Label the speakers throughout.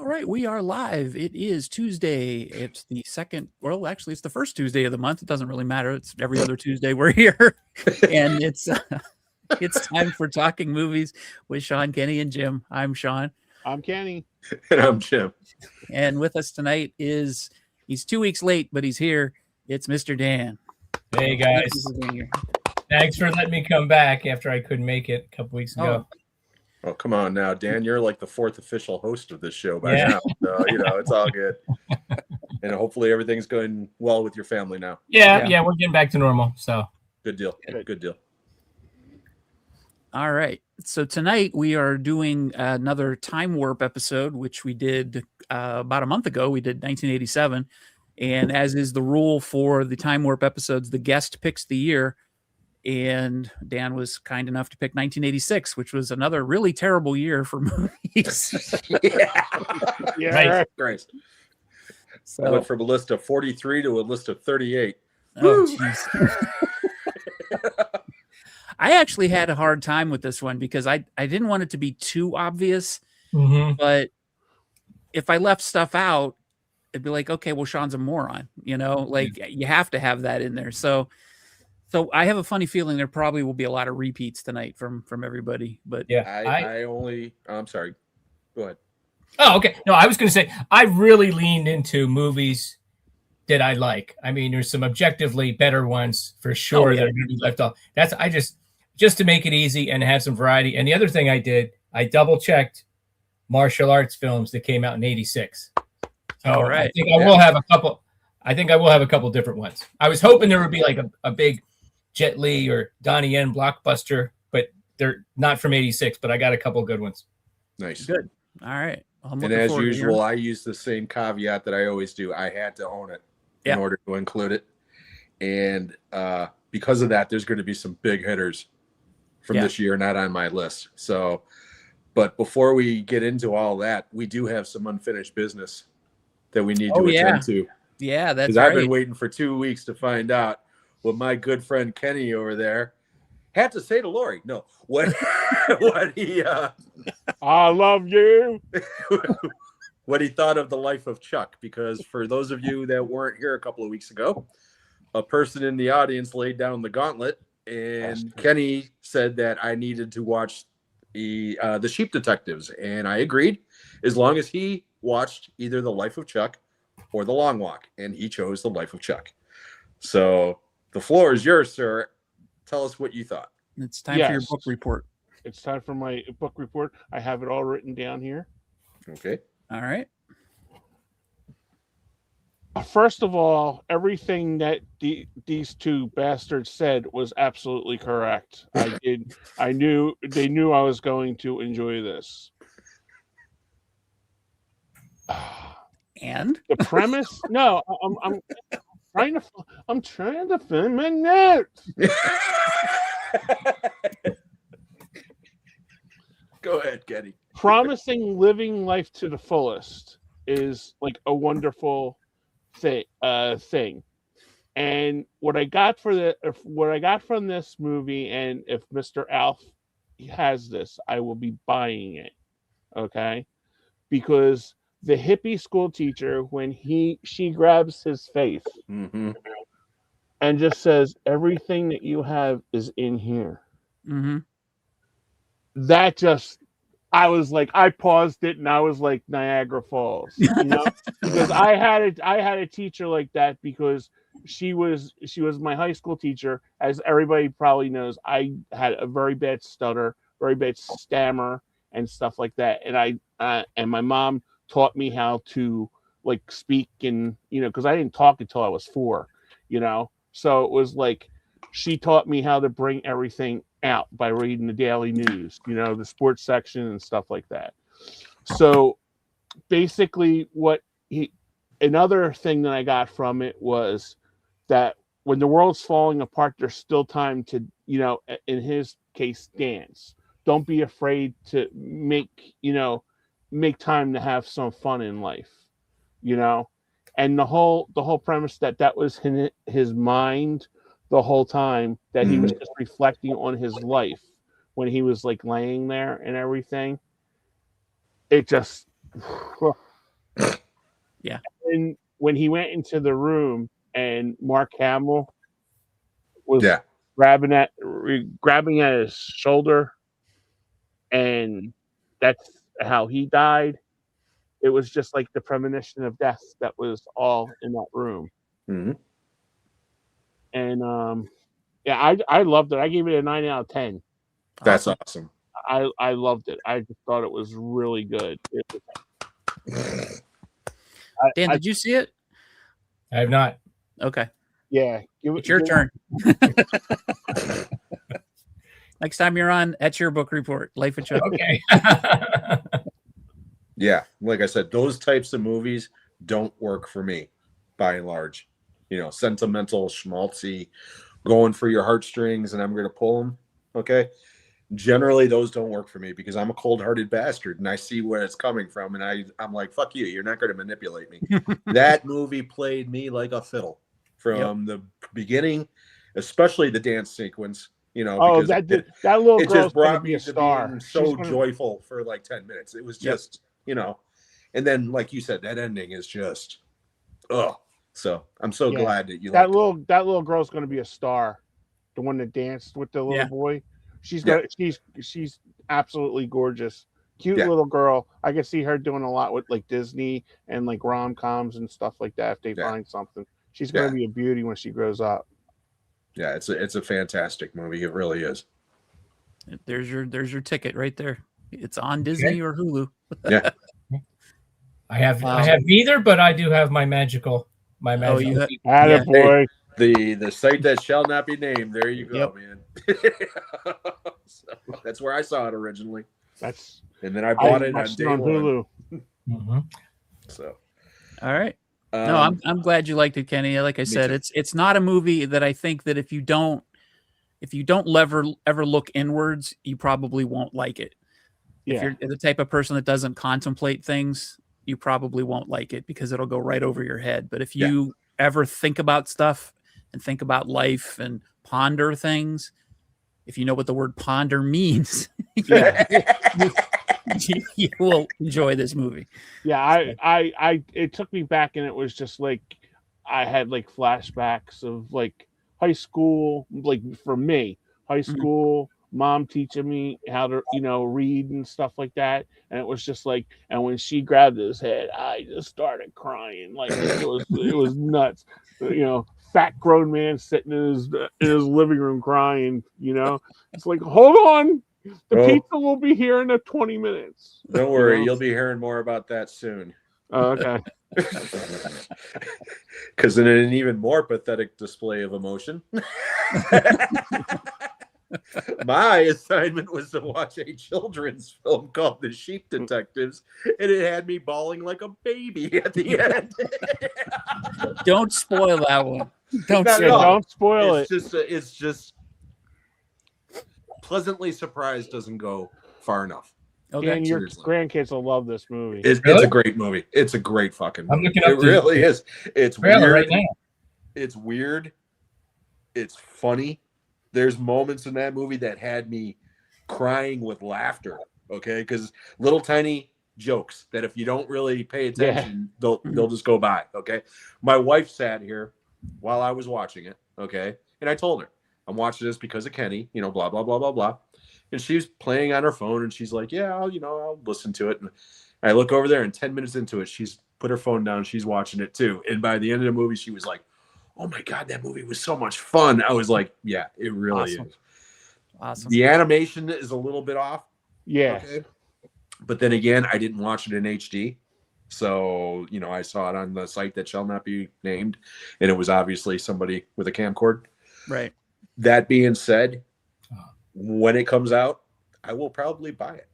Speaker 1: right, we are live. It is Tuesday. It's the second, well, actually, it's the first Tuesday of the month. It doesn't really matter. It's every other Tuesday we're here. And it's time for Talking Movies with Sean, Kenny, and Jim. I'm Sean.
Speaker 2: I'm Kenny.
Speaker 3: And I'm Jim.
Speaker 1: And with us tonight he's 2 weeks late, but he's here. It's Mr. Dan.
Speaker 4: Hey, guys. Thanks for letting me come back after I couldn't make it a couple weeks ago.
Speaker 3: Oh, come on now, Dan. You're like the fourth official host of this show by now. So, it's all good. And hopefully everything's going well with your family now.
Speaker 4: Yeah, we're getting back to normal. So
Speaker 3: good deal. Good deal.
Speaker 1: All right. So tonight we are doing another Time Warp episode, which we did about a month ago. We did 1987. And as is the rule for the Time Warp episodes, the guest picks the year. And Dan was kind enough to pick 1986, which was another really terrible year for movies.
Speaker 3: Yeah. Right. So I went from a list of 43 to a list of 38.
Speaker 1: Oh, jeez. I actually had a hard time with this one because I didn't want it to be too obvious.
Speaker 4: Mm-hmm.
Speaker 1: But if I left stuff out, it'd be like, okay, well, Sean's a moron. You have to have that in there. So I have a funny feeling there probably will be a lot of repeats tonight from everybody. But
Speaker 3: yeah, I'm sorry. Go ahead.
Speaker 4: Oh, okay. No, I was going to say I really leaned into movies that I like. I mean, there's some objectively better ones for sure that are going to be left off. That's just to make it easy and have some variety. And the other thing I did, I double checked martial arts films that came out in '86. So
Speaker 1: all right.
Speaker 4: I think I will have a couple. I think I will have a couple different ones. I was hoping there would be like a big Jet Li or Donnie Yen blockbuster, but they're not from '86. But I got a couple good ones.
Speaker 3: Nice,
Speaker 1: good. All right.
Speaker 3: And as usual, I use the same caveat that I always do. I had to own it in order to include it, and because of that, there's going to be some big hitters from this year not on my list. So, but before we get into all that, we do have some unfinished business that we need to attend to.
Speaker 1: Yeah, that's
Speaker 3: because I've been waiting for 2 weeks to find out what my good friend Kenny over there had to say to Lori. No, what he
Speaker 2: I love you.
Speaker 3: What he thought of the life of Chuck. Because for those of you that weren't here a couple of weeks ago, a person in the audience laid down the gauntlet, and Kenny said that I needed to watch the Sheep Detectives, and I agreed, as long as he watched either The Life of Chuck or The Long Walk, and he chose The Life of Chuck. So the floor is yours, sir. Tell us what you thought.
Speaker 1: It's time for your book report.
Speaker 2: It's time for my book report. I have it all written down here.
Speaker 3: Okay.
Speaker 1: All right.
Speaker 2: First of all, everything that these two bastards said was absolutely correct. I knew they knew I was going to enjoy this.
Speaker 1: And
Speaker 2: the premise? No, I'm trying to find my notes.
Speaker 3: Go ahead, Kenny.
Speaker 2: Promising living life to the fullest is like a wonderful thing. And what I got from this movie, and if Mr. Alf has this, I will be buying it. Okay, because the hippie school teacher, when she grabs his face and just says, "Everything that you have is in here."
Speaker 1: Mm-hmm.
Speaker 2: That just, I was like, I paused it and I was like Niagara Falls, because I had a teacher like that, because she was my high school teacher. As everybody probably knows, I had a very bad stutter, very bad stammer and stuff like that. And and my mom taught me how to like speak, and because I didn't talk until I was 4, so it was like she taught me how to bring everything out by reading the daily news, the sports section and stuff like that. So basically another thing that I got from it was that when the world's falling apart, there's still time to, in his case, dance. Don't be afraid to make time to have some fun in life, and the whole premise that was in his mind the whole time, that he was just reflecting on his life when he was like laying there and everything. It just,
Speaker 1: Yeah.
Speaker 2: And when he went into the room and Mark Hamill was
Speaker 3: Yeah.
Speaker 2: grabbing at his shoulder, and that's how he died. It was just like the premonition of death that was all in that room.
Speaker 3: Hmm.
Speaker 2: And yeah, I loved it. I gave it a 9 out of 10.
Speaker 3: That's awesome.
Speaker 2: I loved it. I just thought it was really good.
Speaker 1: Dan, did you see it?
Speaker 4: I have not.
Speaker 1: Okay.
Speaker 2: Yeah,
Speaker 1: It's your turn. Next time you're on, that's your book report, Life of Chuck.
Speaker 4: Okay.
Speaker 3: Yeah, like I said, those types of movies don't work for me, by and large. You know, sentimental, schmaltzy, going for your heartstrings, and I'm going to pull them. Okay. Generally, those don't work for me because I'm a cold-hearted bastard, and I see where it's coming from, and I'm like, "Fuck you! You're not going to manipulate me." That movie played me like a fiddle from the beginning, especially the dance sequence. You know,
Speaker 2: Oh,
Speaker 3: because
Speaker 2: that little
Speaker 3: it
Speaker 2: girl's
Speaker 3: just brought
Speaker 2: gonna be
Speaker 3: me
Speaker 2: a
Speaker 3: to
Speaker 2: star.
Speaker 3: being so joyful for like 10 minutes. It was just, you know, and then like you said, that ending is just, so I'm so glad that you
Speaker 2: that little girl's gonna be a star. The one that danced with the little boy. She's absolutely gorgeous. Cute little girl. I can see her doing a lot with like Disney and like rom-coms and stuff like that if they find something. She's gonna be a beauty when she grows up.
Speaker 3: Yeah, it's a fantastic movie. It really is.
Speaker 1: There's your ticket right there. It's on Disney or Hulu.
Speaker 3: Yeah.
Speaker 4: I have neither, but I do have my magical.
Speaker 1: Oh, you have,
Speaker 2: boy.
Speaker 3: The site that shall not be named. There you go, man. So, that's where I saw it originally. And then I bought it on day one.
Speaker 2: Hulu.
Speaker 4: Mm-hmm.
Speaker 3: So,
Speaker 1: all right. No, I'm glad you liked it, Kenny. Like I said, it's not a movie that I think that if you don't ever look inwards, you probably won't like it.
Speaker 2: Yeah.
Speaker 1: If you're the type of person that doesn't contemplate things, you probably won't like it because it'll go right over your head. But if you ever think about stuff and think about life and ponder things, if you know what the word ponder means, you will enjoy this movie.
Speaker 2: Yeah, I it took me back, and it was just like I had like flashbacks of like high school, like for me, high school, mom teaching me how to, read and stuff like that. And it was just like, and when she grabbed his head, I just started crying. Like it was nuts. Fat grown man sitting in his living room crying, It's like, hold on. The pizza will be here in 20 minutes.
Speaker 3: Don't worry, you'll be hearing more about that soon.
Speaker 2: Oh, okay.
Speaker 3: Because in an even more pathetic display of emotion, my assignment was to watch a children's film called The Sheep Detectives, and it had me bawling like a baby at the end.
Speaker 1: Don't spoil that one.
Speaker 2: Don't spoil it.
Speaker 3: It's just pleasantly surprised doesn't go far enough.
Speaker 1: Okay.
Speaker 2: And your grandkids will love this movie.
Speaker 3: It's a great movie. It's a great fucking movie.
Speaker 4: It
Speaker 3: really is. It's
Speaker 4: weird
Speaker 3: right
Speaker 4: now.
Speaker 3: It's weird. It's funny. There's moments in that movie that had me crying with laughter. Okay, because little tiny jokes that if you don't really pay attention, they'll just go by. Okay, my wife sat here while I was watching it. Okay, and I told her I'm watching this because of Kenny. Blah blah blah blah blah. And she was playing on her phone, and she's like, "Yeah, I'll listen to it." And I look over there, and 10 minutes into it, she's put her phone down. She's watching it too. And by the end of the movie, she was like, "Oh my god, that movie was so much fun." I was like, "Yeah, it really is."
Speaker 1: Awesome.
Speaker 3: The animation is a little bit off.
Speaker 2: Yeah.
Speaker 3: Okay? But then again, I didn't watch it in HD. So, I saw it on the site that shall not be named, and it was obviously somebody with a camcorder.
Speaker 1: Right.
Speaker 3: That being said, when it comes out, I will probably buy it.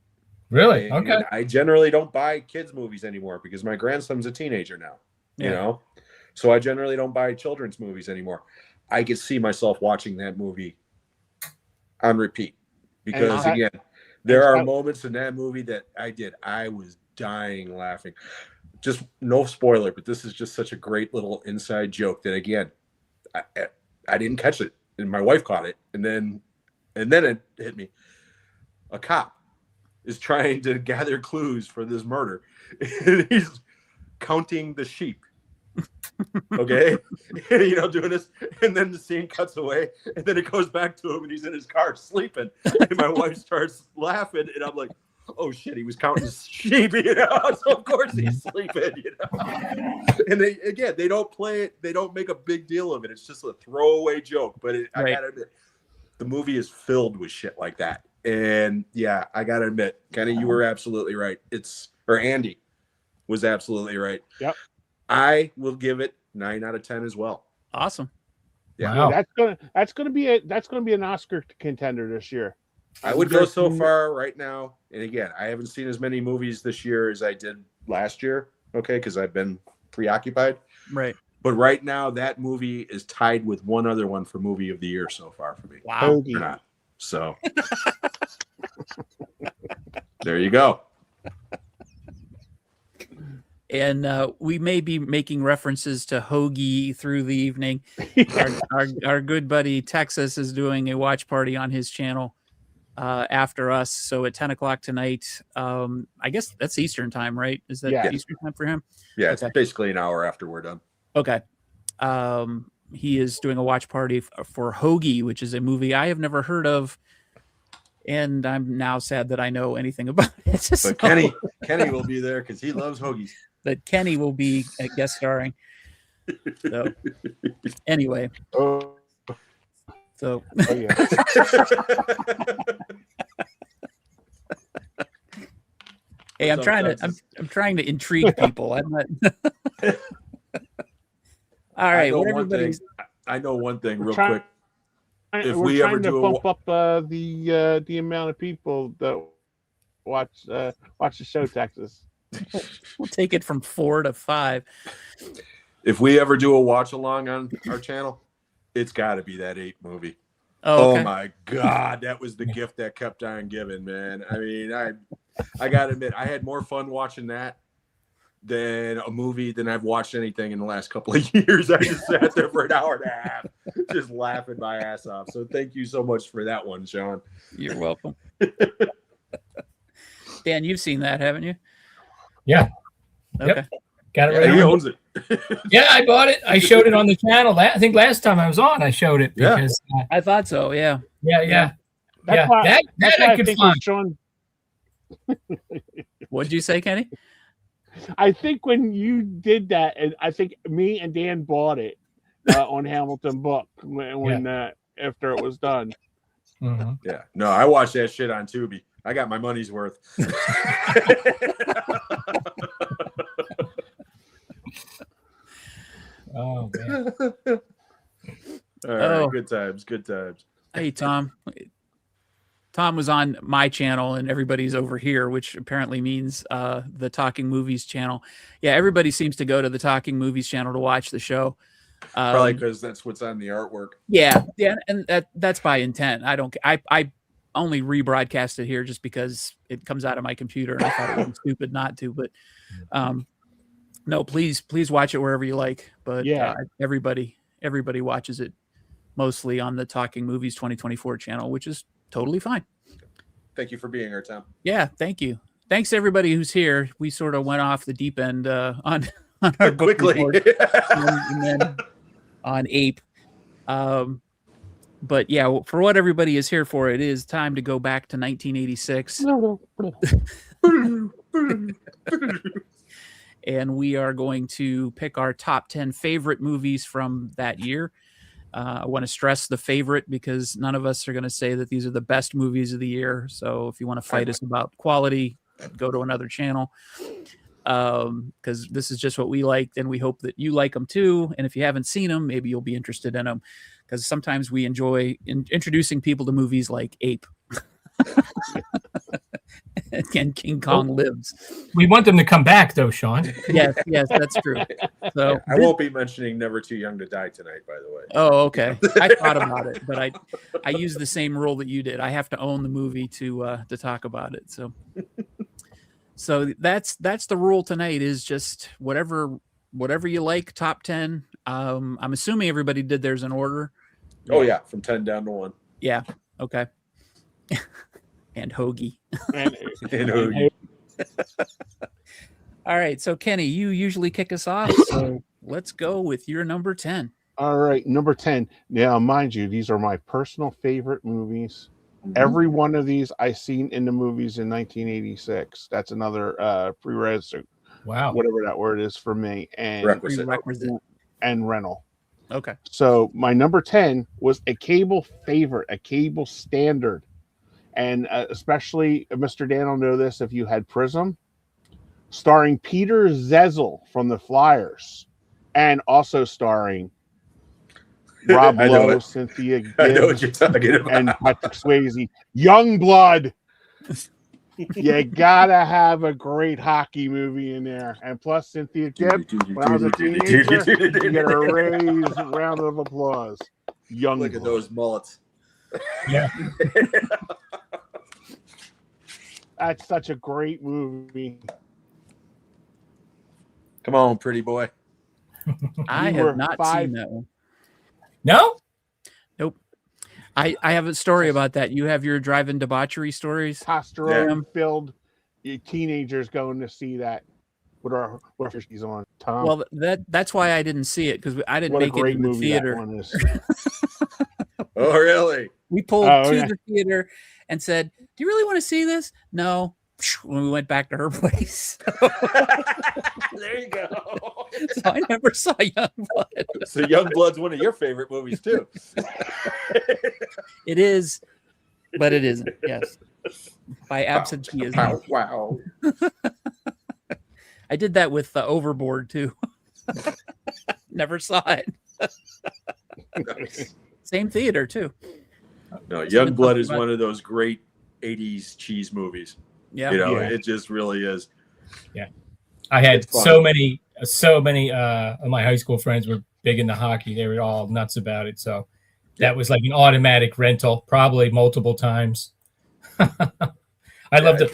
Speaker 4: Really?
Speaker 3: And
Speaker 4: okay.
Speaker 3: I generally don't buy kids' movies anymore because my grandson's a teenager now. So I generally don't buy children's movies anymore. I could see myself watching that movie on repeat because again, there are moments in that movie that I was dying laughing. Just no spoiler, but this is just such a great little inside joke that again, I didn't catch it, and my wife caught it, and then it hit me. A cop is trying to gather clues for this murder. He's counting the sheep. Okay, doing this, and then the scene cuts away, and then it goes back to him, and he's in his car sleeping, and my wife starts laughing, and I'm like, oh shit, he was counting sheep, so of course he's sleeping, And they don't play it, they don't make a big deal of it. It's just a throwaway joke, but I gotta admit, the movie is filled with shit like that. And yeah, I gotta admit, Kenny, you were absolutely right. Andy was absolutely right.
Speaker 2: Yep.
Speaker 3: I will give it 9 out of 10 as well.
Speaker 1: Awesome.
Speaker 3: Yeah,
Speaker 4: Wow.
Speaker 2: That's gonna be an Oscar contender this year.
Speaker 3: I would go so far right now. And again, I haven't seen as many movies this year as I did last year. Okay, because I've been preoccupied.
Speaker 1: Right.
Speaker 3: But right now, that movie is tied with one other one for movie of the year so far for me.
Speaker 1: Wow.
Speaker 3: Or not. So there you go.
Speaker 1: And we may be making references to Hoagie through the evening. Our good buddy Texas is doing a watch party on his channel after us. So at 10 o'clock tonight, I guess that's Eastern time, right? Is that Eastern time for him?
Speaker 3: Yeah, it's basically an hour after we're done.
Speaker 1: Okay. He is doing a watch party for Hoagie, which is a movie I have never heard of. And I'm now sad that I know anything about it.
Speaker 3: But Kenny will be there because he loves hoagies.
Speaker 1: That Kenny will be guest starring. So anyway. So
Speaker 2: yeah.
Speaker 1: Hey, I'm trying to intrigue people. I'm not all right.
Speaker 3: I know one thing real
Speaker 2: trying-
Speaker 3: quick. If
Speaker 2: we're
Speaker 3: we
Speaker 2: trying
Speaker 3: ever
Speaker 2: to
Speaker 3: do
Speaker 2: bump up the amount of people that watch the show, Texas.
Speaker 1: We'll take it from 4 to 5.
Speaker 3: If we ever do a watch along on our channel, it's got to be that 8 movie.
Speaker 1: Oh, okay.
Speaker 3: Oh my God, that was the gift that kept on giving, man. I mean, I gotta admit, I had more fun watching that than a movie than I've watched anything in the last couple of years. I just sat there for an hour and a half, just laughing my ass off. So thank you so much for that one, Sean.
Speaker 1: You're welcome. Dan, you've seen that, haven't you?
Speaker 4: Yeah.
Speaker 1: Okay.
Speaker 4: Yep. Got it
Speaker 3: Yeah,
Speaker 4: right.
Speaker 3: he
Speaker 4: on.
Speaker 3: owns it.
Speaker 4: Yeah, I bought it. I showed it on the channel. I think last time I was on, I showed it
Speaker 3: Yeah.
Speaker 4: because
Speaker 1: I thought so. Yeah.
Speaker 4: yeah.
Speaker 2: That's why,
Speaker 4: that
Speaker 2: that's why
Speaker 4: I
Speaker 2: I
Speaker 4: could
Speaker 2: think
Speaker 4: find.
Speaker 2: when Sean.
Speaker 1: What'd you say, Kenny?
Speaker 2: I think when you did that, and I think me and Dan bought it on Hamilton Book when after it was done.
Speaker 4: Mhm.
Speaker 3: Yeah. No, I watched that shit on Tubi. I got my money's worth.
Speaker 4: Oh man.
Speaker 3: All right, good times.
Speaker 1: Hey, Tom. Tom was on my channel and everybody's over here, which apparently means the Talking Movies channel. Yeah, everybody seems to go to the Talking Movies channel to watch the show.
Speaker 3: Probably because that's what's on the artwork.
Speaker 1: Yeah, and that's by intent. I only rebroadcast it here just because it comes out of my computer and I thought it would be stupid not to. But no, please watch it wherever you like. But everybody watches it mostly on the Talking Movies 2024 channel, which is totally fine.
Speaker 3: Thank you for being here, Tom.
Speaker 1: Yeah, thank you. Thanks to everybody who's here. We sort of went off the deep end on our book
Speaker 3: Quickly.
Speaker 1: report and then on Ape. But yeah, for what everybody is here for, it is time to go back to 1986. And we are going to pick our top 10 favorite movies from that year. I want to stress the favorite because none of us are going to say that these are the best movies of the year. So if you want to fight us about quality, go to another channel. Because this is just what we liked, and we hope that you like them too. And if you haven't seen them, maybe you'll be interested in them. Because sometimes we enjoy introducing people to movies like Ape. And King Kong Lives.
Speaker 4: We want them to come back, though, Sean.
Speaker 1: Yes, that's true. So
Speaker 3: I won't be mentioning Never Too Young to Die tonight, by the way.
Speaker 1: Oh, okay. I thought about it, but I use the same rule that you did. I have to own the movie to talk about it. So that's the rule tonight. Is just whatever you like. Top 10. I'm assuming everybody did theirs in order.
Speaker 3: Oh yeah, from 10 down to 1.
Speaker 1: Yeah. Okay. And Hoagie.
Speaker 2: And
Speaker 3: And Hoagie.
Speaker 1: All right, so Kenny, you usually kick us off, so let's go with your number 10.
Speaker 2: All right, number 10. Now, mind you, these are my personal favorite movies. Every one of these I seen in the movies in 1986. That's another prerequisite,
Speaker 4: Wow.
Speaker 2: whatever that word is for me, and
Speaker 3: Requisite.
Speaker 1: Prerequisite.
Speaker 2: and rental.
Speaker 1: Okay.
Speaker 2: So my number 10 was a cable favorite, a cable standard, and especially Mr. Dan will know this if you had Prism, starring Peter Zezel from the Flyers, and also starring Rob
Speaker 3: I know
Speaker 2: Lowe,
Speaker 3: it.
Speaker 2: Cynthia
Speaker 3: I know what
Speaker 2: Gibbs,
Speaker 3: you're talking about.
Speaker 2: and Patrick Swayze. Young Blood. You gotta have a great hockey movie in there, and plus Cynthia Gibbs. When I was a teenager, you get a raised round of applause. Young
Speaker 3: Look at
Speaker 2: Blood.
Speaker 3: those mullets.
Speaker 4: Yeah.
Speaker 2: That's such a great movie.
Speaker 3: Come on, pretty boy.
Speaker 1: I
Speaker 2: You were
Speaker 1: have not
Speaker 2: five-
Speaker 1: seen that one.
Speaker 4: No?
Speaker 1: I have a story about that. You have your drive-in debauchery stories.
Speaker 2: Testosterone filled teenagers going to see that. What are she's on? Tom.
Speaker 1: Well, that's why I didn't see it, because I didn't
Speaker 2: what a
Speaker 1: make it
Speaker 2: great
Speaker 1: to the
Speaker 2: movie that
Speaker 1: theater.
Speaker 2: one is.
Speaker 3: Oh, really?
Speaker 1: We pulled
Speaker 2: Oh,
Speaker 1: to
Speaker 2: yeah.
Speaker 1: the theater and said, "Do you really want to see this?" No. When we went back to her place,
Speaker 3: There you go.
Speaker 1: so I never saw Youngblood.
Speaker 3: So Youngblood's one of your favorite movies too.
Speaker 1: It is, but it isn't. Yes, by absenteeism.
Speaker 3: Wow.
Speaker 1: I did that with Overboard too. Never saw it.
Speaker 3: Nice.
Speaker 1: Same theater too.
Speaker 3: No, Youngblood is one of those great 80s cheese movies.
Speaker 1: Yeah.
Speaker 3: You know,
Speaker 2: Yeah.
Speaker 3: it just really is.
Speaker 4: I had
Speaker 3: It's fun.
Speaker 4: so many of my high school friends were big into hockey. They were all nuts about it. So that was like an automatic rental, probably multiple times. I love the,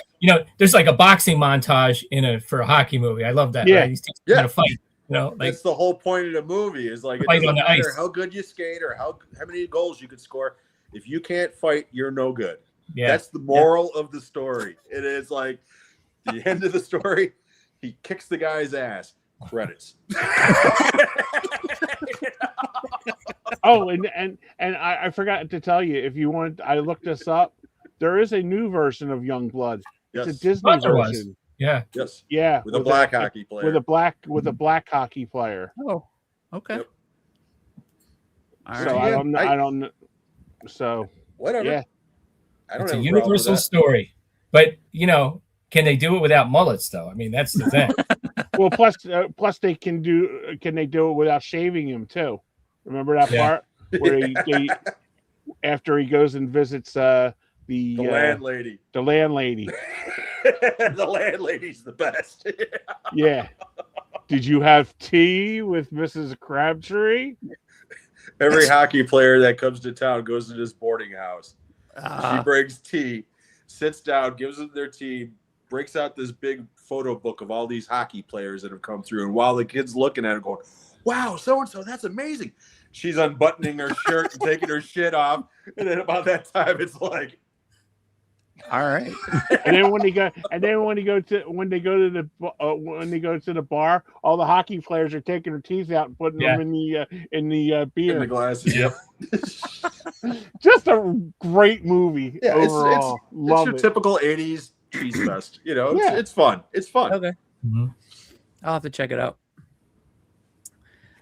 Speaker 4: there's like a boxing montage for a hockey movie. I love that.
Speaker 2: Yeah.
Speaker 4: Right? These teams are gonna fight. Like
Speaker 3: That's the whole point of the movie is like it
Speaker 4: Fight
Speaker 3: doesn't
Speaker 4: on the
Speaker 3: matter
Speaker 4: ice.
Speaker 3: how good you skate or how many goals you could score. If you can't fight, you're no good.
Speaker 4: yeah,
Speaker 3: That's the moral of the story. It is like the end of the story. He kicks the guy's ass. Credits.
Speaker 2: Oh, and I forgot to tell you, if you want, I looked this up. There is a new version of Young Blood. It's
Speaker 3: Yes.
Speaker 2: a Disney
Speaker 4: Thought there was.
Speaker 2: version.
Speaker 4: yeah.
Speaker 3: Yes.
Speaker 2: Yeah,
Speaker 3: With a black hockey player.
Speaker 2: with a black hockey player.
Speaker 1: Oh, okay.
Speaker 3: Yep.
Speaker 1: All
Speaker 2: So
Speaker 1: right.
Speaker 2: I don't know. So
Speaker 3: Whatever.
Speaker 2: yeah,
Speaker 3: I don't
Speaker 4: It's
Speaker 3: have
Speaker 4: a
Speaker 3: a problem with
Speaker 4: universal
Speaker 3: that.
Speaker 4: story. But can they do it without mullets though? I mean, that's the thing.
Speaker 2: well, plus they can do it without shaving him too. Remember that
Speaker 4: Yeah.
Speaker 2: part where they after he goes and visits the
Speaker 3: landlady.
Speaker 2: the landlady.
Speaker 3: The landlady's the best.
Speaker 2: Yeah. Did you have tea with Mrs. Crabtree?
Speaker 3: Every hockey player that comes to town goes to this boarding house. She
Speaker 1: Ah,
Speaker 3: brings tea, sits down, gives them their tea, breaks out this big photo book of all these hockey players that have come through. And while the kid's looking at it, going, "Wow, so and so, that's amazing," she's unbuttoning her shirt and taking her shit off. And then about that time, it's like,
Speaker 1: all right.
Speaker 2: And then when they go to the bar, all the hockey players are taking their teeth out and putting them in the
Speaker 3: in
Speaker 2: beer.
Speaker 3: the glasses. Yep.
Speaker 2: Just a great movie
Speaker 3: Yeah,
Speaker 2: overall.
Speaker 3: it's
Speaker 2: Love
Speaker 3: your
Speaker 2: it.
Speaker 3: typical 80s cheese fest.
Speaker 2: Yeah.
Speaker 3: It's fun. It's fun.
Speaker 1: Okay.
Speaker 4: Mhm.
Speaker 1: I'll have to check it out.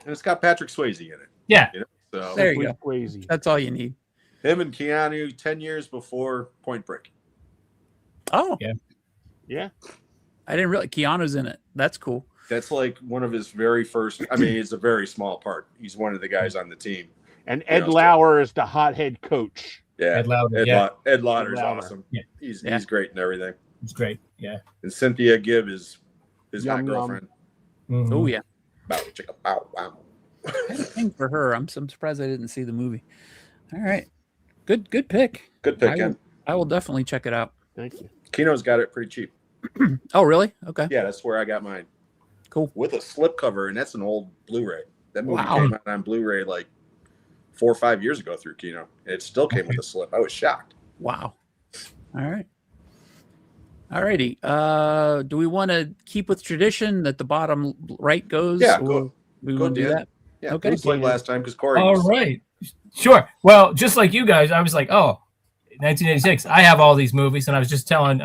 Speaker 3: And it's got Patrick Swayze in it.
Speaker 4: Yeah.
Speaker 3: So
Speaker 1: There you go.
Speaker 2: Crazy.
Speaker 1: That's all you need.
Speaker 3: him and Keanu 10 years before Point Break.
Speaker 1: Oh,
Speaker 2: Yeah.
Speaker 1: I didn't realize Keanu's in it. That's cool.
Speaker 3: That's like one of his very first. I mean, it's a very small part. He's one of the guys on the team.
Speaker 2: And Ed
Speaker 3: Yeah,
Speaker 2: Lauer is the hothead coach.
Speaker 3: Yeah.
Speaker 4: Ed Lauder,
Speaker 3: Ed,
Speaker 4: yeah.
Speaker 3: Ed Lauder's
Speaker 2: Ed Lauder.
Speaker 3: awesome.
Speaker 4: Yeah.
Speaker 3: He's
Speaker 1: Yeah.
Speaker 3: great and everything.
Speaker 4: It's great. Yeah.
Speaker 3: And Cynthia Gibb is his
Speaker 2: Yum,
Speaker 3: hot
Speaker 2: yum.
Speaker 3: girlfriend.
Speaker 4: Mhm.
Speaker 1: Oh yeah.
Speaker 3: Bow, chicka, bow, wow.
Speaker 1: I had a thing for her. I'm surprised I didn't see the movie. All right. Good pick.
Speaker 3: Good pick, Ken.
Speaker 1: I will definitely check it out.
Speaker 2: Thank you.
Speaker 3: Kino's got it pretty cheap.
Speaker 1: Oh, really? Okay.
Speaker 3: Yeah, that's where I got mine.
Speaker 1: Cool.
Speaker 3: With a slipcover, and that's an old Blu-ray. That movie
Speaker 1: Wow.
Speaker 3: came out on Blu-ray like 4 or 5 years ago through Kino. And it still came with a slip. I was shocked.
Speaker 1: Wow. All right. All righty. Do we want to keep with tradition that the bottom right goes?
Speaker 3: Yeah,
Speaker 1: or
Speaker 3: go-
Speaker 1: we
Speaker 3: go,
Speaker 1: want to do
Speaker 3: Dan.
Speaker 1: that?
Speaker 3: Yeah,
Speaker 1: Okay.
Speaker 3: just like last time because Corey.
Speaker 4: All right. Sure. Well, just like you guys, I was like, oh, 1986. I have all these movies, and I was just telling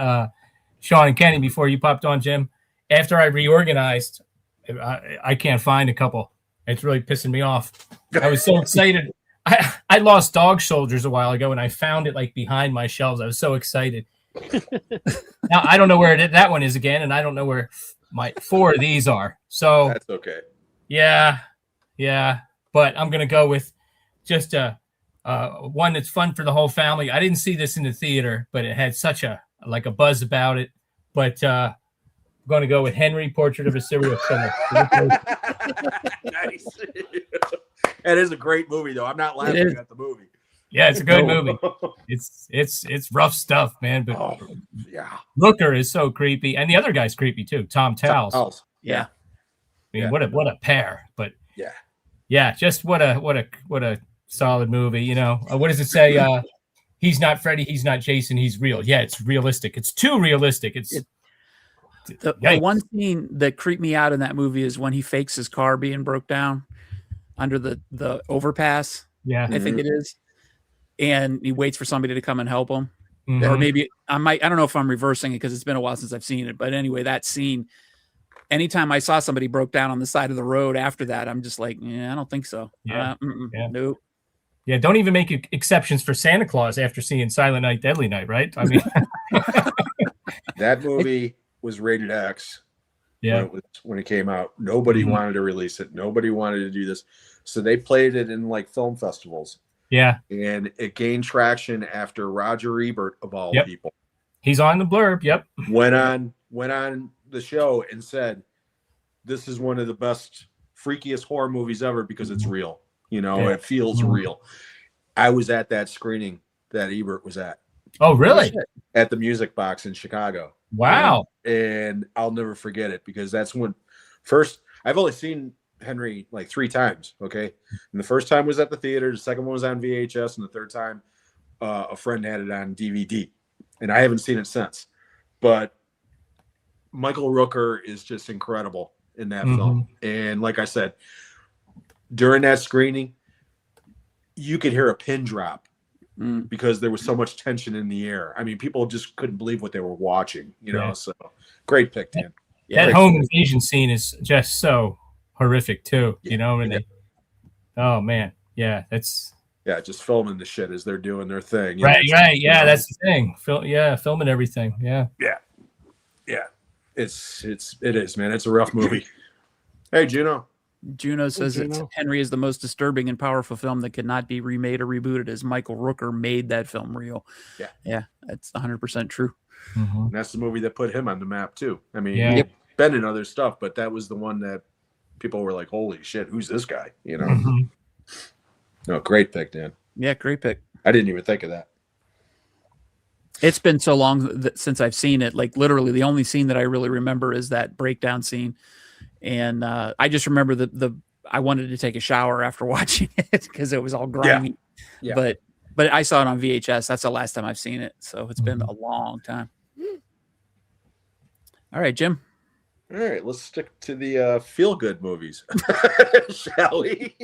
Speaker 4: Sean and Kenny before you popped on, Jim. After I reorganized, I can't find a couple. It's really pissing me off. I was so excited. I lost Dog Soldiers a while ago, and I found it like behind my shelves. I was so excited. Now I don't know where that one is again, and I don't know where my 4 of these are. So
Speaker 3: That's okay.
Speaker 4: yeah. But I'm gonna go with just one that's fun for the whole family. I didn't see this in the theater, but it had such a buzz about it. But I'm going to go with Henry, Portrait of a Serial Killer.
Speaker 3: Nice. That is a great movie, though. I'm not laughing at the movie.
Speaker 4: Yeah, it's a good movie. It's rough stuff, man. But
Speaker 3: yeah,
Speaker 4: Rooker is so creepy, and the other guy's creepy too. Tom Towles.
Speaker 1: Yeah.
Speaker 4: I mean, what a pair. But
Speaker 3: yeah,
Speaker 4: just what a solid movie. You know, what does it say? He's not Freddy. He's not Jason. He's real. Yeah, it's realistic. It's too realistic.
Speaker 1: The one scene that creeped me out in that movie is when he fakes his car being broke down under the overpass.
Speaker 4: Yeah,
Speaker 1: I think it is, and he waits for somebody to come and help him.
Speaker 4: Mhm.
Speaker 1: Or maybe I don't know if I'm reversing it because it's been a while since I've seen it. But anyway, that scene, anytime I saw somebody broke down on the side of the road after that, I'm just like, I don't think so.
Speaker 4: Yeah.
Speaker 1: Nope.
Speaker 4: Yeah, don't even make exceptions for Santa Claus after seeing Silent Night, Deadly Night, right? I mean,
Speaker 3: that movie was rated X.
Speaker 4: Yeah,
Speaker 3: when it came out, nobody wanted to release it. Nobody wanted to do this, so they played it in like film festivals.
Speaker 4: Yeah,
Speaker 3: and it gained traction after Roger Ebert, of all people,
Speaker 4: he's on the blurb. Yep,
Speaker 3: went on the show and said, "This is one of the best, freakiest horror movies ever because it's real. You know, it feels real." I was at that screening that Ebert was at.
Speaker 4: Oh, really?
Speaker 3: At the Music Box in Chicago.
Speaker 4: Wow.
Speaker 3: And I'll never forget it because that's when first I've only seen Henry like 3 times. Okay. And the first time was at the theater. The second one was on VHS. And the third time a friend had it on DVD. And I haven't seen it since. But Michael Rooker is just incredible in that film. And like I said, during that screening, you could hear a pin drop. Because there was so much tension in the air. I mean, people just couldn't believe what they were watching, you know. So great pick, Dan.
Speaker 4: That home invasion scene is just so horrific too, you know. And oh man, that's
Speaker 3: just filming the shit as they're doing their thing.
Speaker 4: Right. Yeah, that's the thing. Filming everything. Yeah.
Speaker 3: It is, man. It's a rough movie. Hey, Juno
Speaker 1: says that Henry is the most disturbing and powerful film that could not be remade or rebooted, as Michael Rooker made that film real. Yeah, that's 100% true.
Speaker 3: And that's the movie that put him on the map too. I mean, he's been in other stuff, but that was the one that people were like, "Holy shit, who's this guy?" You know. No, great pick, Dan.
Speaker 1: Yeah, great pick.
Speaker 3: I didn't even think of that.
Speaker 1: It's been so long since I've seen it. Like literally, the only scene that I really remember is that breakdown scene. And I just remember I wanted to take a shower after watching it because it was all grimy. Yeah. But I saw it on VHS. That's the last time I've seen it. So it's been a long time. All right, Jim.
Speaker 3: All right, let's stick to the feel-good movies, shall we?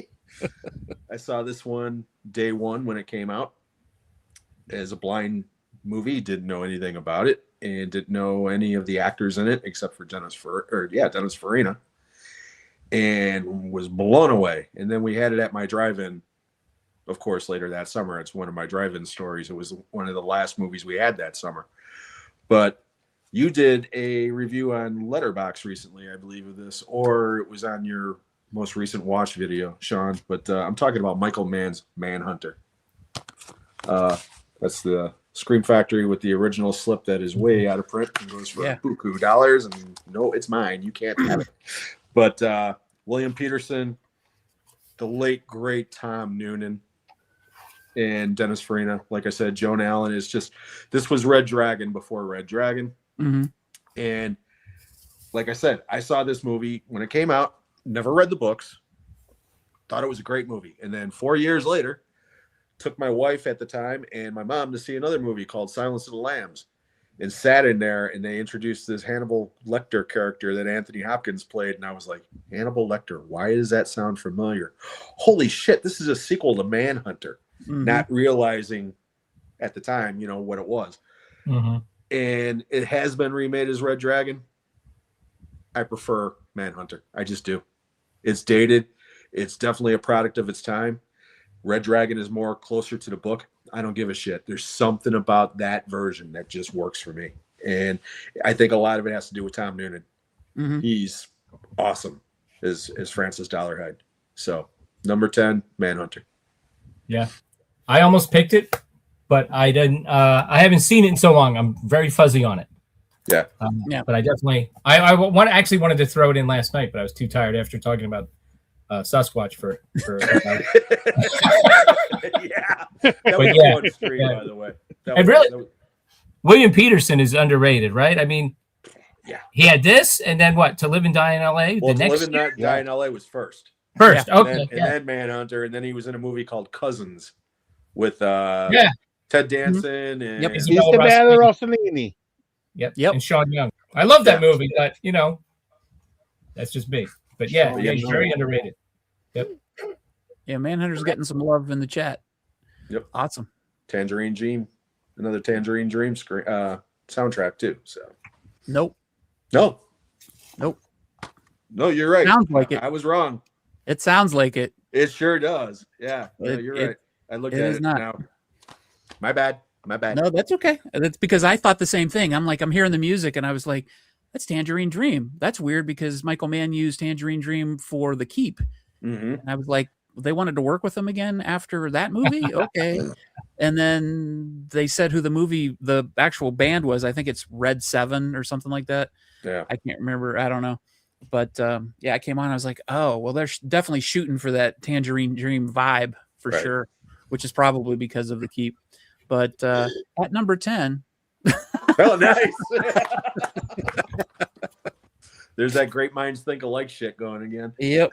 Speaker 3: I saw this one day one when it came out as a blind movie. Didn't know anything about it and didn't know any of the actors in it except for Dennis Farina. And was blown away. And then we had it at my drive-in, of course, later that summer. It's one of my drive-in stories. It was one of the last movies we had that summer. But you did a review on Letterboxd recently, I believe, of this, or it was on your most recent watch video, Sean. But I'm talking about Michael Mann's Manhunter. That's the Scream Factory with the original slip that is way out of print and goes for buku dollars. And no, it's mine. You can't have it. But William Peterson, the late, great Tom Noonan, and Dennis Farina. Like I said, Joan Allen is just – this was Red Dragon before Red Dragon. And like I said, I saw this movie when it came out, never read the books, thought it was a great movie. And then 4 years later, took my wife at the time and my mom to see another movie called Silence of the Lambs. and sat in there, and they introduced this Hannibal Lecter character that Anthony Hopkins played, and I was like, Hannibal Lecter, why does that sound familiar? Holy shit, this is a sequel to Manhunter. Not realizing at the time, what it was. And it has been remade as Red Dragon. I prefer Manhunter. I just do. It's dated. It's definitely a product of its time. Red Dragon is more closer to the book. I don't give a shit. There's something about that version that just works for me. And I think a lot of it has to do with Tom Noonan. He's awesome as Francis Dollarhide. So number 10, Manhunter.
Speaker 4: Yeah. I almost picked it, but I didn't. I haven't seen it in so long. I'm very fuzzy on it.
Speaker 3: Yeah.
Speaker 4: But I definitely, I actually wanted to throw it in last night, but I was too tired after talking about Sasquatch for
Speaker 3: Yeah. That was one stream, by the way.
Speaker 4: William Peterson is underrated, right? I mean,
Speaker 3: yeah,
Speaker 4: he had this, and then what? To Live and Die in L.A.
Speaker 3: Well,
Speaker 4: the next
Speaker 3: To Live and Die in L.A. was first.
Speaker 4: Okay.
Speaker 3: And then Manhunter, and then he was in a movie called Cousins with Ted Danson and
Speaker 2: He's the man of Rossellini.
Speaker 4: Yep. And Sean Young. I love that movie, but that's just me. But he's very underrated. Yep.
Speaker 1: Yeah, Manhunter's getting some love in the chat.
Speaker 3: Yep.
Speaker 1: Awesome.
Speaker 3: Tangerine Dream, another Tangerine Dream soundtrack too. So.
Speaker 1: Nope.
Speaker 3: No, you're right.
Speaker 1: Sounds like it.
Speaker 3: I was wrong.
Speaker 1: It sounds like it.
Speaker 3: It sure does. Yeah, you're right. I looked at it now. My bad.
Speaker 1: No, that's okay. That's because I thought the same thing. I'm hearing the music and I was like, that's Tangerine Dream. That's weird because Michael Mann used Tangerine Dream for The Keep. And I was like, they wanted to work with him again after that movie? Okay. And then they said who the actual band was. I think it's Red 7 or something like that.
Speaker 3: Yeah.
Speaker 1: I can't remember. I don't know. But I came on. I was like, oh, well, they're definitely shooting for that Tangerine Dream vibe for sure, which is probably because of The Keep. But at number 10.
Speaker 3: Oh, nice. There's that great minds think alike shit going again.
Speaker 1: Yep.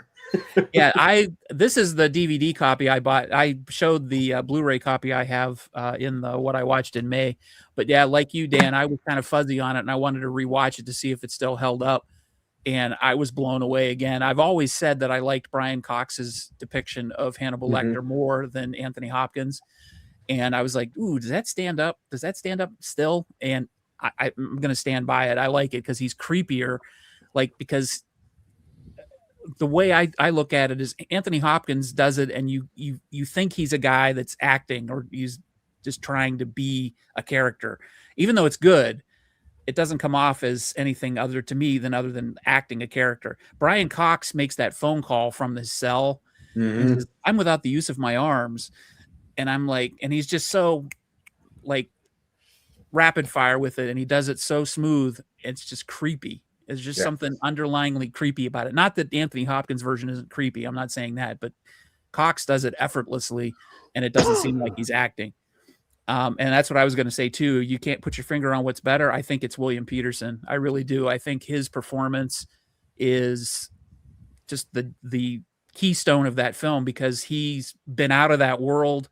Speaker 1: Yeah, this is the DVD copy I bought. I showed the Blu-ray copy I have in the what I watched in May. But yeah, like you, Dan, I was kind of fuzzy on it and I wanted to rewatch it to see if it still held up. And I was blown away again. I've always said that I liked Brian Cox's depiction of Hannibal Lecter more than Anthony Hopkins. And I was like, ooh, does that stand up? Does that stand up still? And I'm going to stand by it. I like it because he's creepier. Because the way I look at it is Anthony Hopkins does it and you think he's a guy that's acting or he's just trying to be a character. Even though it's good, it doesn't come off as anything other than acting a character. Brian Cox makes that phone call from his cell. And says, I'm without the use of my arms. And I'm like, and he's just so rapid fire with it. And he does it so smooth. It's just creepy. It's just something underlyingly creepy about it. Not that Anthony Hopkins' version isn't creepy. I'm not saying that, but Cox does it effortlessly and it doesn't seem like he's acting. And that's what I was going to say too. You can't put your finger on what's better. I think it's William Peterson. I really do. I think his performance is just the keystone of that film because he's been out of that world.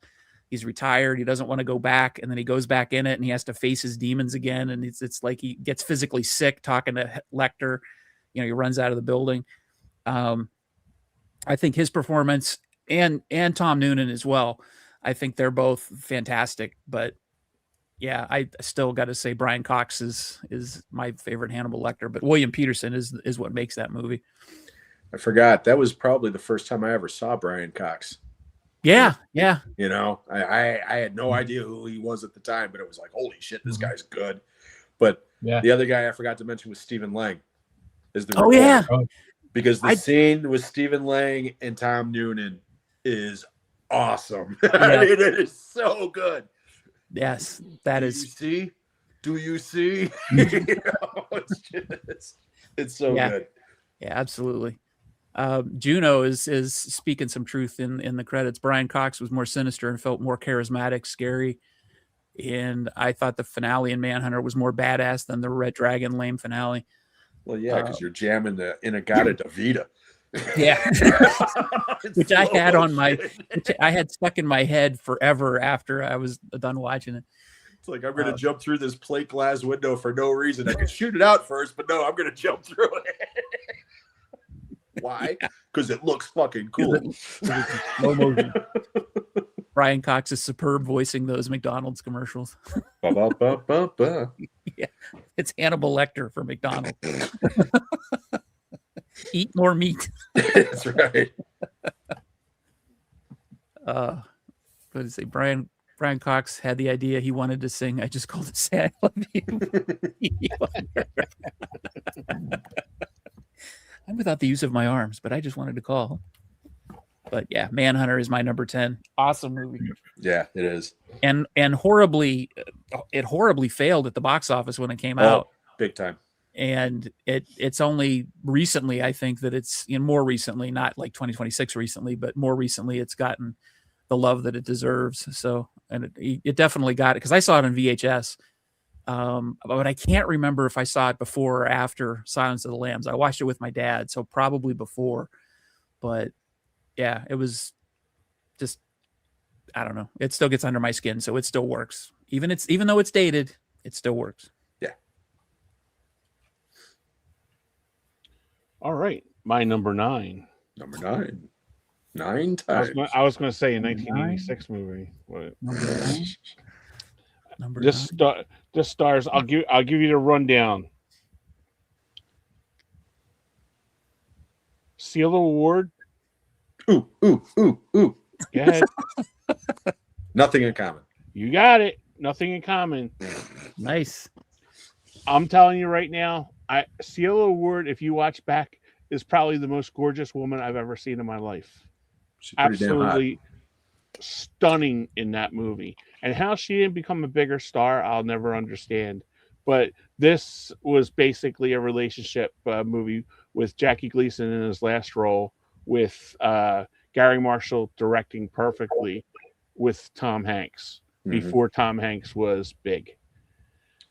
Speaker 1: He's retired. He doesn't want to go back. And then he goes back in it and he has to face his demons again. And it's like he gets physically sick talking to Lecter. He runs out of the building. I think his performance and Tom Noonan as well. I think they're both fantastic. But yeah, I still got to say Brian Cox is my favorite Hannibal Lecter. But William Peterson is what makes that movie.
Speaker 3: I forgot. That was probably the first time I ever saw Brian Cox.
Speaker 1: Yeah.
Speaker 3: I had no idea who he was at the time, but it was like, holy shit, this guy's good. But the other guy I forgot to mention was Stephen Lang. Because the scene with Stephen Lang and Tom Noonan is awesome. It is so good.
Speaker 1: Yes, that is.
Speaker 3: Do you see? It's so good.
Speaker 1: Yeah, absolutely. Juno is speaking some truth in the credits. Brian Cox was more sinister and felt more charismatic, scary. And I thought the finale in Manhunter was more badass than the Red Dragon lame finale.
Speaker 3: Well, yeah, because you're jamming the Inagata Davida.
Speaker 1: Yeah. Which I had I had stuck in my head forever after I was done watching it.
Speaker 3: It's like, I'm going to jump through this plate glass window for no reason. I could shoot it out first, but no, I'm going to jump through it. Why? Because it looks fucking cool.
Speaker 1: Slow motion. Brian Cox is superb voicing those McDonald's commercials.
Speaker 3: Ba-ba-ba-ba-ba.
Speaker 1: Yeah, it's Hannibal Lecter for McDonald's. Eat more meat.
Speaker 3: That's right.
Speaker 1: What did I say? Brian Cox had the idea. He wanted to sing "I Just Called to Say I Love You." I'm without the use of my arms, but I just wanted to call. But yeah, Manhunter is my number 10. Awesome movie.
Speaker 3: Yeah, it is.
Speaker 1: And it horribly failed at the box office when it came out.
Speaker 3: Big time.
Speaker 1: And it's only recently, I think, that it's more recently, not like 2026 recently, but more recently, it's gotten the love that it deserves. So, and it definitely got it, because I saw it on VHS. But I can't remember if I saw it before or after Silence of the Lambs. I watched it with my dad, so probably before. But yeah, it was just, I don't know. It still gets under my skin, so it still works. Even though it's dated, it still works.
Speaker 3: Yeah.
Speaker 2: All right, my number 9.
Speaker 3: Number 9. 9 times.
Speaker 2: I was going to say a 1986 movie. What?
Speaker 1: Number
Speaker 2: This
Speaker 1: 9.
Speaker 2: this stars. I'll give you the rundown. Seal Award.
Speaker 3: Ooh.
Speaker 2: Go ahead.
Speaker 3: Nothing in common.
Speaker 2: You got it. Nothing in common.
Speaker 1: Nice.
Speaker 2: I'm telling you right now, Seal Award, if you watch back, is probably the most gorgeous woman I've ever seen in my life.
Speaker 3: She's pretty damn hot.
Speaker 2: Absolutely stunning in that movie. And how she didn't become a bigger star, I'll never understand. But this was basically a relationship movie with Jackie Gleason in his last role, with Gary Marshall directing perfectly with Tom Hanks before Tom Hanks was big.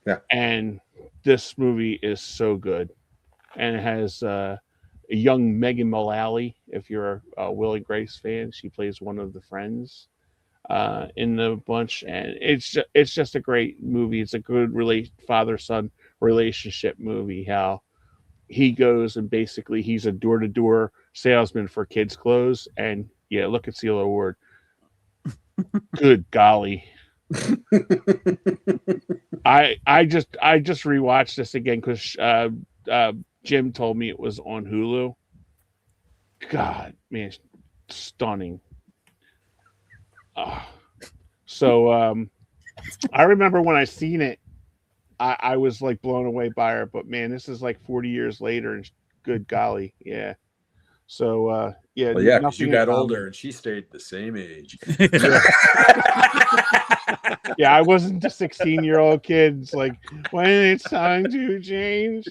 Speaker 3: Yeah.
Speaker 2: And this movie is so good. And it has a young Megan Mullally. If you're a Will and Grace fan, she plays one of the friends in the bunch. And it's just a great movie. It's a good father-son relationship movie. How he goes and basically he's a door-to-door salesman for kids' clothes. And yeah, look at Seal Award. Good golly. I just rewatched this again because Jim told me it was on Hulu. God, man, stunning. So I remember when I seen it, I was like blown away by her. But man, this is like 40 years later, and good golly, yeah. So yeah,
Speaker 3: well, yeah, because you got older and she stayed the same age.
Speaker 2: Yeah, I wasn't a 16-year-old kid. It's like, when it's time to change.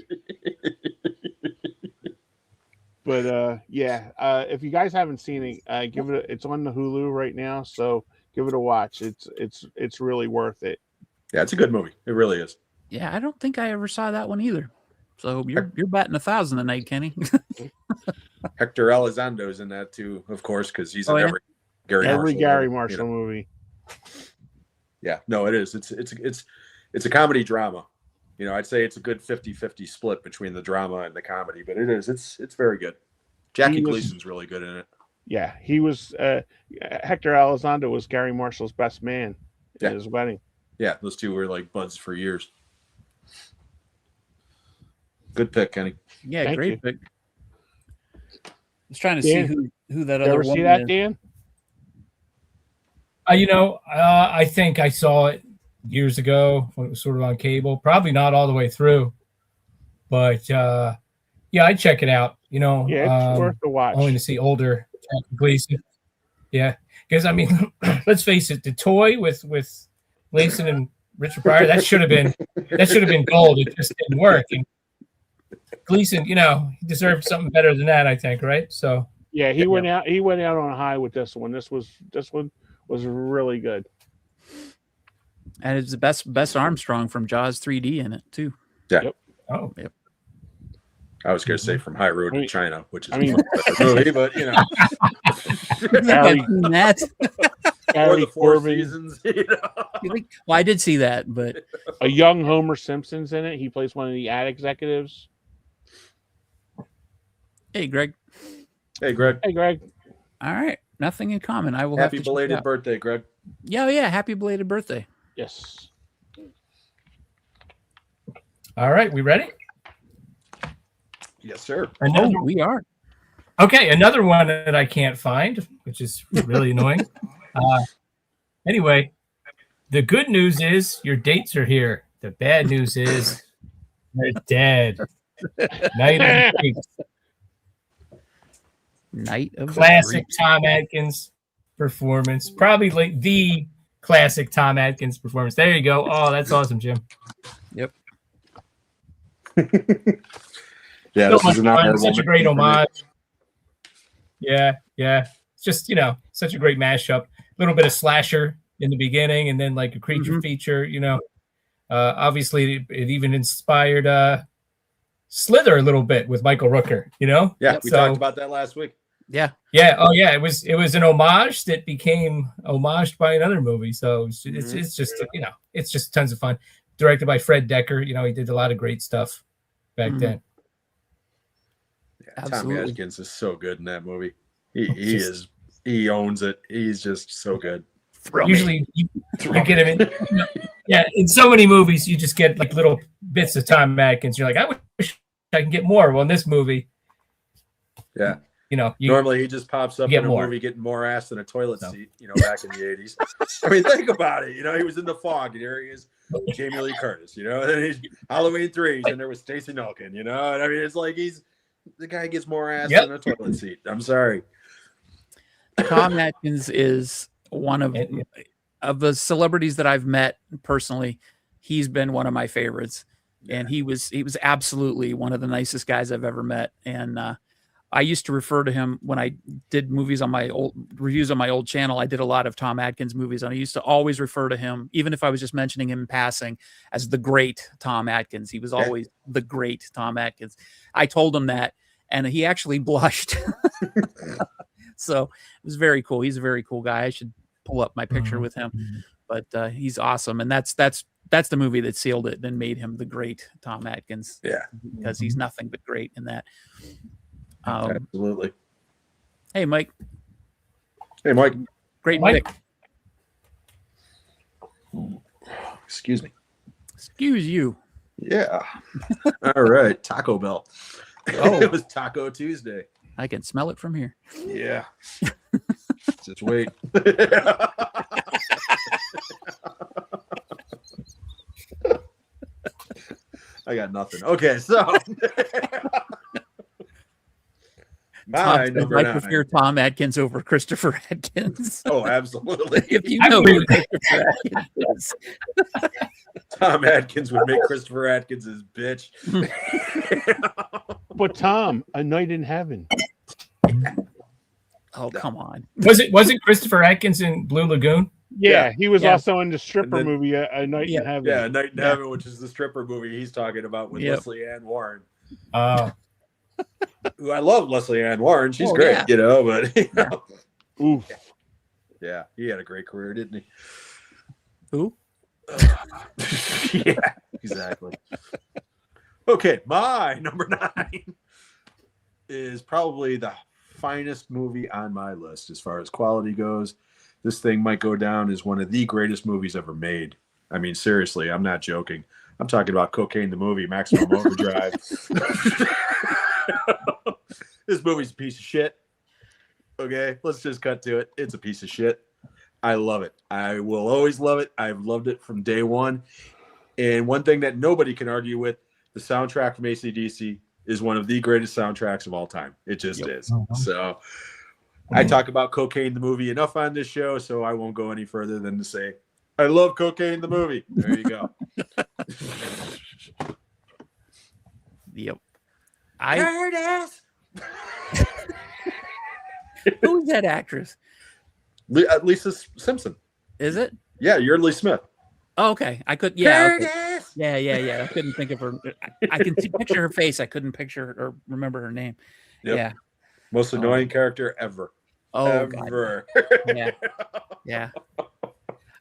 Speaker 2: But yeah, if you guys haven't seen it, give it. It's on the Hulu right now, so give it a watch. It's really worth it.
Speaker 3: Yeah, it's a good movie. It really is.
Speaker 1: Yeah, I don't think I ever saw that one either. So you're batting 1,000 tonight, Kenny.
Speaker 3: Hector Elizondo's in that too, of course, because he's in
Speaker 2: every Gary Marshall movie.
Speaker 3: Yeah, no, it is. It's a comedy drama. You know, I'd say it's a good 50-50 split between the drama and the comedy, but it is. It's very good. Jackie Gleason's really good in it.
Speaker 2: Yeah, he was. Hector Elizondo was Gary Marshall's best man at his wedding.
Speaker 3: Yeah, those two were like buds for years. Good pick, Kenny.
Speaker 1: Yeah,
Speaker 2: Thank
Speaker 1: great
Speaker 2: you.
Speaker 1: pick. I was trying to
Speaker 2: Dan,
Speaker 1: see who that
Speaker 2: You
Speaker 1: other
Speaker 2: ever
Speaker 1: woman
Speaker 2: see that,
Speaker 1: is.
Speaker 2: Dan?
Speaker 4: I think I saw it years ago when it was sort of on cable. Probably not all the way through, but yeah, I'd check it out.
Speaker 2: Yeah, it's worth the watch.
Speaker 4: Only to see older Jackie Gleason. Yeah, because I mean, let's face it, the toy with Gleason and Richard Pryor that should have been gold. It just didn't work. And Gleason, he deserved something better than that, I think, right? So
Speaker 2: yeah, he went out on a high with this one. This one was really good.
Speaker 1: And it's the best Armstrong from Jaws 3D in it too.
Speaker 3: Yeah.
Speaker 2: Yep.
Speaker 4: Oh,
Speaker 1: yep.
Speaker 3: I was going to say From High Road to China, which is
Speaker 2: I mean-
Speaker 3: a movie, but
Speaker 2: Harry,
Speaker 1: That
Speaker 2: Gary
Speaker 3: the Four
Speaker 2: Corbin,
Speaker 3: Seasons. You know?
Speaker 1: Well, I did see that, but
Speaker 2: a young Homer Simpson's in it. He plays one of the ad executives.
Speaker 1: hey, Greg.
Speaker 3: Hey, Greg.
Speaker 2: Hey, Greg.
Speaker 1: All right, nothing in common. I will
Speaker 3: Happy
Speaker 1: have to check it
Speaker 3: belated
Speaker 1: out.
Speaker 3: birthday, Greg.
Speaker 1: Yeah, happy belated birthday.
Speaker 2: Yes.
Speaker 4: All right, we ready?
Speaker 3: Yes, sir.
Speaker 4: Another,
Speaker 1: We are.
Speaker 4: okay, another one that I can't find, which is really annoying. Anyway, the good news is your dates are here. The bad news is they're dead. Night of the Creeps.
Speaker 1: Night of the
Speaker 4: Classic
Speaker 1: Creeps.
Speaker 4: Tom Atkins performance. Probably like the classic Tom Atkins performance. There you go. Oh, that's awesome, Jim.
Speaker 3: Yeah,
Speaker 4: So
Speaker 3: this
Speaker 4: much
Speaker 3: is an
Speaker 4: fun.
Speaker 3: honorable
Speaker 4: Such a great
Speaker 3: mention for me.
Speaker 4: homage. Yeah. It's just, such a great mashup. A little bit of slasher in the beginning and then like a creature feature, Obviously it even inspired Slither a little bit with Michael Rooker,
Speaker 3: Yeah, we
Speaker 4: So-
Speaker 3: talked about that last week.
Speaker 1: Yeah.
Speaker 4: Yeah. Oh, yeah. It was an homage that became homaged by another movie. So it's just it's just tons of fun. Directed by Fred Decker. He did a lot of great stuff back then.
Speaker 3: Yeah,
Speaker 1: Absolutely.
Speaker 3: Tom Atkins is so good in that movie. He owns it. He's just so good.
Speaker 4: Usually you get him in. Yeah, in so many movies you just get like little bits of Tom Atkins. You're like, I wish I can get more. Well, in this movie,
Speaker 3: Yeah.
Speaker 4: you
Speaker 3: Normally he just pops up
Speaker 4: get
Speaker 3: in a
Speaker 4: more.
Speaker 3: movie getting more ass than a toilet seat, back in the 80s. I mean, think about it. He was in The Fog, and here he is, Jamie Lee Curtis, and then he's Halloween 3, he's in there with Stacey Nelkin, and I mean, it's like the guy gets more ass
Speaker 4: Yep.
Speaker 3: than a toilet seat. I'm sorry.
Speaker 1: Tom Atkins is one of the celebrities that I've met personally. He's been one of my favorites, and he was absolutely one of the nicest guys I've ever met. And I used to refer to him when I did movies on my old reviews on my old channel. I did a lot of Tom Atkins movies, and I used to always refer to him, even if I was just mentioning him in passing, as the great Tom Atkins. He was always the great Tom Atkins. I told him that, and he actually blushed. So it was very cool. He's a very cool guy. I should pull up my picture with him, but he's awesome. And that's the movie that sealed it and made him the great Tom Atkins.
Speaker 3: Yeah.
Speaker 1: Because he's nothing but great in that.
Speaker 3: Absolutely.
Speaker 1: Hey, Mike.
Speaker 3: Hey, Mike.
Speaker 1: Great
Speaker 4: Mike.
Speaker 1: pick.
Speaker 3: Excuse me.
Speaker 1: Excuse you.
Speaker 3: Yeah. All right. Taco Bell.
Speaker 1: Oh.
Speaker 3: It was Taco Tuesday.
Speaker 1: I can smell it from here.
Speaker 3: Yeah. Just wait. I got nothing. Okay, so my number
Speaker 1: I
Speaker 3: 9.
Speaker 1: prefer Tom Atkins over Christopher Atkins.
Speaker 3: Oh, absolutely.
Speaker 1: If you
Speaker 4: I
Speaker 1: know
Speaker 4: agree
Speaker 1: who
Speaker 4: with
Speaker 1: Christopher Atkins is.
Speaker 3: Tom Atkins would make Christopher Atkins his bitch.
Speaker 2: But Tom, A Night in Heaven.
Speaker 1: Oh, come on.
Speaker 4: wasn't Christopher Atkins in Blue Lagoon?
Speaker 2: Yeah, he was
Speaker 1: Yeah.
Speaker 2: also in the stripper
Speaker 3: And then-
Speaker 2: movie, A Night in Heaven.
Speaker 3: Yeah, Night in
Speaker 1: Yeah.
Speaker 3: Heaven, which is the stripper movie he's talking about with
Speaker 1: Yep.
Speaker 3: Leslie Ann Warren.
Speaker 4: Oh,
Speaker 3: I love Leslie Ann Warren. She's
Speaker 1: Oh,
Speaker 3: great,
Speaker 1: yeah.
Speaker 3: but
Speaker 2: Oof.
Speaker 3: yeah, he had a great career, didn't he?
Speaker 1: Who?
Speaker 3: Yeah, exactly. Okay, my number 9 is probably the finest movie on my list as far as quality goes. This thing might go down as one of the greatest movies ever made. I mean, seriously, I'm not joking. I'm talking about Cocaine the movie, Maximum Overdrive. This movie's a piece of shit. Okay, let's just cut to it. It's a piece of shit. I love it. I will always love it. I've loved it from day one. And one thing that nobody can argue with, the soundtrack from AC/DC is one of the greatest soundtracks of all time. It just is. So I talk about Cocaine the movie enough on this show, so I won't go any further than to say I love Cocaine the movie. There you go.
Speaker 1: Yep.
Speaker 3: Curtis!
Speaker 1: Who's that actress?
Speaker 3: Lisa Simpson.
Speaker 1: Is it?
Speaker 3: Yeah, Yeardley Smith.
Speaker 1: Oh, okay. I could. Yeah. Okay.
Speaker 3: Curtis!
Speaker 1: Yeah. I couldn't think of her. I can picture her face. I couldn't picture or remember her name.
Speaker 3: Yep.
Speaker 1: Yeah.
Speaker 3: Most annoying character ever.
Speaker 1: Oh, God.
Speaker 3: Ever.
Speaker 1: Yeah. Yeah.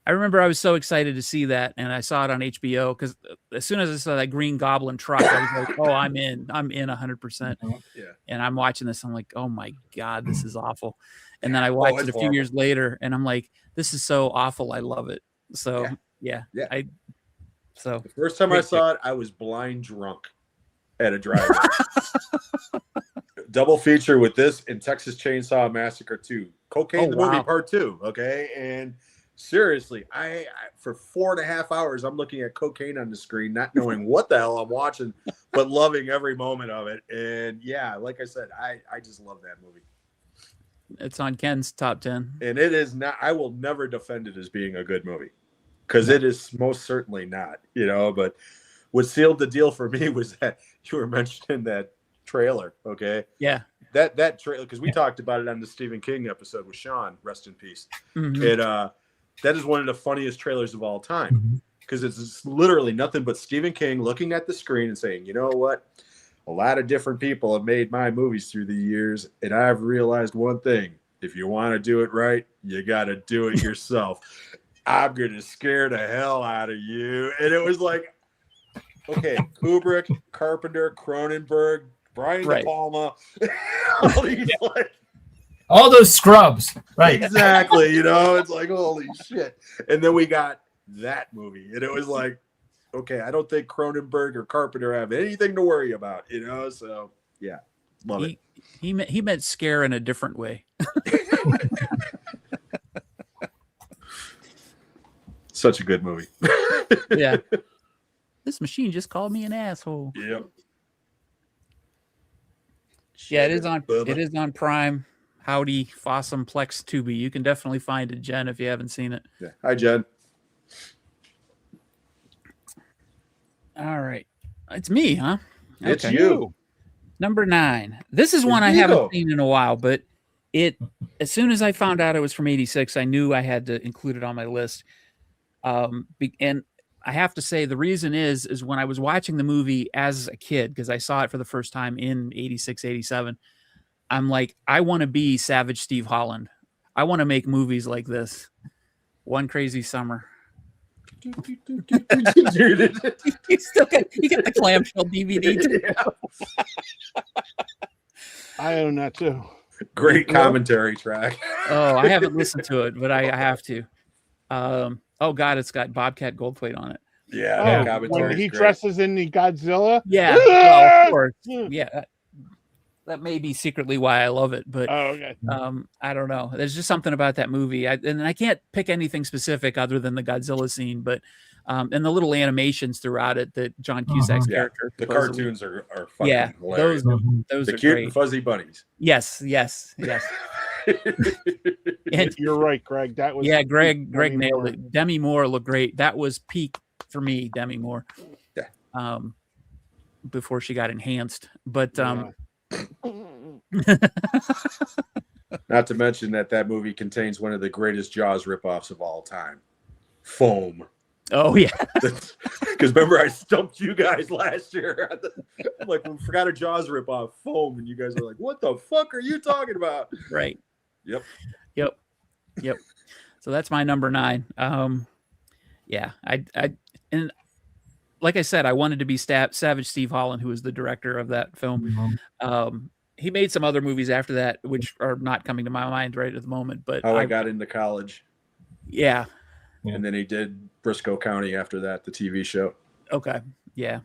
Speaker 1: I remember I was so excited to see that, and I saw it on HBO because as soon as I saw that Green Goblin truck, I was like, "Oh, I'm in 100%."
Speaker 3: Yeah.
Speaker 1: And I'm watching this, I'm like, "Oh my god, this is awful." And then I watched
Speaker 3: it's
Speaker 1: it a few
Speaker 3: horrible.
Speaker 1: years later, and I'm like, "This is so awful. I love it." So yeah. So
Speaker 3: The first time I
Speaker 1: Great
Speaker 3: saw it, I was blind drunk at a drive-in. Double feature with this and Texas Chainsaw Massacre 2. Cocaine
Speaker 1: Oh,
Speaker 3: the movie
Speaker 1: wow.
Speaker 3: part 2. Okay. And seriously, I for 4.5 hours, I'm looking at cocaine on the screen, not knowing what the hell I'm watching, but loving every moment of it. And yeah, like I said, I just love that movie.
Speaker 1: it's on Ken's top 10.
Speaker 3: And it is not, I will never defend it as being a good movie because it is most certainly not, you know. But what sealed the deal for me was that you were mentioning that trailer. Okay.
Speaker 1: Yeah.
Speaker 3: That trailer, because we talked about it on the Stephen King episode with Sean, rest in peace.
Speaker 1: Mhm.
Speaker 3: That is one of the funniest trailers of all time because it's literally nothing but Stephen King looking at the screen and saying, you know what? A lot of different people have made my movies through the years, and I've realized one thing. If you want to do it right, you got to do it yourself. I'm going to scare the hell out of you. And it was like, okay, Kubrick, Carpenter, Cronenberg, Brian De Palma, all these like,
Speaker 4: all those scrubs, right?
Speaker 3: Exactly. You know, it's like, holy shit. And then we got that movie, and it was like, okay, I don't think Cronenberg or Carpenter have anything to worry about, you know? So yeah, love it.
Speaker 1: He meant scare in a different way.
Speaker 3: Such a good movie.
Speaker 1: Yeah. This machine just called me an asshole.
Speaker 3: Yep.
Speaker 1: Yeah, it is on Prime. Howdy, Fossum, Plex, Tubi. You can definitely find it, Jen, if you haven't seen it.
Speaker 3: Yeah. Hi, Jen.
Speaker 1: All right. It's me, huh?
Speaker 3: It's you.
Speaker 1: Number 9. This is one I haven't seen in a while, but as soon as I found out it was from 86, I knew I had to include it on my list. And I have to say the reason is when I was watching the movie as a kid, because I saw it for the first time in 86, 87, I'm like, I want to be Savage Steve Holland. I want to make movies like this. One Crazy Summer. You got the clamshell DVD too.
Speaker 2: I own that too.
Speaker 3: Great commentary track.
Speaker 1: Oh, I haven't listened to it, but I have to. Oh God, it's got Bobcat Goldthwait on it.
Speaker 3: Yeah,
Speaker 2: when he dresses in the Godzilla.
Speaker 1: Yeah, well, of course. Yeah, that may be secretly why I love it, but
Speaker 2: okay.
Speaker 1: I don't know. There's just something about that movie, and I can't pick anything specific other than the Godzilla scene, but and the little animations throughout it that John Cusack's character.
Speaker 3: The cartoons are fucking hilarious.
Speaker 1: Those
Speaker 3: the
Speaker 1: are
Speaker 3: cute
Speaker 1: great.
Speaker 3: and fuzzy bunnies.
Speaker 1: Yes. And
Speaker 2: you're right, Greg. That was
Speaker 1: Greg nailed it. Demi Moore looked great. That was peak for me, Demi Moore.
Speaker 3: Yeah.
Speaker 1: Before she got enhanced, but
Speaker 3: not to mention that movie contains one of the greatest Jaws ripoffs of all time, Foam.
Speaker 1: Oh yeah,
Speaker 3: because remember I stumped you guys last year. I'm like, we forgot a Jaws ripoff, Foam, and you guys are like, "What the fuck are you talking about?"
Speaker 1: Right.
Speaker 3: Yep.
Speaker 1: So that's my number 9. Yeah, I and like I said, I wanted to be Savage Steve Holland, who was the director of that film. He made some other movies after that, which are not coming to my mind right at the moment. But
Speaker 3: How I Got Into College.
Speaker 1: Yeah.
Speaker 3: And then he did Briscoe County after that, the TV show.
Speaker 1: Okay. Yeah.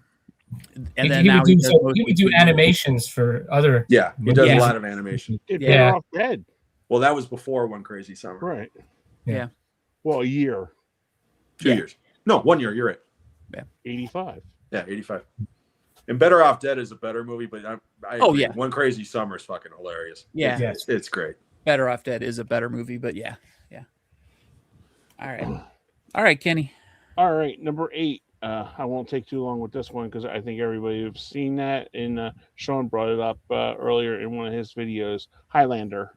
Speaker 4: And then he would do animations for other.
Speaker 3: Yeah, he does a lot of animation.
Speaker 2: Better Off Dead.
Speaker 3: Well, that was before One Crazy Summer.
Speaker 2: Right.
Speaker 1: Yeah.
Speaker 2: Well, a year.
Speaker 3: 2 years. No, 1 year. You're right.
Speaker 1: Yeah.
Speaker 2: 85.
Speaker 3: Yeah, 85. And Better Off Dead is a better movie, but I agree. One Crazy Summer is fucking hilarious.
Speaker 1: Yeah.
Speaker 3: It's great.
Speaker 1: Better Off Dead is a better movie, but yeah. All right, Kenny.
Speaker 2: All right, number 8. I won't take too long with this one because I think everybody has seen that. And Sean brought it up earlier in one of his videos. Highlander.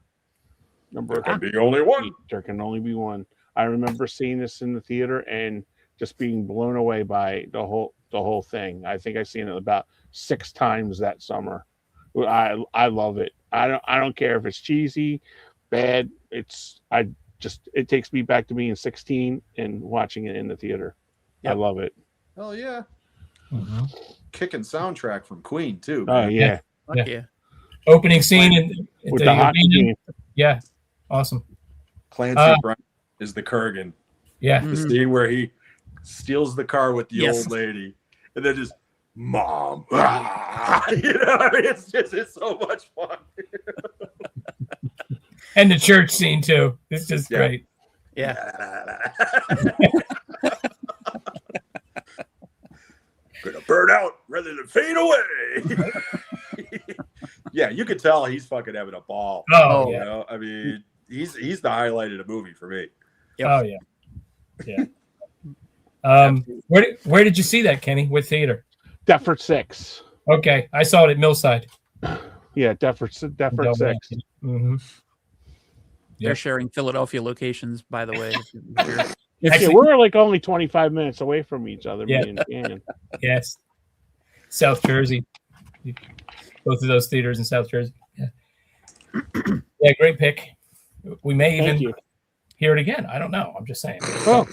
Speaker 3: There can be only one.
Speaker 2: 8. There can only be one. I remember seeing this in the theater and just being blown away by the whole thing. I think I've seen it about 6 times that summer. I love it. I don't care if it's cheesy, bad. it takes me back to being 16 and watching it in the theater. I
Speaker 1: Yep.
Speaker 2: love it.
Speaker 3: Hell yeah.
Speaker 4: Mhm.
Speaker 3: Kicking soundtrack from Queen too.
Speaker 2: Oh
Speaker 3: man.
Speaker 2: yeah,
Speaker 1: Fuck
Speaker 4: Yeah.
Speaker 1: yeah.
Speaker 4: Opening scene in
Speaker 2: with the hockey
Speaker 4: arena.
Speaker 2: game.
Speaker 4: Yeah, awesome.
Speaker 3: Clancy Brown is the Kurgan.
Speaker 4: Yeah,
Speaker 3: The
Speaker 1: Mhm.
Speaker 3: scene where he steals the car with the
Speaker 1: Yes.
Speaker 3: old lady and then just mom. Ah! You know, I mean, it's so much fun.
Speaker 4: and the church scene too. It's just
Speaker 3: Yeah.
Speaker 4: great.
Speaker 1: Yeah.
Speaker 3: Gonna burn out rather than fade away. Yeah, you could tell he's fucking having a ball.
Speaker 4: Oh,
Speaker 3: You
Speaker 4: yeah.
Speaker 3: know, I mean, he's the highlight of the movie for me.
Speaker 1: Yep.
Speaker 4: Oh yeah. Yeah. Where did you see that, Kenny? What theater?
Speaker 2: Deptford 6.
Speaker 4: Okay, I saw it at Millside.
Speaker 2: Yeah, Deptford 6.
Speaker 4: Mm-hmm.
Speaker 1: They're
Speaker 4: Yeah.
Speaker 1: sharing Philadelphia locations, by the way.
Speaker 4: Actually-
Speaker 2: We're like only 25 minutes away from each other.
Speaker 4: Yeah.
Speaker 2: Me and Dan.
Speaker 4: Yes. South Jersey. Both of those theaters in South Jersey. Yeah. Yeah, great pick. We may
Speaker 2: Thank
Speaker 4: even
Speaker 2: you.
Speaker 4: hear it again. I don't know. I'm just saying.
Speaker 2: Oh,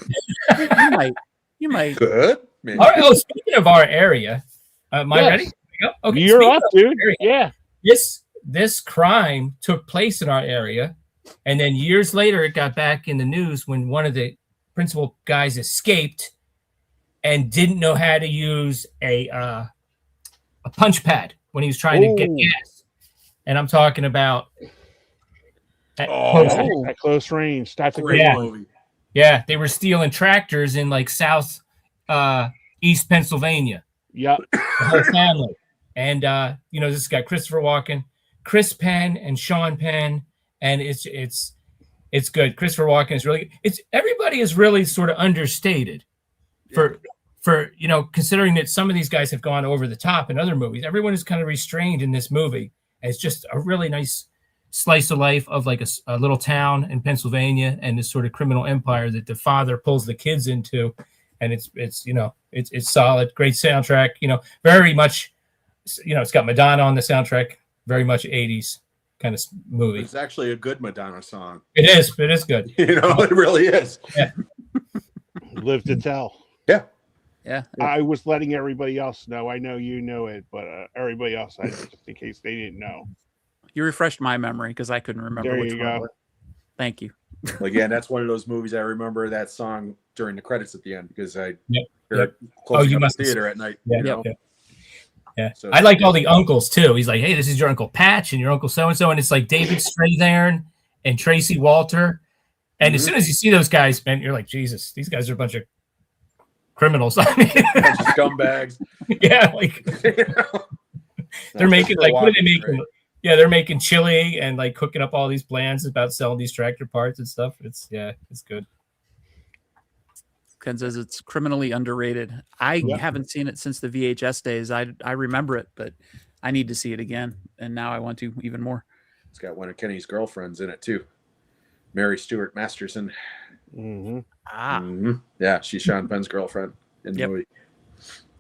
Speaker 1: You might.
Speaker 3: Good. Man.
Speaker 4: All right. Oh, speaking of our area, am I
Speaker 2: Yes.
Speaker 4: ready? Go. Okay.
Speaker 2: you're
Speaker 4: speaking
Speaker 2: up,
Speaker 4: of
Speaker 2: dude.
Speaker 4: area,
Speaker 2: Yeah.
Speaker 4: This crime took place in our area, and then years later, it got back in the news when one of the principal guys escaped and didn't know how to use a punch pad when he was trying to get
Speaker 2: Ooh.
Speaker 4: gas. And I'm talking about.
Speaker 3: Oh.
Speaker 2: At close range. That's a
Speaker 3: Great
Speaker 2: great
Speaker 4: Yeah.
Speaker 2: one.
Speaker 3: movie.
Speaker 4: Yeah, they were stealing tractors in like East Pennsylvania.
Speaker 2: Yep.
Speaker 4: The whole family. And this guy Christopher Walken, Chris Penn and Sean Penn, and it's good. Christopher Walken is really everybody is really sort of understated for considering that some of these guys have gone over the top in other movies. Everyone is kind of restrained in this movie. And it's just a really nice slice of life of like a little town in Pennsylvania and this sort of criminal empire that the father pulls the kids into. And it's solid, great soundtrack, very much, it's got Madonna on the soundtrack, very much 80s kind of movie.
Speaker 3: It's actually a good Madonna song.
Speaker 4: It is good.
Speaker 3: You know, it really is.
Speaker 2: Live to tell.
Speaker 1: Yeah.
Speaker 2: I was letting everybody else know. I know you know it, but everybody else, just in case they didn't know.
Speaker 1: You refreshed my memory because I couldn't remember
Speaker 2: There
Speaker 1: which
Speaker 2: you
Speaker 1: one.
Speaker 2: go.
Speaker 1: it was. Thank you.
Speaker 3: Again, that's one of those movies I remember that song during the credits at the end because I
Speaker 4: Yep.
Speaker 3: heard
Speaker 4: Yep.
Speaker 3: closing
Speaker 4: you
Speaker 3: up
Speaker 4: must
Speaker 3: the
Speaker 4: have
Speaker 3: theater at night.
Speaker 4: Yeah,
Speaker 3: you know?
Speaker 4: yeah.
Speaker 3: So-
Speaker 4: I liked all the uncles too. He's like, hey, this is your Uncle Patch and your Uncle so-and-so. And it's like David Strathairn and Tracy Walter. And as
Speaker 3: Mhm.
Speaker 4: soon as you see those guys, man, you're like, Jesus, these guys are a bunch of criminals. I mean,
Speaker 3: Bunch of scumbags.
Speaker 4: yeah, like they're making like, what are they making? Yeah, they're making chili and like cooking up all these plans about selling these tractor parts and stuff. It's good.
Speaker 1: Ken says it's criminally underrated. I
Speaker 2: Yeah.
Speaker 1: haven't seen it since the VHS days. I remember it, but I need to see it again. And now I want to even more.
Speaker 3: It's got one of Kenny's girlfriends in it too. Mary Stuart Masterson.
Speaker 2: Mm-hmm.
Speaker 1: Ah,
Speaker 3: Mhm. Yeah, she's Sean Penn's girlfriend in the
Speaker 1: Yep.
Speaker 3: movie.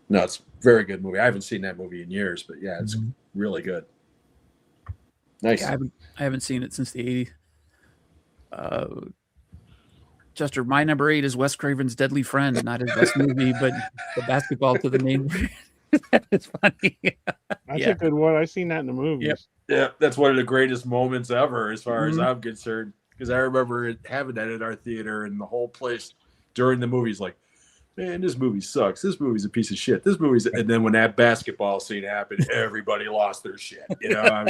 Speaker 3: No, it's a very good movie. I haven't seen that movie in years, but yeah, it's
Speaker 4: Mhm.
Speaker 3: really good. Nice.
Speaker 1: I haven't seen it since the 80s. Chester, my number 8 is Wes Craven's Deadly Friend, not his best movie, but the basketball to the name. It's funny.
Speaker 2: That's
Speaker 1: Yeah.
Speaker 2: a good one. I've seen that in the movies.
Speaker 1: Yep.
Speaker 3: Yeah, that's one of the greatest moments ever, as far as
Speaker 1: Mhm.
Speaker 3: I'm concerned. Because I remember having that at our theater, and the whole place during the movie's like, "Man, this movie sucks. This movie's a piece of shit. This movie's." And then when that basketball scene happened, everybody lost their shit. You know.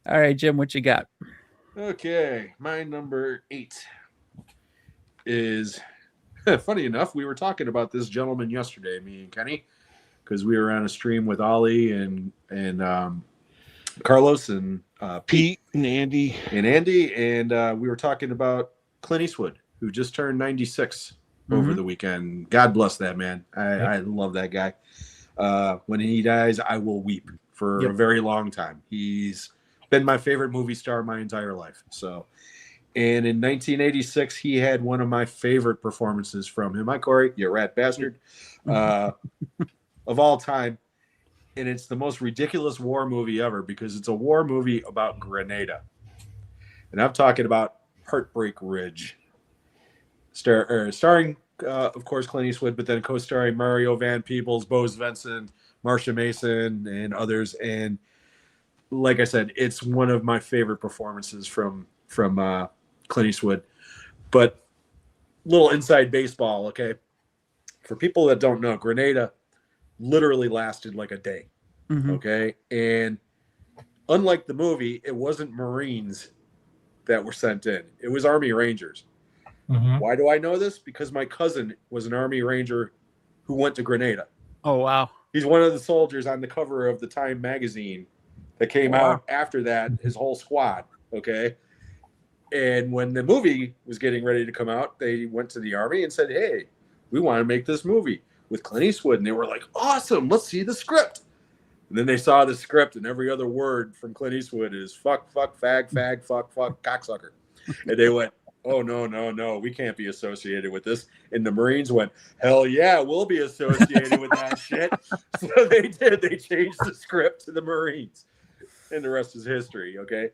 Speaker 1: All right, Jim, what you got?
Speaker 3: Okay, my number 8 is funny enough. We were talking about this gentleman yesterday, me and Kenny, because we were on a stream with Ollie and Carlos and Pete
Speaker 2: Pete and Andy.
Speaker 3: and Andy, and we were talking about Clint Eastwood, who just turned 96 over
Speaker 1: Mhm.
Speaker 3: the weekend. God bless that man. I love that guy. When he dies, I will weep for
Speaker 1: Yep.
Speaker 3: a very long time. He's been my favorite movie star my entire life. So, and in 1986, he had one of my favorite performances from him. Hi, Corey, you rat bastard, of all time. and it's the most ridiculous war movie ever because it's a war movie about Grenada. And I'm talking about Heartbreak Ridge. Starring, of course, Clint Eastwood, but then co-starring Mario Van Peebles, Bo Svensson, Marsha Mason, and others. And like I said, it's one of my favorite performances from Clint Eastwood. But little inside baseball, okay? For people that don't know, Grenada literally lasted like a day, okay? And unlike the movie, it wasn't Marines that were sent in. It was Army Rangers. Why do I know this? Because my cousin was an Army Ranger who went to Grenada.
Speaker 1: Oh, wow.
Speaker 3: He's one of the soldiers on the cover of the Time magazine that came out after that, his whole squad, okay? And when the movie was getting ready to come out, they went to the Army and said, hey, we want to make this movie with Clint Eastwood. And they were like, awesome, let's see the script. And then they saw the script, and every other word from Clint Eastwood is fuck, fuck, fag, fuck, cocksucker. And they went, oh, no, we can't be associated with this. And the Marines went, hell yeah, we'll be associated with that shit. So they did. They changed the script to the Marines. And the rest is history, okay?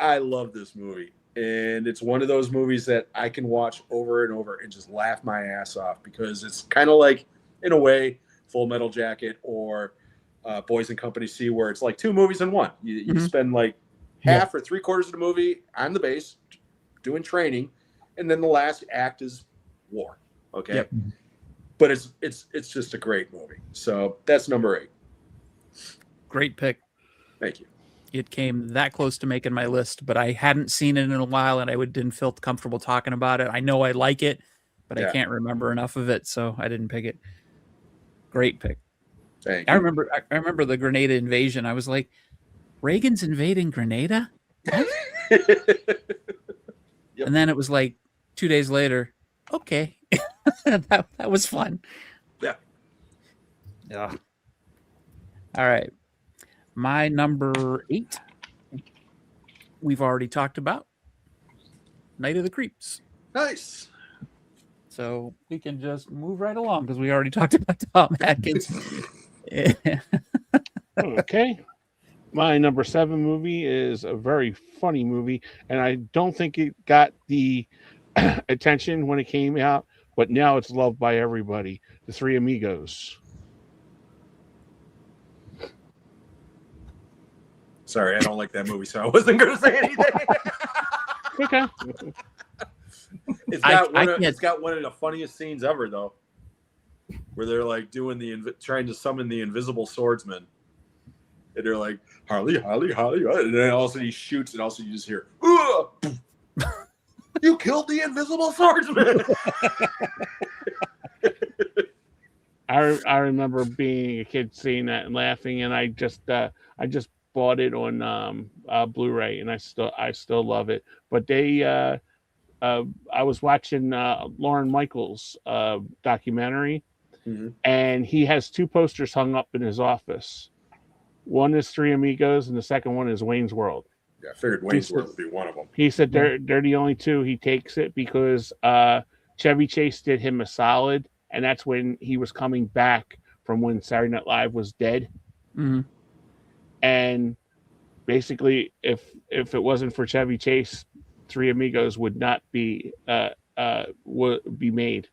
Speaker 3: I love this movie. And it's one of those movies that I can watch over and over and just laugh my ass off because it's kind of like, in a way, Full Metal Jacket or Boys and Company C, where it's like two movies in one. You spend like half or 3/4 of the movie on the base doing training, and then the last act is war. Okay,
Speaker 1: Yep.
Speaker 3: But it's just a great movie. So that's number 8.
Speaker 1: Great pick.
Speaker 3: Thank you.
Speaker 1: It came that close to making my list, but I hadn't seen it in a while, and I didn't feel comfortable talking about it. I know I like it, but I can't remember enough of it, so I didn't pick it. Great pick.
Speaker 3: Thank you.
Speaker 1: I remember the Grenada invasion. I was like, Reagan's invading Grenada?
Speaker 3: Yep.
Speaker 1: And then it was like 2 days later, okay. that was fun.
Speaker 3: Yeah.
Speaker 1: Yeah. All right. My number 8, we've already talked about. Night of the Creeps.
Speaker 3: Nice.
Speaker 1: So we can just move right along because we already talked about Tom Atkins.
Speaker 2: Okay. My number 7 movie is a very funny movie, and I don't think it got the attention when it came out, but now it's loved by everybody. The Three Amigos.
Speaker 3: Sorry, I don't like that movie, so I wasn't going to say anything.
Speaker 2: Okay.
Speaker 3: It's got one of the funniest scenes ever, though, where they're like doing trying to summon the invisible swordsman, and they're like Harley, and then all of a sudden he shoots, and also you just hear, "You killed the invisible swordsman."
Speaker 2: I remember being a kid seeing that and laughing, and I just bought it on Blu-ray, and I still love it. But I was watching Lorne Michaels' documentary, and he has 2 posters hung up in his office. One is Three Amigos, and the second one is Wayne's World.
Speaker 3: Yeah, I figured Wayne's World would be one of them.
Speaker 2: He said they're the only 2 he takes it because Chevy Chase did him a solid, and that's when he was coming back from when Saturday Night Live was dead. And basically, if it wasn't for Chevy Chase, Three Amigos would not be made,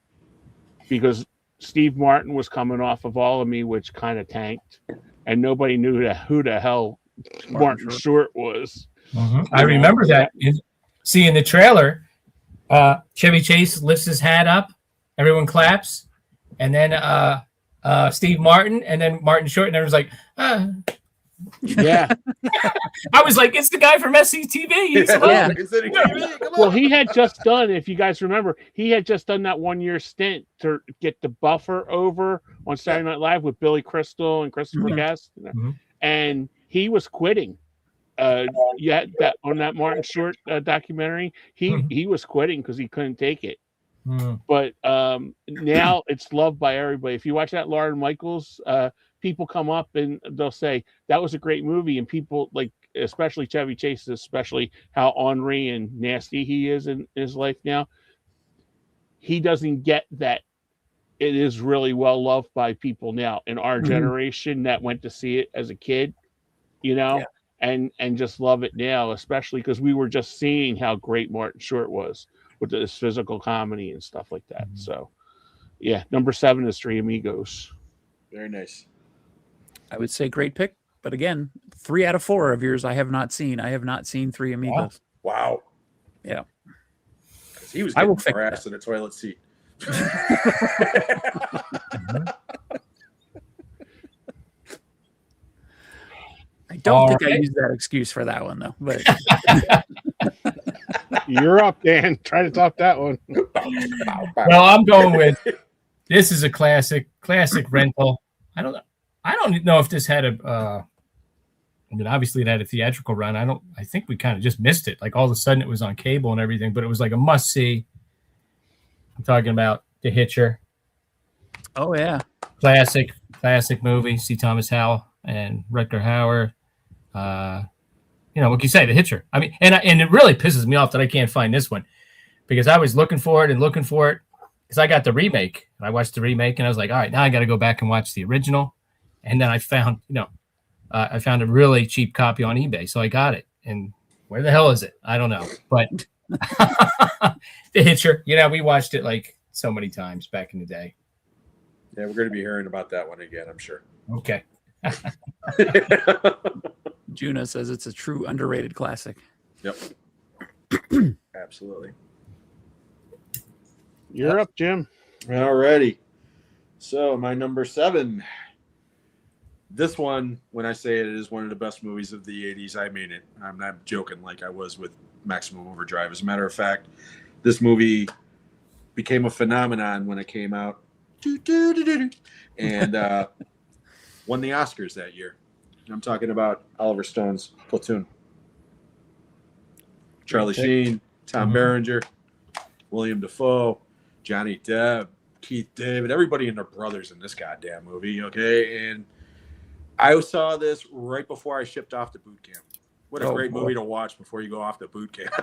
Speaker 2: because Steve Martin was coming off of All of Me, which kind of tanked, and nobody knew who the hell Martin Short was.
Speaker 4: I remember that. See, in the trailer, Chevy Chase lifts his hat up, everyone claps, and then Steve Martin, and then Martin Short, and everyone's like,
Speaker 2: Yeah.
Speaker 4: I was like, it's the guy from SCTV.
Speaker 2: Well, he had just done, if you guys remember, he had just done that 1-year stint to get the buffer over on Saturday Night Live with Billy Crystal and Christopher Guest, and he was quitting. That on that Martin Short documentary, he was quitting because he couldn't take it. But now it's loved by everybody. If you watch that Lorne Michaels, people come up and they'll say that was a great movie, and people like, especially Chevy Chase, especially how ornery and nasty he is in his life now. He doesn't get that it is really well loved by people now in our
Speaker 1: Mhm.
Speaker 2: generation that went to see it as a kid, you know,
Speaker 1: Yeah.
Speaker 2: and just love it now, especially because we were just seeing how great Martin Short was with this physical comedy and stuff like that.
Speaker 4: Mhm.
Speaker 2: So, yeah, number 7 is Three Amigos.
Speaker 3: Very nice.
Speaker 1: I would say great pick, but again, 3 out of 4 of yours I have not seen. I have not seen Three Amigos.
Speaker 3: Wow.
Speaker 1: Yeah.
Speaker 3: 'Cause he was
Speaker 1: I will
Speaker 3: getting
Speaker 1: fix
Speaker 3: harassed in a toilet seat.
Speaker 1: I don't
Speaker 4: All
Speaker 1: think I
Speaker 4: right.
Speaker 1: used that excuse for that one though. But
Speaker 2: You're up, Dan. Try to top that one.
Speaker 4: Well, I'm going with this is a classic rental. I don't know if this had a. I mean, obviously it had a theatrical run. I think we kind of just missed it. Like all of a sudden it was on cable and everything, but it was like a must see. I'm talking about The Hitcher.
Speaker 1: oh yeah.
Speaker 4: Classic movie. C. Thomas Howell and Rutger Hauer. You know, what can you say? The Hitcher. I mean, and it really pisses me off that I can't find this one because I was looking for it because I got the remake and I watched the remake and I was like, all right, now I got to go back and watch the original. And then I found, I found a really cheap copy on eBay, so I got it. And where the hell is it? I don't know. But The Hitcher, we watched it like so many times back in the day.
Speaker 3: Yeah, we're going to be hearing about that one again, I'm sure.
Speaker 4: Okay.
Speaker 1: Juna says it's a true underrated classic.
Speaker 3: Yep. Absolutely.
Speaker 2: You're up, Jim.
Speaker 3: All righty. So my number 7. This one, when I say it is one of the best movies of the 80s, I mean it. I'm not joking like I was with Maximum Overdrive. As a matter of fact, this movie became a phenomenon when it came out. And won the Oscars that year. I'm talking about Oliver Stone's Platoon. Charlie Sheen, Tom Berenger, William Dafoe, Johnny Depp, Keith David, everybody and their brothers in this goddamn movie, okay? And I saw this right before I shipped off to boot camp. What a great movie to watch before you go off to boot camp.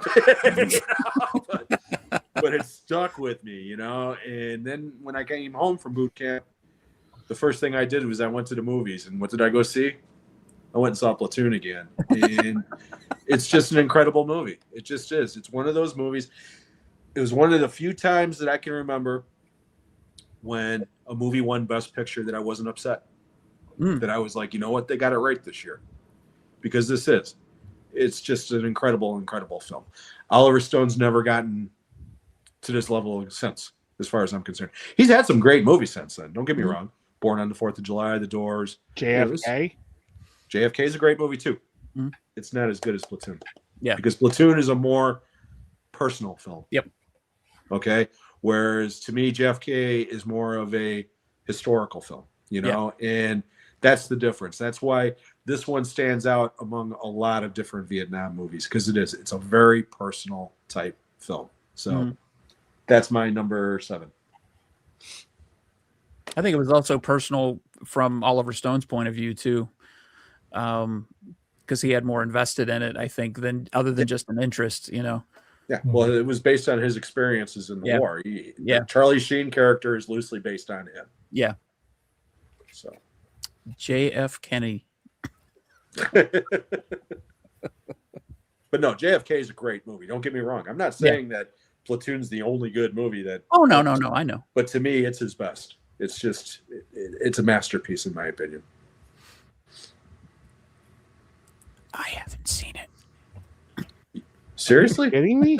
Speaker 3: But it stuck with me, And then when I came home from boot camp, the first thing I did was I went to the movies. And what did I go see? I went and saw Platoon again. And it's just an incredible movie. It just is. It's one of those movies. It was one of the few times that I can remember when a movie won Best Picture that I wasn't upset. That I was like, you know what? They got it right this year. Because it's just an incredible, incredible film. Oliver Stone's never gotten to this level since, as far as I'm concerned. He's had some great movies since then. Don't get me wrong. Born on the 4th of July, The Doors.
Speaker 2: JFK.
Speaker 3: JFK is a great movie too.
Speaker 1: Mhm.
Speaker 3: It's not as good as Platoon.
Speaker 1: Yeah.
Speaker 3: Because Platoon is a more personal film.
Speaker 1: Yep.
Speaker 3: Okay. Whereas to me, JFK is more of a historical film, and that's the difference. That's why this one stands out among a lot of different Vietnam movies because it's a very personal type film. So that's my number 7.
Speaker 1: I think it was also personal from Oliver Stone's point of view too, because he had more invested in it, I think, than other than just an interest.
Speaker 3: Yeah, well, it was based on his experiences in the war. The Charlie Sheen character is loosely based on him.
Speaker 1: Yeah.
Speaker 3: So,
Speaker 1: J.F. Kennedy.
Speaker 3: But no, JFK is a great movie. Don't get me wrong. I'm not saying that Platoon's the only good movie that.
Speaker 1: Oh no, I know.
Speaker 3: But to me, it's his best. It's just, it's a masterpiece in my opinion.
Speaker 1: I haven't seen it.
Speaker 3: Seriously?
Speaker 2: Kidding me?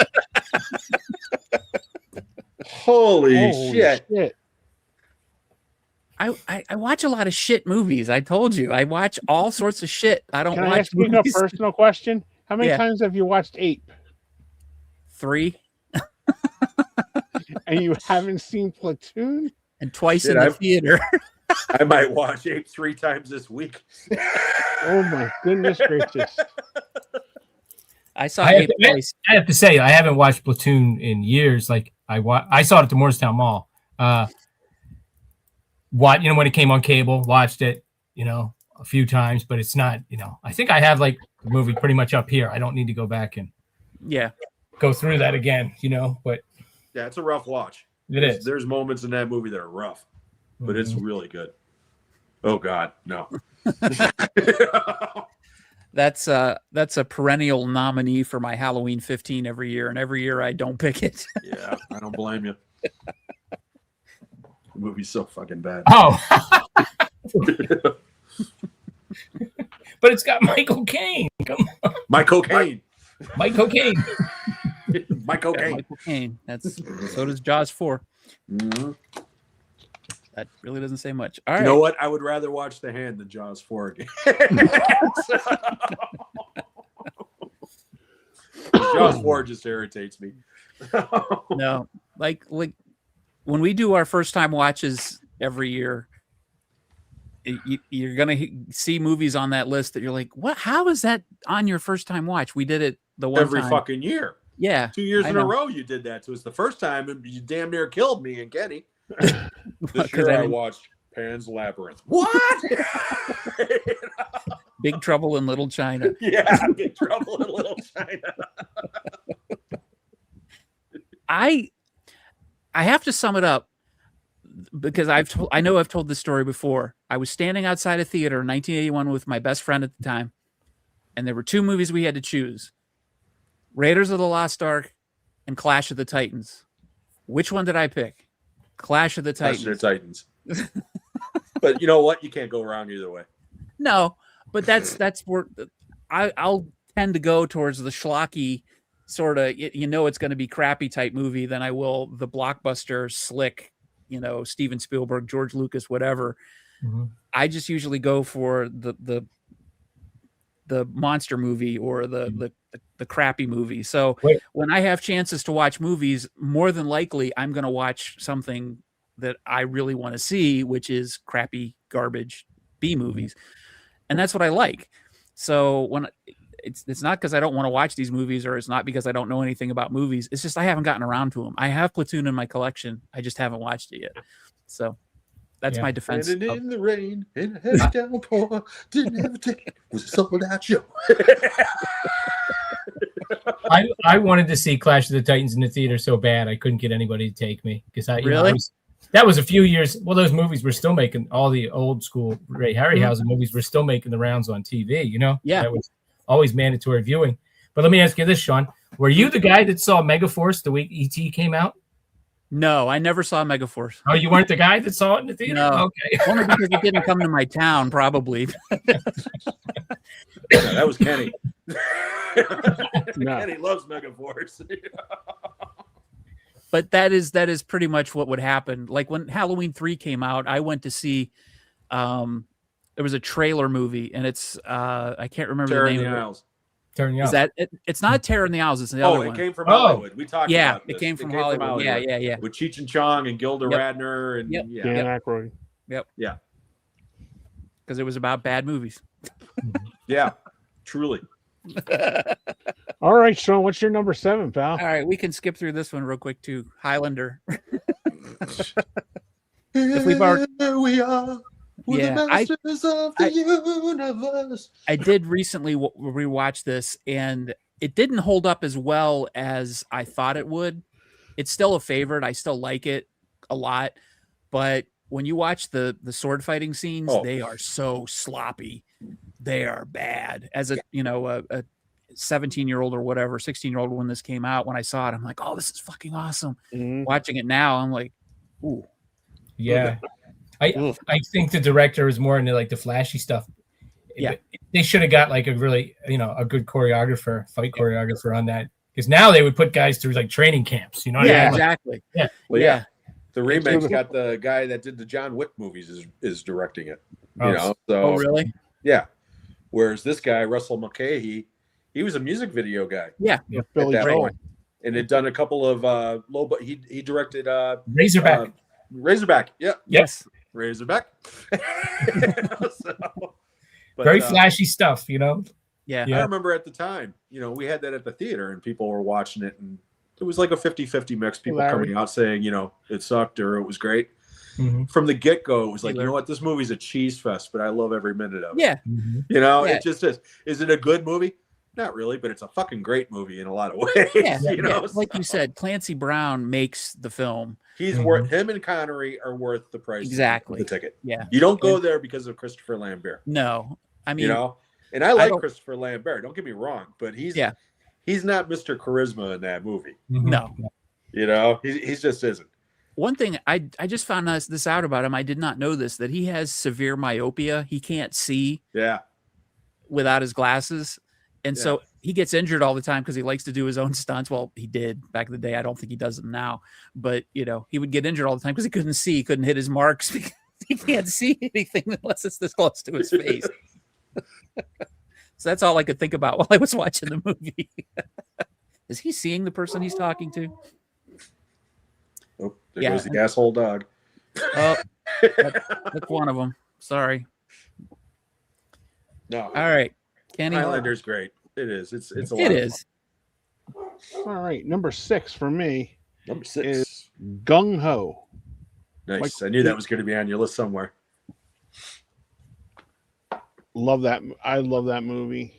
Speaker 3: Holy shit.
Speaker 1: I watch a lot of shit movies. I told you. I watch all sorts of shit. I don't
Speaker 2: Can I
Speaker 1: watch
Speaker 2: ask you a
Speaker 1: movies.
Speaker 2: personal question? How many
Speaker 1: Yeah.
Speaker 2: times have you watched Ape
Speaker 1: 3
Speaker 2: and you haven't seen Platoon?
Speaker 1: and twice
Speaker 3: Shit,
Speaker 1: in the theater.
Speaker 3: I might watch Ape 3 times this week.
Speaker 2: Oh my goodness gracious.
Speaker 1: I saw
Speaker 4: I have,
Speaker 1: Ape
Speaker 4: to,
Speaker 1: twice.
Speaker 4: I have to say, I haven't watched Platoon in years. Like I saw it at the Morristown Mall. When it came on cable, watched it, a few times, but it's not, I think I have like the movie pretty much up here. I don't need to go back and go through that again, but
Speaker 3: Yeah, it's a rough watch.
Speaker 4: it is.
Speaker 3: There's moments in that movie that are rough. but it's really good. Oh God, no.
Speaker 1: That's a perennial nominee for my Halloween 15 every year, and every year I don't pick it.
Speaker 3: Yeah, I don't blame you. The movie's so fucking bad.
Speaker 4: Oh. But it's got Michael Caine. Come on.
Speaker 3: Michael Caine.
Speaker 4: Michael Caine.
Speaker 3: Michael
Speaker 1: Yeah,
Speaker 3: Caine.
Speaker 1: Michael Caine. So does Jaws 4.
Speaker 3: Mhm.
Speaker 1: That really doesn't say much. All right.
Speaker 3: You know what? I would rather watch The Hand than Jaws 4 again. Jaws 4 just irritates me.
Speaker 1: No, like when we do our first time watches every year, you're gonna see movies on that list that you're like, what? How is that on your first time watch? We did it the one
Speaker 3: Every
Speaker 1: time.
Speaker 3: fucking year.
Speaker 1: Yeah,
Speaker 3: 2 years
Speaker 1: I
Speaker 3: in a
Speaker 1: know.
Speaker 3: row you did that to us. The first time you damn near killed me and Kenny. This
Speaker 1: 'Cause
Speaker 3: year
Speaker 1: I
Speaker 3: I
Speaker 1: didn't-
Speaker 3: watched Pan's Labyrinth. What?
Speaker 1: Big Trouble in Little China.
Speaker 3: Yeah, Big Trouble in Little China.
Speaker 1: I have to sum it up because I know I've told this story before. I was standing outside a theater in 1981 with my best friend at the time, and there were two movies we had to choose: Raiders of the Lost Ark and Clash of the Titans. Which one did I pick? Clash of the Titans.
Speaker 3: Clash of the Titans. But you know what? You can't go wrong either way.
Speaker 1: No, but that's where I'll tend to go towards the schlocky sort of, it's going to be crappy type movie than I will the blockbuster slick, Steven Spielberg, George Lucas, whatever.
Speaker 4: Mm-hmm.
Speaker 1: I just usually go for the monster movie or the crappy movie. So
Speaker 4: Wait.
Speaker 1: when I have chances to watch movies, more than likely I'm going to watch something that I really want to see, which is crappy garbage B movies. And that's what I like. So when it's not because I don't want to watch these movies, or it's not because I don't know anything about movies. It's just I haven't gotten around to them. I have Platoon in my collection. I just haven't watched it yet. So that's my defense.
Speaker 3: Standing in the rain in a heavy downpour, didn't have a ticket, was a sold out show.
Speaker 4: I wanted to see Clash of the Titans in the theater so bad I couldn't get anybody to take me because
Speaker 1: Really?
Speaker 4: That was a few years. Well, those movies were still making, all the old school Ray Harryhausen movies were still making the rounds on TV.
Speaker 1: Yeah.
Speaker 4: That was always mandatory viewing. But let me ask you this, Sean: were you the guy that saw Megaforce the week ET came out?
Speaker 1: No, I never saw Megaforce.
Speaker 4: Oh, you weren't the guy that saw it in the theater?
Speaker 1: No.
Speaker 4: Okay.
Speaker 1: Only because it didn't come to my town, probably.
Speaker 3: Yeah, that was Kenny.
Speaker 2: No.
Speaker 3: Kenny loves Megaforce.
Speaker 1: But that is pretty much what would happen. Like when Halloween 3 came out, I went to see there was a trailer movie, and it's I can't remember
Speaker 3: Terror
Speaker 1: the
Speaker 3: in
Speaker 1: name
Speaker 3: the
Speaker 1: of it.
Speaker 3: Aisles.
Speaker 4: Turn you
Speaker 1: Is
Speaker 4: out.
Speaker 1: that it? It's not Terror in the Owls, it's the
Speaker 3: Oh,
Speaker 1: other
Speaker 3: it
Speaker 1: one.
Speaker 3: came from
Speaker 4: Oh.
Speaker 3: Hollywood. We talked
Speaker 1: Yeah,
Speaker 3: about this.
Speaker 1: it came from Hollywood. Yeah.
Speaker 3: With Cheech and Chong and Gilda
Speaker 1: Yep.
Speaker 3: Radner and
Speaker 1: Yep.
Speaker 3: yeah.
Speaker 2: Dan Aykroyd.
Speaker 1: Because it was about bad movies.
Speaker 3: Yeah, truly.
Speaker 2: All right, Sean, what's your number 7, pal?
Speaker 1: All right, we can skip through this one real quick too. Highlander. If we've already-
Speaker 3: Here we are. We're
Speaker 1: Yeah,
Speaker 3: the masters of the universe.
Speaker 1: I did recently rewatch this, and it didn't hold up as well as I thought it would. It's still a favorite. I still like it a lot, but when you watch the sword fighting scenes,
Speaker 3: Oh.
Speaker 1: they are so sloppy. They are bad. As a 17-year-old or whatever, 16-year-old when this came out, when I saw it, I'm like, oh, this is fucking awesome.
Speaker 2: Mhm.
Speaker 1: Watching it now, I'm like, ooh.
Speaker 4: Yeah.
Speaker 1: Ugh.
Speaker 4: I think the director is more into like the flashy stuff.
Speaker 1: Yeah.
Speaker 4: They should have got like a really, a good choreographer, fight choreographer on that. Because now they would put guys through like training camps, you know what I
Speaker 1: Yeah,
Speaker 4: mean? Like,
Speaker 1: exactly.
Speaker 3: Well,
Speaker 1: Yeah.
Speaker 3: The remake's got the guy that did the John Wick movies is directing it. You
Speaker 4: Oh,
Speaker 3: know, so
Speaker 1: Oh, really?
Speaker 3: yeah. Whereas this guy, Russell Mulcahy, he was a music video guy
Speaker 2: With Billy
Speaker 3: at that
Speaker 2: Joel.
Speaker 3: point, and had done a couple of low. But he directed
Speaker 4: Razorback.
Speaker 3: Razorback. Yeah,
Speaker 1: Yes.
Speaker 3: Razorback. So, but,
Speaker 4: Very flashy stuff,
Speaker 1: Yeah.
Speaker 4: Yeah.
Speaker 3: I remember at the time, we had that at the theater and people were watching it, and it was like a 50-50 mix. People
Speaker 2: Larry.
Speaker 3: coming out saying, it sucked or it was great.
Speaker 4: Mhm.
Speaker 3: From the get-go, it was like,
Speaker 1: Hey,
Speaker 3: you know what, this movie's a cheese fest, but I love every minute of it.
Speaker 1: Yeah.
Speaker 4: Mhm.
Speaker 1: Yeah.
Speaker 3: It just is. Is it a good movie? Not really, but it's a fucking great movie in a lot of ways.
Speaker 1: Yeah,
Speaker 3: you know,
Speaker 1: like you
Speaker 3: so
Speaker 1: said, Clancy Brown makes the film.
Speaker 3: he's
Speaker 4: Mhm.
Speaker 3: worth him and Connery are worth the price
Speaker 1: Exactly.
Speaker 3: of the ticket.
Speaker 1: Yeah.
Speaker 3: You don't go there because of Christopher Lambert.
Speaker 1: No, I mean,
Speaker 3: You know, and I like
Speaker 1: don't-
Speaker 3: Christopher Lambert. Don't get me wrong, but he's
Speaker 1: Yeah.
Speaker 3: not Mr. Charisma in that movie.
Speaker 1: no.
Speaker 3: You know, he just isn't.
Speaker 1: One thing I just found this out about him. I did not know this, that he has severe myopia. He can't see
Speaker 3: Yeah,
Speaker 1: without his glasses. And
Speaker 3: Yeah.
Speaker 1: so he gets injured all the time because he likes to do his own stunts. Well, he did back in the day. I don't think he does them now. But, you know, he would get injured all the time because he couldn't see. He couldn't hit his marks because he can't see anything unless it's this close to his face. So that's all I could think about while I was watching the movie. Is he seeing the person he's talking to?
Speaker 3: Oh, there
Speaker 1: Yeah.
Speaker 3: goes the asshole dog.
Speaker 1: Oh, that's one of them. Sorry.
Speaker 3: No,
Speaker 1: All right. Kenny.
Speaker 3: Highlander's great. It is. It's a lot.
Speaker 1: It
Speaker 3: of
Speaker 1: is.
Speaker 2: All right, number 6 for me.
Speaker 3: fun. Number 6.
Speaker 2: Is- Gung Ho.
Speaker 3: Nice.
Speaker 2: Like-
Speaker 3: I knew that was going to be on your list somewhere.
Speaker 2: Love that. I love that movie.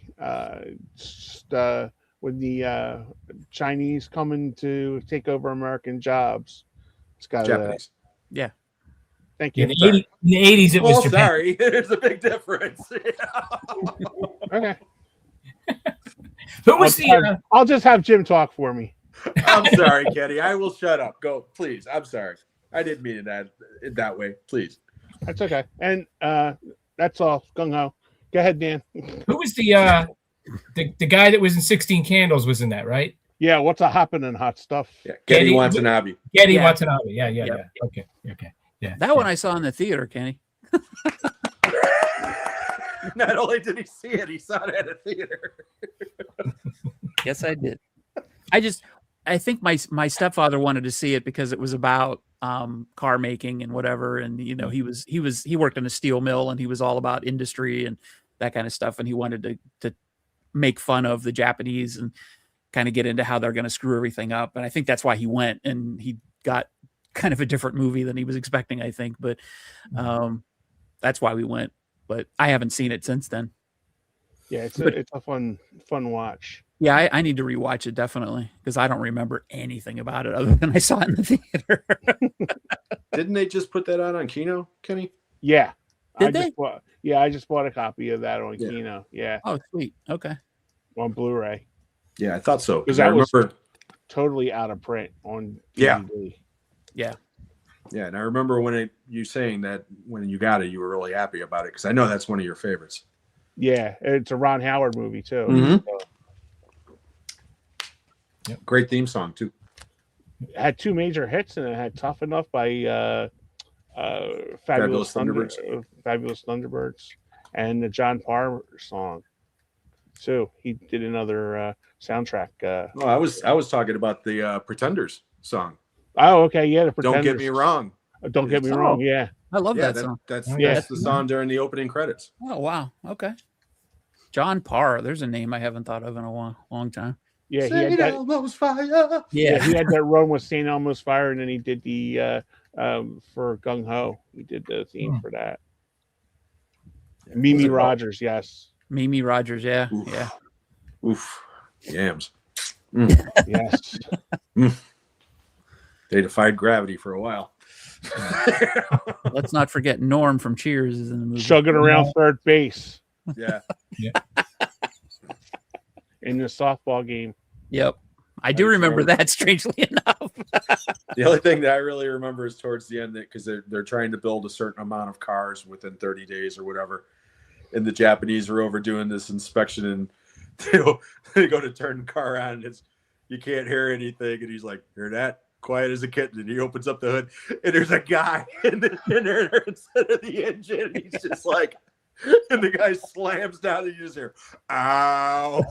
Speaker 2: Just, with the Chinese coming to take over American jobs. It's got
Speaker 3: Japanese.
Speaker 2: Thank you.
Speaker 4: In the 80s, it was
Speaker 3: Well,
Speaker 4: Japan.
Speaker 3: sorry. There's a big difference.
Speaker 2: Okay.
Speaker 4: Who was the?
Speaker 2: I'll just have Jim talk for me.
Speaker 3: I'm sorry, Kenny. I will shut up. Go, please. I'm sorry. I didn't mean it that way. Please.
Speaker 2: That's okay. And that's all. Gung Ho. Go ahead, Dan.
Speaker 4: Who was the guy that was in 16 Candles? Was in that, right?
Speaker 2: Yeah, what's a happening, hot stuff?
Speaker 3: Yeah, Kenny
Speaker 4: Kenny-
Speaker 3: Watanabe.
Speaker 4: Getty
Speaker 1: Yeah.
Speaker 4: Watanabe. Yeah.
Speaker 1: Yep.
Speaker 4: Okay. Yeah.
Speaker 1: That one I saw in the theater, Kenny.
Speaker 3: Not only did he see it, he saw it at a theater.
Speaker 1: Yes, I did. I think my stepfather wanted to see it because it was about car making and whatever. And, you know, he worked in a steel mill and he was all about industry and that kind of stuff. And he wanted to make fun of the Japanese and kind of get into how they're going to screw everything up. And I think that's why he went, and he got kind of a different movie than he was expecting, I think. But that's why we went. But I haven't seen it since then.
Speaker 2: Yeah, it's a fun watch.
Speaker 1: Yeah, I need to rewatch it definitely because I don't remember anything about it other than I saw it in the theater.
Speaker 3: Didn't they just put that on Kino, Kenny?
Speaker 2: Yeah.
Speaker 1: Did they?
Speaker 2: I just bought a copy of that on
Speaker 3: Yeah.
Speaker 2: Kino. Yeah,
Speaker 1: Oh, sweet. Okay.
Speaker 2: on Blu-ray.
Speaker 3: Yeah, I thought so.
Speaker 2: Because
Speaker 3: I
Speaker 2: that was
Speaker 3: remember.
Speaker 2: totally out of print on
Speaker 3: Yeah.
Speaker 2: DVD.
Speaker 3: Yeah, and I remember you saying that when you got it, you were really happy about it because I know that's one of your favorites.
Speaker 2: Yeah, it's a Ron Howard movie too.
Speaker 3: Mhm.
Speaker 2: So,
Speaker 3: Great theme song too.
Speaker 2: it had 2 major hits, and it had "Tough Enough" by
Speaker 3: Fabulous Thunderbirds.
Speaker 2: Fabulous Thunderbirds, and the John Parr song. So he did another soundtrack.
Speaker 3: Well, I was talking about the Pretenders song.
Speaker 2: Oh, okay, yeah. The
Speaker 3: Don't get
Speaker 2: Pretenders.
Speaker 3: me wrong.
Speaker 2: Don't get me
Speaker 1: Oh.
Speaker 2: wrong. Yeah,
Speaker 1: I love
Speaker 3: Yeah,
Speaker 1: that song.
Speaker 3: that's
Speaker 2: Yeah.
Speaker 3: that's the song during the opening credits.
Speaker 1: Oh, wow. Okay. John Parr. There's a name I haven't thought of in a long time.
Speaker 2: yeah. He
Speaker 3: St.
Speaker 2: had that.
Speaker 3: Elmo's Fire.
Speaker 2: Yeah, he had that run with St. Elmo's Fire, and then he did the for Gung Ho. He did the theme for that. Mimi Rogers, yes,
Speaker 1: Mimi Rogers. Yeah.
Speaker 3: Oof.
Speaker 1: Yeah.
Speaker 3: Oof. Yams.
Speaker 2: yes.
Speaker 3: They defied gravity for a while.
Speaker 1: Let's not forget Norm from Cheers is in the movie.
Speaker 2: Chugging around third base
Speaker 3: Yeah.
Speaker 2: in the softball game.
Speaker 1: Yep. I do
Speaker 3: That's
Speaker 1: remember
Speaker 3: right.
Speaker 1: that, strangely enough.
Speaker 3: The only thing that I really remember is towards the end, because they're trying to build a certain amount of cars within 30 days or whatever, and the Japanese are over doing this inspection, and they go to turn the car on, and you can't hear anything, and he's like, "Hear that? Quiet as a kitten." And he opens up the hood, and there's a guy in there instead of the engine, and he's just like, and the guy slams down, and you just hear, "Ow!"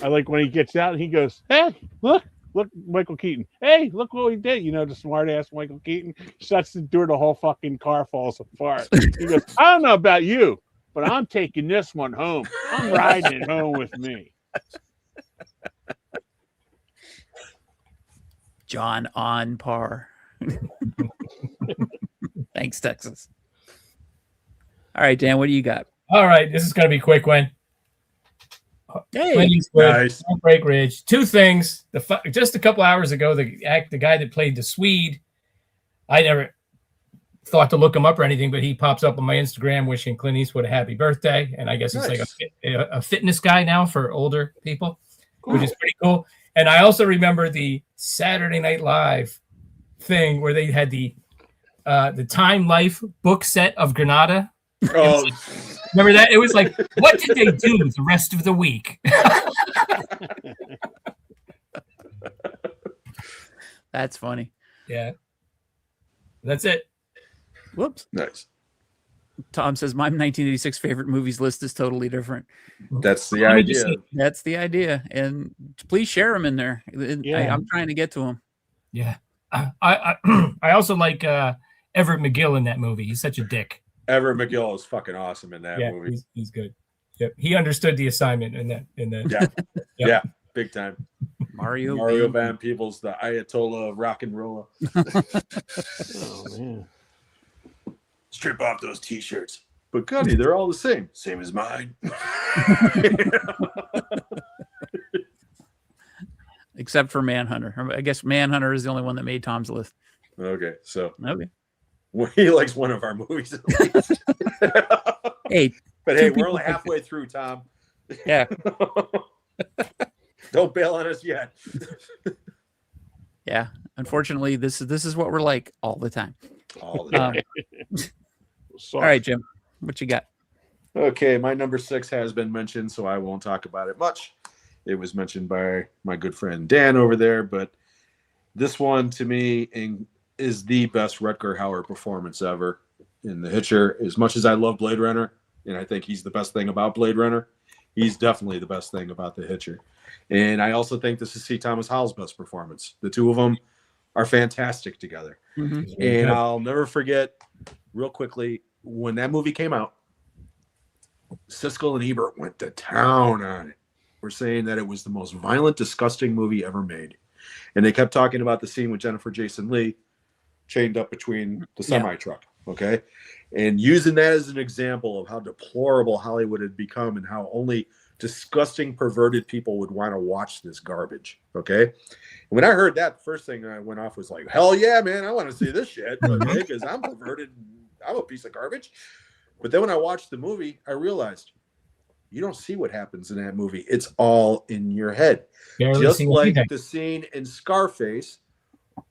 Speaker 2: I like when he gets out and he goes, "Hey, look, Michael Keaton. Hey, look what we did." You know, the smart ass Michael Keaton shuts the door, the whole fucking car falls apart. He goes, "I don't know about you, but I'm taking this one home. I'm riding it home with me."
Speaker 1: John on Parr. Thanks, Texas. All right, Dan, what do you got?
Speaker 4: All right, this is going to be a quick one.
Speaker 1: Hey,
Speaker 4: Clint Eastwood,
Speaker 3: Nice.
Speaker 4: Don't Break Ridge. Two things. Just a couple hours ago, the guy that played the Swede, I never thought to look him up or anything, but he pops up on my Instagram wishing Clint Eastwood a happy birthday. And I guess he's like a fitness guy now for older people, which is pretty cool. And I also remember the Saturday Night Live thing where they had the Time Life book set of Granada.
Speaker 3: Oh,
Speaker 4: Remember that? It was like, what did they do the rest of the week?
Speaker 1: that's funny.
Speaker 4: Yeah. That's it.
Speaker 1: Whoops.
Speaker 3: nice.
Speaker 1: Tom says my 1986 favorite movies list is totally different.
Speaker 3: That's the
Speaker 4: Let me just
Speaker 3: idea.
Speaker 4: say-
Speaker 1: That's the idea, and please share them in there.
Speaker 2: Yeah.
Speaker 1: I'm trying to get to them.
Speaker 4: Yeah. I also like Everett McGill in that movie. He's such a dick.
Speaker 3: Everett McGill is fucking awesome in that
Speaker 4: Yeah,
Speaker 3: movie.
Speaker 4: he's good. Yep. He understood the assignment in that.
Speaker 3: Yeah.
Speaker 4: Yep.
Speaker 3: Yeah, big time.
Speaker 1: Mario
Speaker 3: Mario
Speaker 1: Van-
Speaker 3: Van Peebles, the Ayatollah of rock and roll.
Speaker 2: Oh man.
Speaker 3: Strip off those t-shirts. But Gunny, they're all the same. Same as mine.
Speaker 1: except for Manhunter. I guess Manhunter is the only one that made Tom's list.
Speaker 3: Okay, so
Speaker 1: Okay.
Speaker 3: well, he likes one of our movies at least.
Speaker 1: Hey,
Speaker 3: But
Speaker 1: two
Speaker 3: hey, we're
Speaker 1: people
Speaker 3: only
Speaker 1: like
Speaker 3: halfway through, Tom.
Speaker 1: yeah,
Speaker 3: Don't bail on us yet.
Speaker 1: yeah. Unfortunately, this is what we're like all the time.
Speaker 3: All the time.
Speaker 1: All right, Jim, what you got?
Speaker 3: Okay, my number 6 has been mentioned, so I won't talk about it much. It was mentioned by my good friend Dan over there, but this one to me is the best Rutger Hauer performance ever in The Hitcher. As much as I love Blade Runner, and I think he's the best thing about Blade Runner, he's definitely the best thing about The Hitcher. And I also think this is C. Thomas Howell's best performance. The two of them are fantastic together.
Speaker 1: Mhm.
Speaker 3: And I'll never forget, real quickly, when that movie came out, Siskel and Ebert went to town on it. We're saying that it was the most violent, disgusting movie ever made. And they kept talking about the scene with Jennifer Jason Leigh chained up between the semi truck. Okay. And using that as an example of how deplorable Hollywood had become and how only disgusting, perverted people would want to watch this garbage. Okay. And when I heard that, the first thing I went off was like, hell yeah, man, I want to see this shit. Okay. Because I'm perverted. I'm a piece of garbage. But then when I watched the movie, I realized you don't see what happens in that movie. It's all in your head.
Speaker 4: Barely
Speaker 3: Just
Speaker 4: seen
Speaker 3: like
Speaker 4: anything.
Speaker 3: the scene in Scarface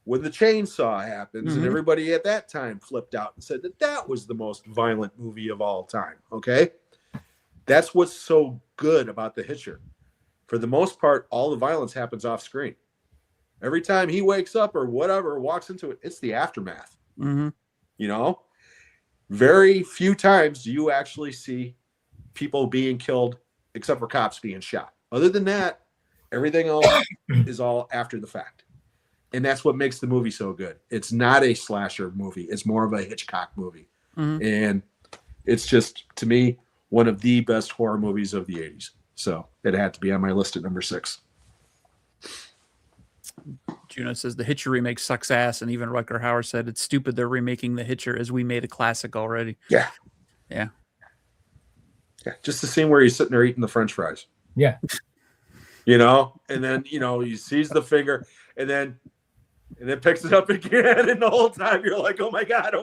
Speaker 3: when the chainsaw happens and
Speaker 1: Mhm.
Speaker 3: everybody at that time flipped out and said that was the most violent movie of all time. Okay. That's what's so good about The Hitcher. For the most part, all the violence happens off screen. Every time he wakes up or whatever, walks into it, it's the aftermath.
Speaker 1: Mhm.
Speaker 3: You know, very few times do you actually see people being killed, except for cops being shot. Other than that, everything else is all after the fact. And that's what makes the movie so good. It's not a slasher movie. It's more of a Hitchcock movie.
Speaker 1: Mhm.
Speaker 3: And it's just, to me, one of the best horror movies of the 80s. So it had to be on my list at number 6.
Speaker 1: Juno says the Hitcher remake sucks ass, and even Rutger Hauer said it's stupid they're remaking the Hitcher as we made a classic already.
Speaker 3: Yeah.
Speaker 1: Yeah.
Speaker 3: Yeah. Just the scene where he's sitting there eating the French fries.
Speaker 4: Yeah.
Speaker 3: You know, and then, he sees the finger and then picks it up again. And the whole time you're like, oh my God.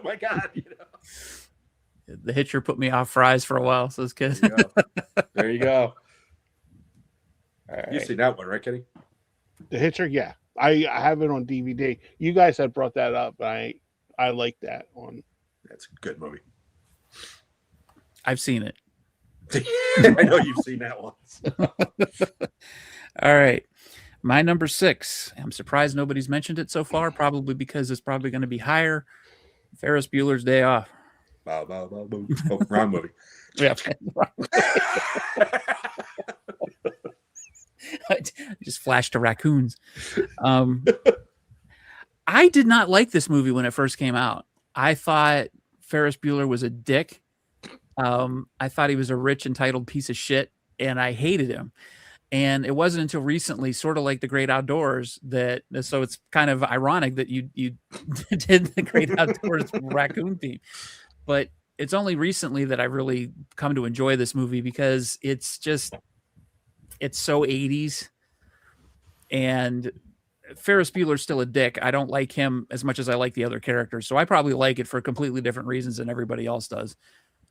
Speaker 1: The Hitcher put me off fries for a while, so it's good.
Speaker 3: There you go. There you go.
Speaker 1: All right.
Speaker 3: You've seen that one, right, Kenny?
Speaker 2: The Hitcher, yeah. I have it on DVD. You guys had brought that up. I like that one.
Speaker 3: That's a good movie.
Speaker 1: I've seen it.
Speaker 3: I know you've seen that one.
Speaker 1: All right. My number 6. I'm surprised nobody's mentioned it so far, probably because it's probably going to be higher. Ferris Bueller's Day Off.
Speaker 3: Bow, bow, bow, bow. Oh, wrong movie.
Speaker 1: Yeah. Just flash to raccoons. I did not like this movie when it first came out. I thought Ferris Bueller was a dick. I thought he was a rich, entitled piece of shit, and I hated him. And it wasn't until recently, sort of like The Great Outdoors, so it's kind of ironic that you did The Great Outdoors raccoon theme. But it's only recently that I've really come to enjoy this movie because it's so 80s, and Ferris Bueller's still a dick. I don't like him as much as I like the other characters, so I probably like it for completely different reasons than everybody else does.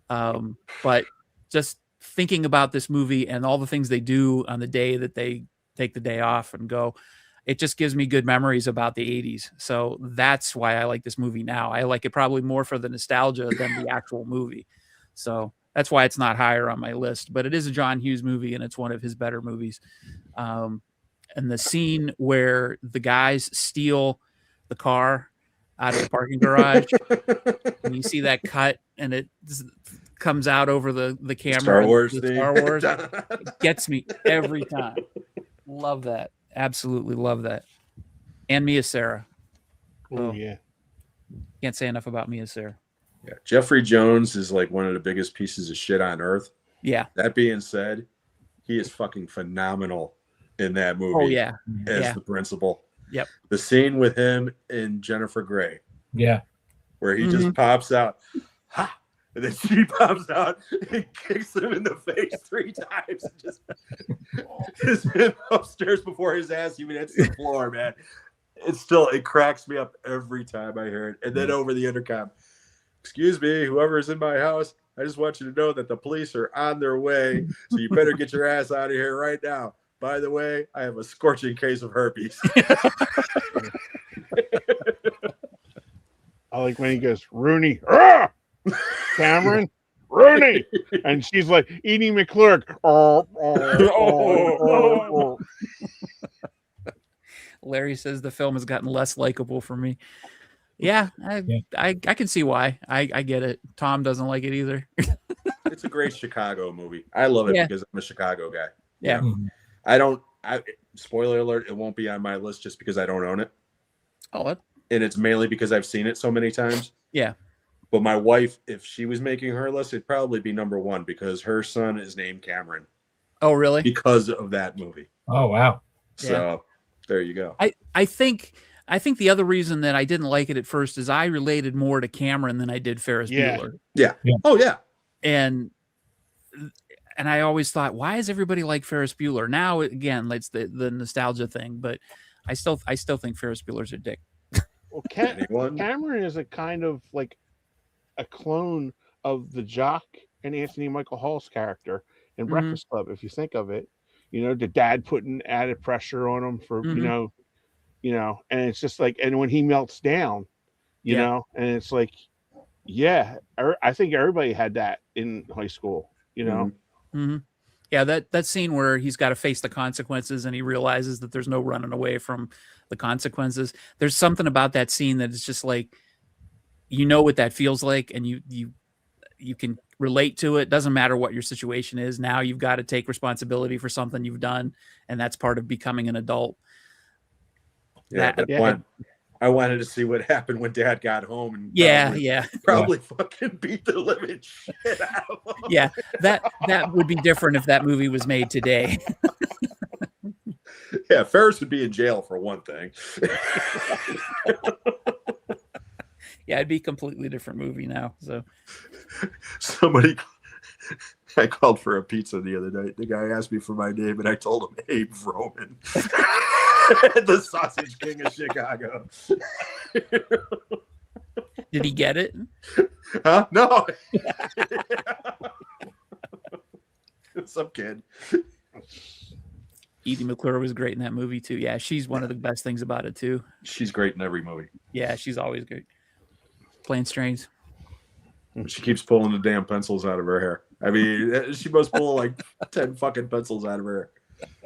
Speaker 1: But just thinking about this movie and all the things they do on the day that they take the day off and go, it just gives me good memories about the 80s. So that's why I like this movie now. I like it probably more for the nostalgia than the actual movie. So that's why it's not higher on my list, but it is a John Hughes movie and it's one of his better movies. And the scene where the guys steal the car out of the parking garage, and you see that cut and it comes out over the camera.
Speaker 3: Star Wars
Speaker 1: the
Speaker 3: thing.
Speaker 1: Star Wars. It gets me every time. Love that. Absolutely love that. And Mia Sara.
Speaker 2: Oh yeah.
Speaker 1: Can't say enough about Mia Sara.
Speaker 3: Yeah, Jeffrey Jones is like one of the biggest pieces of shit on earth.
Speaker 1: Yeah.
Speaker 3: That being said, he is fucking phenomenal in that movie.
Speaker 1: Oh yeah.
Speaker 3: As the principal.
Speaker 1: Yep.
Speaker 3: The scene with him and Jennifer Grey,
Speaker 4: Yeah.
Speaker 3: where he just pops out, ha, and then she pops out and kicks him in the face 3 times. And just him upstairs before his ass even hits the floor, man. It cracks me up every time I hear it. And then over the intercom, excuse me, whoever's in my house, I just want you to know that the police are on their way, so you better get your ass out of here right now. By the way, I have a scorching case of herpes.
Speaker 2: I like when he goes, Rooney, ah! Cameron, Rooney, and she's like Edie McClurg.
Speaker 1: Larry says the film has gotten less likable for me. Yeah, I can see why. I get it. Tom doesn't like it either.
Speaker 3: It's a great Chicago movie. I love it because I'm a Chicago guy.
Speaker 1: Yeah.
Speaker 3: Spoiler alert, it won't be on my list just because I don't own it.
Speaker 1: Oh, what?
Speaker 3: And it's mainly because I've seen it so many times.
Speaker 1: Yeah.
Speaker 3: But my wife, if she was making her list, it'd probably be number 1 because her son is named Cameron.
Speaker 1: Oh, really?
Speaker 3: Because of that movie.
Speaker 4: Oh, wow.
Speaker 3: So there you go.
Speaker 1: I think the other reason that I didn't like it at first is I related more to Cameron than I did Ferris Bueller.
Speaker 3: Yeah. Oh, yeah.
Speaker 1: And I always thought, why is everybody like Ferris Bueller? Now, again, it's the nostalgia thing, but I still think Ferris Bueller's a dick.
Speaker 2: Well, Cameron is a kind of like a clone of the jock and Anthony Michael Hall's character in Breakfast Club. If you think of it, the dad putting added pressure on him for, and it's just like, and when he melts down, you know, and it's like, yeah, I think everybody had that in high school,
Speaker 1: Yeah, that scene where he's got to face the consequences and he realizes that there's no running away from the consequences. There's something about that scene that is just like, what that feels like, and you can relate to it. Doesn't matter what your situation is. Now you've got to take responsibility for something you've done, and that's part of becoming an adult.
Speaker 3: Yeah, I wanted to see what happened when Dad got home, and probably fucking beat the living shit out of him.
Speaker 1: Yeah, that would be different if that movie was made today.
Speaker 3: Yeah, Ferris would be in jail for one thing.
Speaker 1: Yeah, it'd be a completely different movie now. So
Speaker 3: I called for a pizza the other night. The guy asked me for my name, and I told him Abe Roman, the Sausage King of Chicago.
Speaker 1: Did he get it?
Speaker 3: Huh? No. Some kid.
Speaker 1: Edie McClure was great in that movie too. Yeah, she's one of the best things about it too.
Speaker 3: She's great in every movie.
Speaker 1: Yeah, she's always great. Playing strings.
Speaker 3: She keeps pulling the damn pencils out of her hair. I mean, she must pull like 10 fucking pencils out of her hair.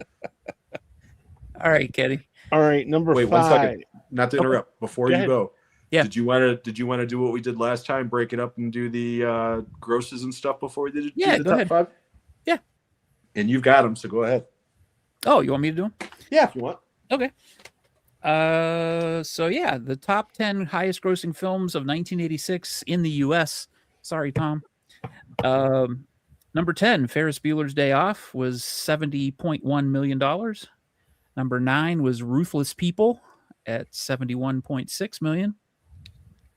Speaker 1: All right, Kenny.
Speaker 2: All right, number 5.
Speaker 3: 1 second. Not to interrupt. Before you go,
Speaker 1: yeah.
Speaker 3: Did you want to do what we did last time? Break it up and do the grosses and stuff before we did it?
Speaker 1: Yeah, go ahead.
Speaker 3: 5?
Speaker 1: Yeah.
Speaker 3: And you've got them, so go ahead.
Speaker 1: Oh, you want me to do them?
Speaker 3: Yeah, if you want.
Speaker 1: Okay. So yeah, the top 10 highest grossing films of 1986 in the US. Sorry, Tom. Number 10, Ferris Bueller's Day Off was $70.1 million. Number 9 was Ruthless People at $71.6 million.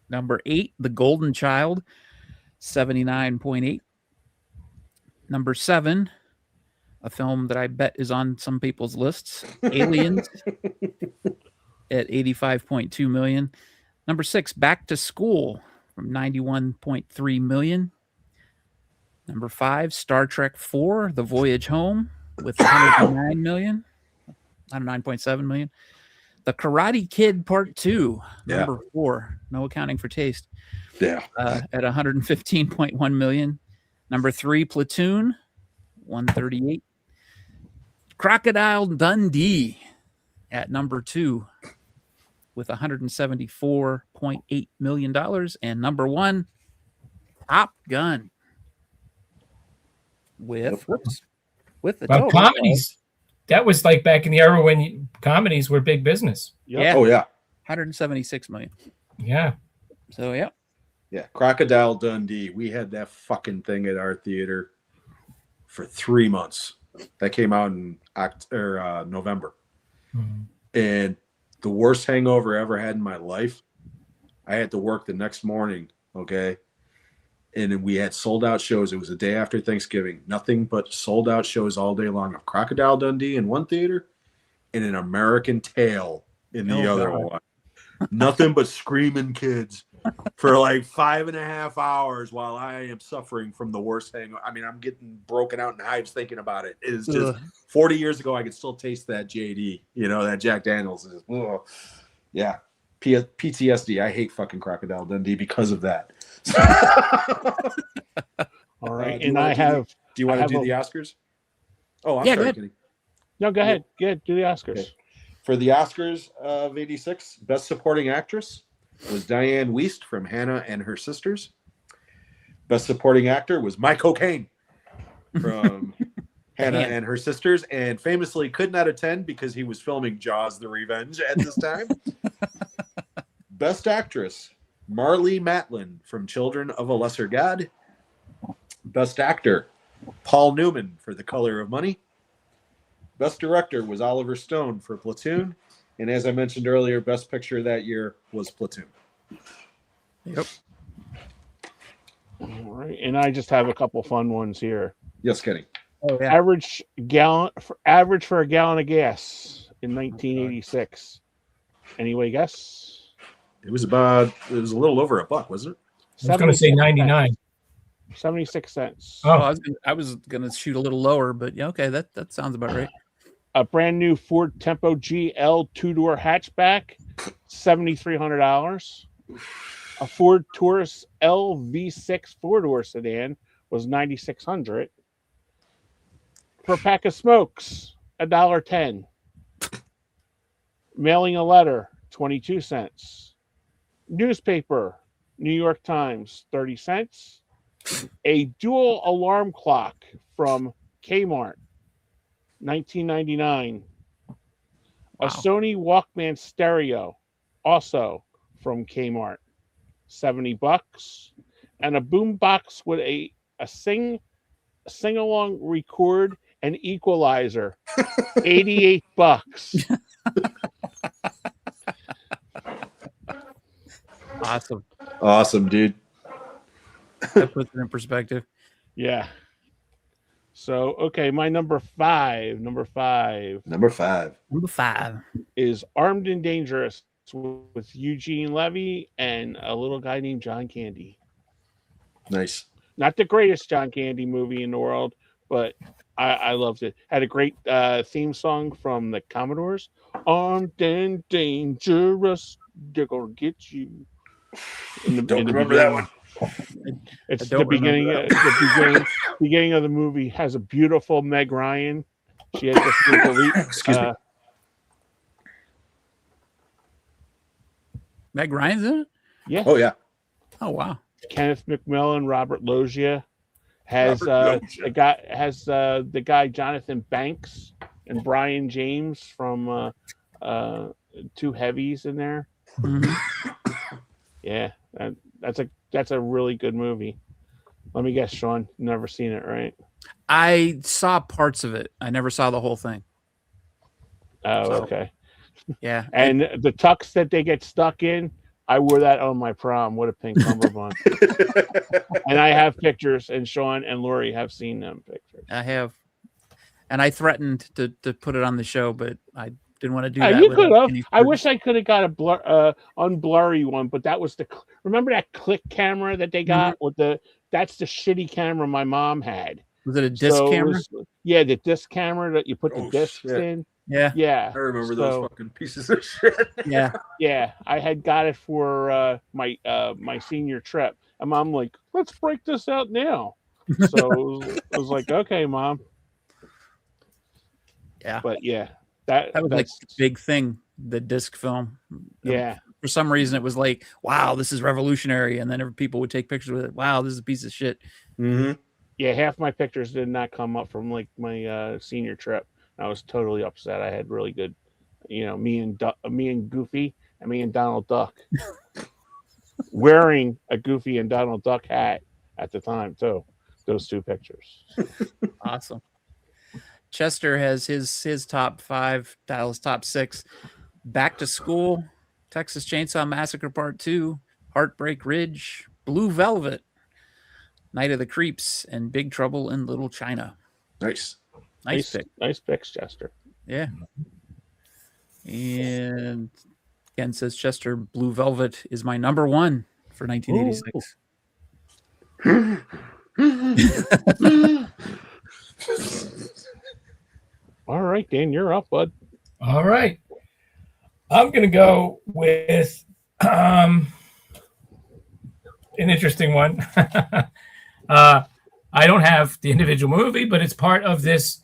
Speaker 1: Number 8, The Golden Child, 79.8. Number 7, a film that I bet is on some people's lists, Aliens at 85.2 million. Number 6, Back to School from 91.3 million. Number 5, Star Trek 4, The Voyage Home with 109 million. 109.7 million. The Karate Kid Part 2, number 4, no accounting for taste.
Speaker 3: Yeah.
Speaker 1: At 115.1 million. Number 3, Platoon, 138. Crocodile Dundee at number 2 with $174.8 million. And number 1, Top Gun with the
Speaker 4: Well,
Speaker 1: total
Speaker 4: comedies. That was like back in the era when comedies were big business.
Speaker 1: Yeah.
Speaker 3: Oh yeah.
Speaker 1: 176 million.
Speaker 4: Yeah.
Speaker 1: So yeah.
Speaker 3: Yeah. Crocodile Dundee. We had that fucking thing at our theater for 3 months. That came out in November.
Speaker 4: Mhm.
Speaker 3: And the worst hangover I ever had in my life, I had to work the next morning, okay? And then we had sold out shows. It was the day after Thanksgiving. Nothing but sold out shows all day long of Crocodile Dundee in one theater and an American Tail in the other one. Nothing but screaming kids for like 5.5 hours while I am suffering from the worst hangover. I mean, I'm getting broken out in hives thinking about it. It is just 40 years ago, I could still taste that JD, that Jack Daniels. Is ugh. Yeah. PTSD. I hate fucking Crocodile Dundee because of that.
Speaker 2: All right.
Speaker 3: Do you want to do the Oscars? Oh, I'm sorry, Kitty.
Speaker 2: No, go ahead. Good. Do the Oscars.
Speaker 3: Okay. For the Oscars of 86, Best Supporting Actress was Diane Wiest from Hannah and Her Sisters. Best Supporting Actor was Mike O'Kane from Hannah and Her Sisters, and famously could not attend because he was filming Jaws: The Revenge at this time. Best Actress, Marlee Matlin from Children of a Lesser God. Best Actor, Paul Newman for The Color of Money. Best Director was Oliver Stone for Platoon. And as I mentioned earlier, Best Picture that year was Platoon.
Speaker 1: Yep.
Speaker 2: All right. And I just have a couple fun ones here.
Speaker 3: Yes, Kenny.
Speaker 1: Oh, yeah.
Speaker 2: Average for a gallon of gas in 1986. Anyway, guess?
Speaker 3: It was a little over $1, wasn't it?
Speaker 4: I was going to say 99.
Speaker 2: 76 cents.
Speaker 1: Oh, I was gonna shoot a little lower, but yeah, okay, that sounds about right.
Speaker 2: A brand new Ford Tempo GL 2-door hatchback, $7,300. A Ford Taurus LV6 4-door sedan was $9,600. For a pack of smokes, $1.10. Mailing a letter, 22 cents. Newspaper, New York Times, 30 cents. A dual alarm clock from Kmart, $19.99.
Speaker 1: Wow.
Speaker 2: A Sony Walkman stereo, also from Kmart, $70. And a boombox with a sing-along record and equalizer, $88.
Speaker 1: Awesome,
Speaker 3: dude.
Speaker 1: That puts it in perspective.
Speaker 2: Yeah. So, okay, my number five is Armed and Dangerous with Eugene Levy and a little guy named John Candy.
Speaker 3: Nice.
Speaker 2: Not the greatest John Candy movie in the world, but I loved it. Had a great theme song from the Commodores. Armed and Dangerous, they're gonna get you.
Speaker 3: Don't remember that one.
Speaker 2: It's the beginning. Beginning of the movie has a beautiful Meg Ryan. She has this little
Speaker 3: Excuse me.
Speaker 1: Meg Ryan's in it?
Speaker 2: Yeah.
Speaker 3: Oh yeah.
Speaker 1: Oh wow.
Speaker 2: Kenneth McMillan, Robert Loggia has the guy Jonathan Banks and Brian James from Two Heavies in there.
Speaker 1: Mm-hmm.
Speaker 2: Yeah, that's a really good movie. Let me guess, Sean, you've never seen it, right?
Speaker 1: I saw parts of it. I never saw the whole thing.
Speaker 2: Oh, okay.
Speaker 1: Yeah.
Speaker 2: And the tux that they get stuck in, I wore that on my prom. What a pink cummerbund! And I have pictures, and Sean and Lori have seen them pictures.
Speaker 1: I have, and I threatened to put it on the show, but I didn't want to do
Speaker 2: Yeah,
Speaker 1: that.
Speaker 2: you could
Speaker 1: without
Speaker 2: have.
Speaker 1: any
Speaker 2: I
Speaker 1: proof.
Speaker 2: wish I could have got a unblurry one, but that was remember that click camera that they got with that's the shitty camera my mom had.
Speaker 1: Was it a disc
Speaker 2: So it
Speaker 1: camera?
Speaker 2: yeah, the disc camera that you put the
Speaker 3: Oh,
Speaker 2: discs
Speaker 3: shit.
Speaker 2: in.
Speaker 1: Yeah,
Speaker 2: Yeah,
Speaker 3: I remember
Speaker 2: so,
Speaker 3: those fucking pieces of shit.
Speaker 1: yeah.
Speaker 2: Yeah, I had got it for my senior trip, and Mom like, let's break this out now. So I was like, okay, Mom.
Speaker 1: Yeah.
Speaker 2: But yeah,
Speaker 1: That was like
Speaker 2: that's
Speaker 1: the big thing, the disc film.
Speaker 2: yeah.
Speaker 1: For some reason, it was like, wow, this is revolutionary. And then people would take pictures with it. Wow, this is a piece of shit.
Speaker 3: Mm-hmm.
Speaker 2: Yeah, half my pictures did not come up from like my senior trip. I was totally upset. I had really good, me and Goofy and me and Donald Duck wearing a Goofy and Donald Duck hat at the time too. Those two pictures.
Speaker 1: Awesome. Chester has his top 5, Dallas top 6. Back to School, Texas Chainsaw Massacre Part 2, Heartbreak Ridge, Blue Velvet, Night of the Creeps, and Big Trouble in Little China.
Speaker 3: Nice.
Speaker 1: Nice pick.
Speaker 2: Nice picks, Chester.
Speaker 1: Yeah. And again says Chester, Blue Velvet is my number 1 for 1986.
Speaker 2: All right, Dan, you're up, bud.
Speaker 4: All right. I'm going to go with an interesting one. I don't have the individual movie, but it's part of this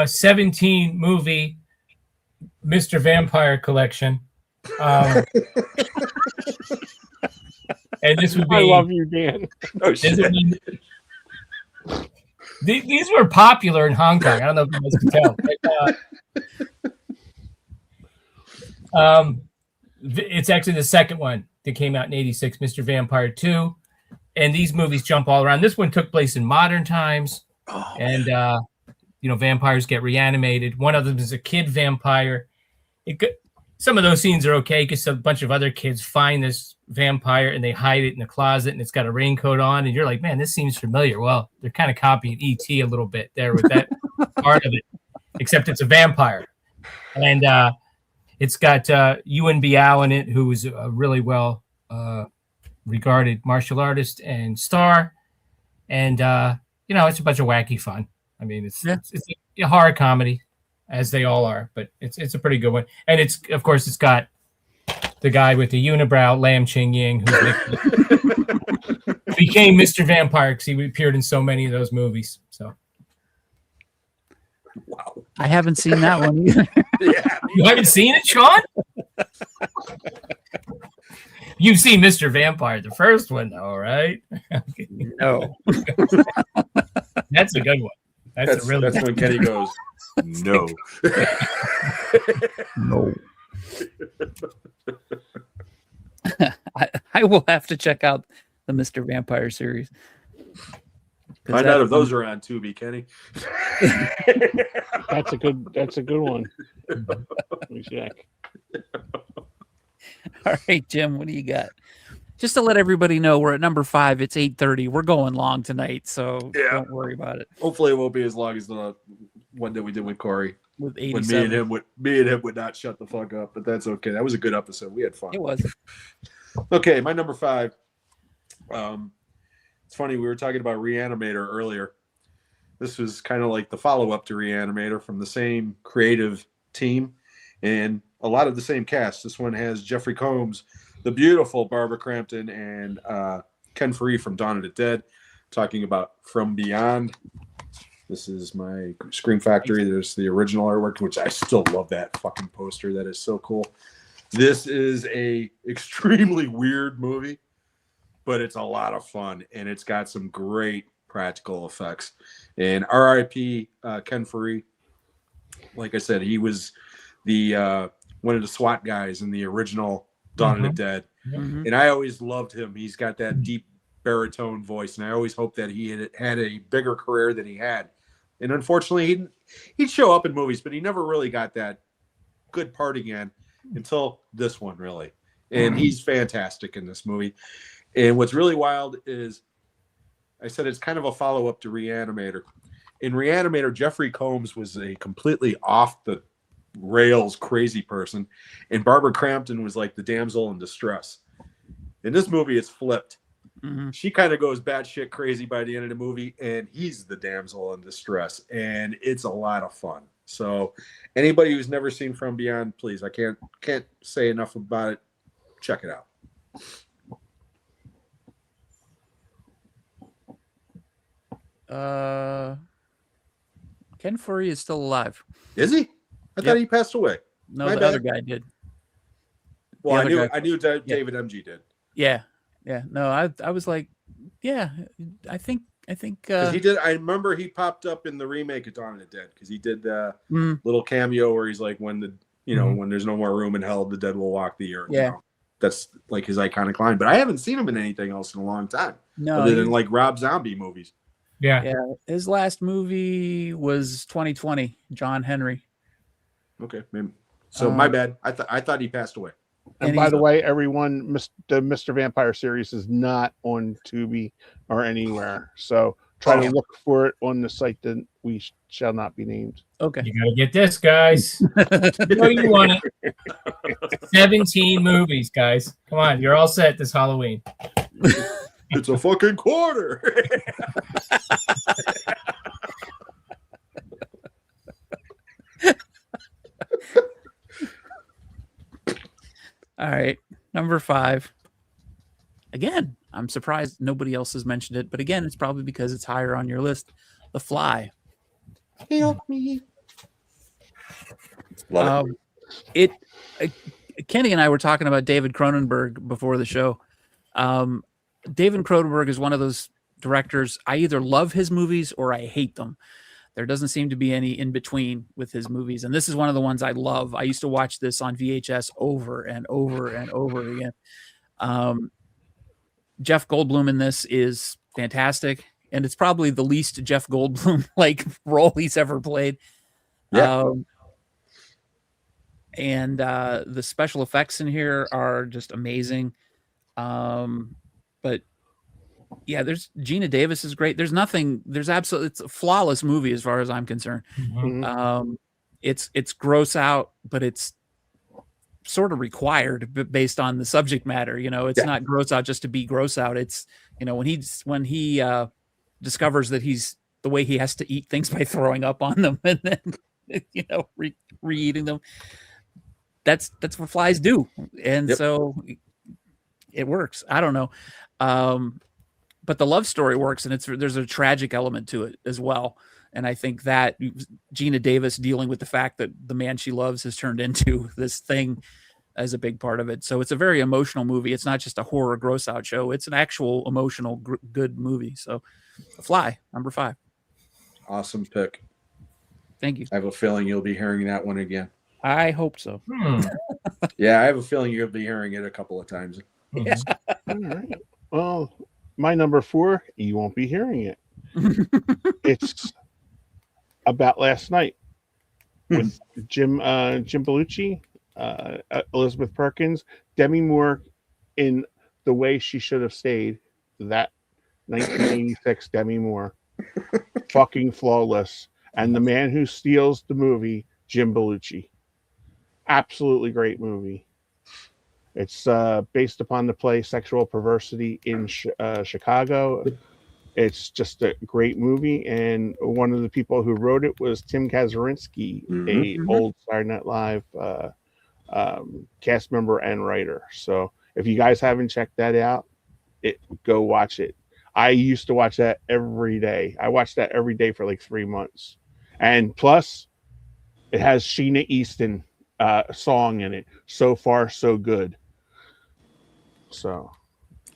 Speaker 4: 17 movie Mr. Vampire collection. And this would be.
Speaker 2: I love you, Dan.
Speaker 3: Oh,
Speaker 4: This
Speaker 3: shit.
Speaker 4: would be these were popular in Hong Kong. I don't know if you guys can tell. But, it's actually the second one that came out in '86, Mr. Vampire 2. And these movies jump all around. This one took place in modern times.
Speaker 3: Oh,
Speaker 4: And, vampires get reanimated. One of them is a kid vampire. Some of those scenes are okay because a bunch of other kids find this vampire and they hide it in the closet and it's got a raincoat on. And you're like, man, this seems familiar. Well, they're kind of copying E.T. a little bit there with that part of it, except it's a vampire. And it's got Ewan Biao in it, who is a really well regarded martial artist and star. And, it's a bunch of wacky fun. I mean, it's a horror comedy, as they all are, but it's a pretty good one. And it's got the guy with the unibrow, Lam Ching Ying, who became Mr. Vampire because he appeared in so many of those movies. So
Speaker 3: wow.
Speaker 1: I haven't seen that one either.
Speaker 3: Yeah.
Speaker 4: you haven't seen it, Sean? You've seen Mr. Vampire, the first one, though, right?
Speaker 1: No.
Speaker 4: That's a good one. That's a really
Speaker 3: that's when Kenny goes, no.
Speaker 1: No. I will have to check out the Mr. Vampire series.
Speaker 3: Find out if those are on Tubi, Kenny.
Speaker 2: That's a good one. Let me check.
Speaker 1: All right, Jim, what do you got? Just to let everybody know, we're at number 5. It's 8:30. We're going long tonight, so
Speaker 3: Yeah.
Speaker 1: don't worry about it.
Speaker 3: Hopefully, it won't be as long as the one that we did with Corey.
Speaker 1: With
Speaker 3: When
Speaker 1: 87,
Speaker 3: me and him would not shut the fuck up, but that's okay. That was a good episode. We had fun.
Speaker 1: it was.
Speaker 3: Okay, my number 5. It's funny, we were talking about Reanimator earlier. This was kind of like the follow-up to Reanimator from the same creative team and a lot of the same cast. This one has Jeffrey Combs, the beautiful Barbara Crampton, and Ken Faree from Dawn of the Dead, talking about From Beyond. This is my Scream Factory. There's the original artwork, which I still love that fucking poster. That is so cool. This is a extremely weird movie, but it's a lot of fun, and it's got some great practical effects. And R.I.P. Ken Faree. Like I said, he was the one of the SWAT guys in the original Dawn of the Dead.
Speaker 1: Mhm.
Speaker 3: And I always loved him. He's got that deep baritone voice, and I always hoped that he had a bigger career than he had. And unfortunately, he'd show up in movies, but he never really got that good part again until this one, really. and he's fantastic in this movie. And what's really wild is, I said it's kind of a follow-up to Reanimator. In Reanimator, Jeffrey Combs was a completely off the rails crazy person, and Barbara Crampton was like the damsel in distress. In this movie, it's flipped.
Speaker 1: Mhm.
Speaker 3: She kind of goes batshit crazy by the end of the movie, and he's the damsel in distress, and it's a lot of fun. So, anybody who's never seen From Beyond, please, I can't say enough about it. Check it out.
Speaker 1: Ken Foree is still alive.
Speaker 3: Is he? I thought he passed away.
Speaker 1: No,
Speaker 3: My
Speaker 1: the
Speaker 3: bad.
Speaker 1: other guy did.
Speaker 3: Well,
Speaker 1: The
Speaker 3: I
Speaker 1: other
Speaker 3: knew
Speaker 1: guy-
Speaker 3: I knew David MG did.
Speaker 1: Yeah. No, I was like, yeah, I think
Speaker 3: 'Cause he did. I remember he popped up in the remake of Dawn of the Dead because he did the
Speaker 1: mm,
Speaker 3: little cameo where he's like, when the
Speaker 4: Mhm.
Speaker 3: when there's no more room in hell, the dead will walk the earth.
Speaker 1: Yeah.
Speaker 3: That's like his iconic line. But I haven't seen him in anything else in a long time,
Speaker 1: no,
Speaker 3: other than
Speaker 1: he-
Speaker 3: like Rob Zombie movies.
Speaker 4: Yeah.
Speaker 1: yeah, his last movie was 2020, John Henry.
Speaker 3: Okay, maybe. So my
Speaker 1: Um,
Speaker 3: bad. I thought he passed away.
Speaker 2: And
Speaker 1: And
Speaker 2: by
Speaker 1: he's-
Speaker 2: the way, everyone, the Mr. Vampire series is not on Tubi or anywhere. So try
Speaker 3: Oh.
Speaker 2: to look for it on the site that we shall not be named.
Speaker 1: Okay.
Speaker 4: You gotta get this, guys. You know you want it. 17 movies, guys. Come on, you're all set this Halloween.
Speaker 3: It's a fucking quarter.
Speaker 1: All right, number 5. Again, I'm surprised nobody else has mentioned it, but again, it's probably because it's higher on your list. The Fly.
Speaker 3: Help me. Love
Speaker 1: It. Kenny and I were talking about David Cronenberg before the show. David Cronenberg is one of those directors. I either love his movies or I hate them. There doesn't seem to be any in between with his movies, and this is one of the ones I love. I used to watch this on VHS over and over and over again. Jeff Goldblum in this is fantastic, and it's probably the least Jeff Goldblum like role he's ever played.
Speaker 3: Yeah.
Speaker 1: And the special effects in here are just amazing. But yeah, there's Gina Davis is great. There's absolutely, it's a flawless movie as far as I'm concerned.
Speaker 4: Mhm.
Speaker 1: It's gross out, but it's sort of required based on the subject matter. It's
Speaker 3: Yeah.
Speaker 1: not gross out just to be gross out. It's, when he discovers that he's the way he has to eat things by throwing up on them and then, re-eating them. That's what flies do. And
Speaker 3: Yep.
Speaker 1: so it works. I don't know. But the love story works, and there's a tragic element to it as well. And I think that Gina Davis dealing with the fact that the man she loves has turned into this thing as a big part of it. So it's a very emotional movie. It's not just a horror gross out show. It's an actual emotional good movie. So The Fly, number 5.
Speaker 3: Awesome pick.
Speaker 1: Thank you.
Speaker 3: I have a feeling you'll be hearing that one again.
Speaker 1: I hope so.
Speaker 3: Yeah, I have a feeling you'll be hearing it a couple of times.
Speaker 1: Yeah.
Speaker 2: All right. Well, my number 4, you won't be hearing it. It's About Last Night with Jim Belushi, Elizabeth Perkins, Demi Moore in The Way She Should Have Stayed. That 1986 Demi Moore, fucking flawless, and the man who steals the movie, Jim Belushi. Absolutely great movie. It's based upon the play Sexual Perversity in Chicago. It's just a great movie, and one of the people who wrote it was Tim Kazurinsky,
Speaker 3: Mhm.
Speaker 2: a old Saturday Night Live cast member and writer. So if you guys haven't checked that out, go watch it. I used to watch that every day. I watched that every day for like 3 months, and plus, it has Sheena Easton song in it. So Far, So Good. So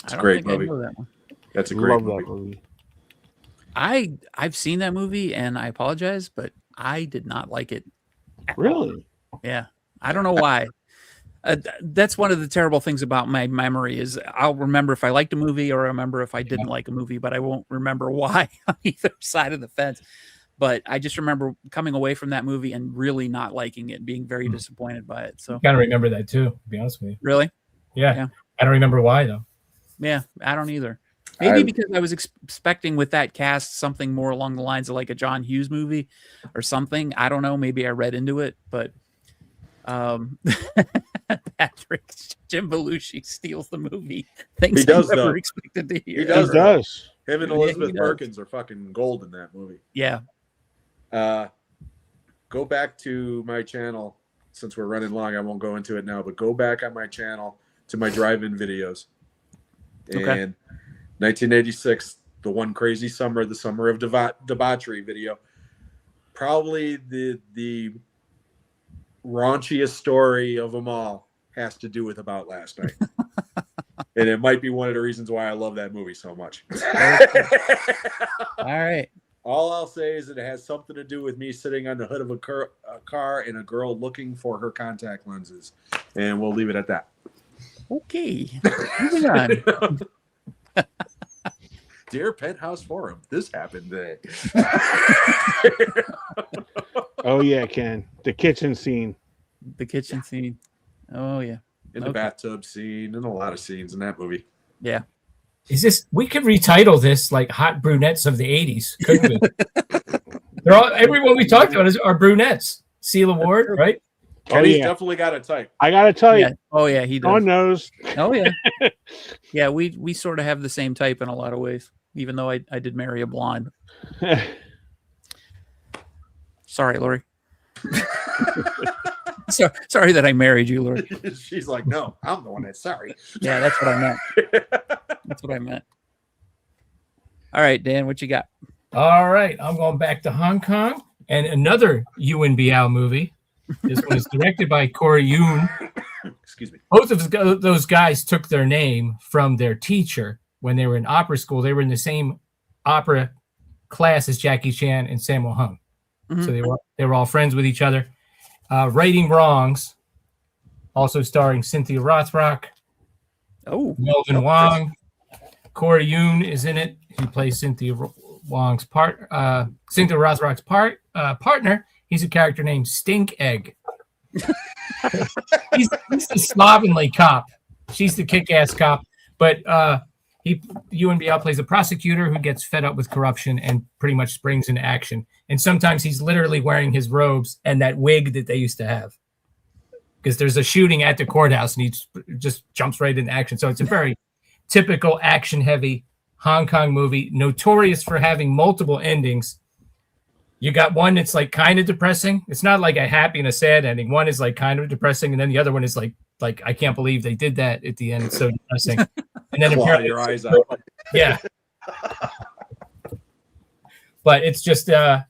Speaker 3: It's
Speaker 1: I
Speaker 3: a
Speaker 1: don't
Speaker 3: great
Speaker 1: think I
Speaker 3: movie.
Speaker 1: know that one.
Speaker 3: That's a great
Speaker 2: love
Speaker 3: movie.
Speaker 2: that movie.
Speaker 1: I've seen that movie, and I apologize, but I did not like it. at all.
Speaker 2: Really?
Speaker 1: Yeah. I don't know why. That's one of the terrible things about my memory is I'll remember if I liked a movie or I remember if I didn't like a movie, but I won't remember why on either side of the fence. But I just remember coming away from that movie and really not liking it, being very disappointed by it. So
Speaker 4: Kind of remember that too, to be honest with you.
Speaker 1: really,
Speaker 4: Yeah.
Speaker 1: Yeah.
Speaker 4: I don't remember why though.
Speaker 1: Yeah, I don't either. Maybe
Speaker 3: I-
Speaker 1: because I was expecting with that cast something more along the lines of like a John Hughes movie or something. I don't know. Maybe I read into it, but Patrick Jim Belushi steals the movie. Things
Speaker 3: He does,
Speaker 1: I never
Speaker 3: though.
Speaker 1: expected to hear.
Speaker 3: He does.
Speaker 2: It does.
Speaker 3: Him and
Speaker 1: Yeah,
Speaker 3: Elizabeth
Speaker 1: he does.
Speaker 3: Perkins are fucking gold in that movie.
Speaker 1: Yeah.
Speaker 3: Go back to my channel. Since we're running long, I won't go into it now, but go back on my channel to my drive-in videos. And
Speaker 1: Okay.
Speaker 3: 1986, the one crazy summer, the summer of debauchery video. Probably the raunchiest story of them all has to do with About Last Night. And it might be one of the reasons why I love that movie so much.
Speaker 1: All right.
Speaker 3: All I'll say is that it has something to do with me sitting on the hood of a car and a girl looking for her contact lenses. And we'll leave it at that.
Speaker 1: Okay. Moving on.
Speaker 3: Dear Penthouse Forum, this happened today.
Speaker 2: Oh yeah, Ken. The kitchen scene.
Speaker 1: The kitchen scene. Oh yeah.
Speaker 3: In the
Speaker 1: Okay.
Speaker 3: bathtub scene and a lot of scenes in that movie.
Speaker 1: Yeah.
Speaker 4: Is this? We could retitle this like "Hot Brunettes of the '80s," couldn't we? They're all everyone we talked about are brunettes. Seal Award, right?
Speaker 3: Oh,
Speaker 2: Oh,
Speaker 3: he's
Speaker 2: yeah.
Speaker 3: definitely got a type.
Speaker 2: I gotta tell you,
Speaker 1: Yeah. Oh yeah, he
Speaker 2: Sean
Speaker 1: does.
Speaker 2: knows.
Speaker 1: Oh yeah. Yeah, we sort of have the same type in a lot of ways, even though I did marry a blonde. Sorry, Lori. Sorry that I married you, Lori.
Speaker 3: She's like, no, I'm the one that's sorry.
Speaker 1: Yeah, that's what I meant. That's what I meant. All right, Dan, what you got?
Speaker 4: All right, I'm going back to Hong Kong and another Yuen Biao movie. This one is directed by Corey Yun.
Speaker 3: Excuse me.
Speaker 4: Both of those guys took their name from their teacher when they were in opera school. They were in the same opera class as Jackie Chan and Sammo Hung.
Speaker 1: Mhm.
Speaker 4: So they were all friends with each other. Righting Wrongs, also starring Cynthia Rothrock,
Speaker 1: Oh,
Speaker 4: Melvin Wong. Corey Yun is in it. He plays Cynthia Wong's part. Cynthia Rothrock's partner. He's a character named Stink Egg. he's the slovenly cop. She's the kick-ass cop. But Yuen Biao plays a prosecutor who gets fed up with corruption and pretty much springs into action. And sometimes he's literally wearing his robes and that wig that they used to have. Because there's a shooting at the courthouse and he just jumps right into action. So it's a very typical action-heavy Hong Kong movie, notorious for having multiple endings. You got one that's like kind of depressing. It's not like a happy and a sad ending. One is like kind of depressing, and then the other one is like I can't believe they did that at the end. It's so depressing. And then
Speaker 3: Claw
Speaker 4: apparently,
Speaker 3: your eyes out.
Speaker 4: yeah. But it's just a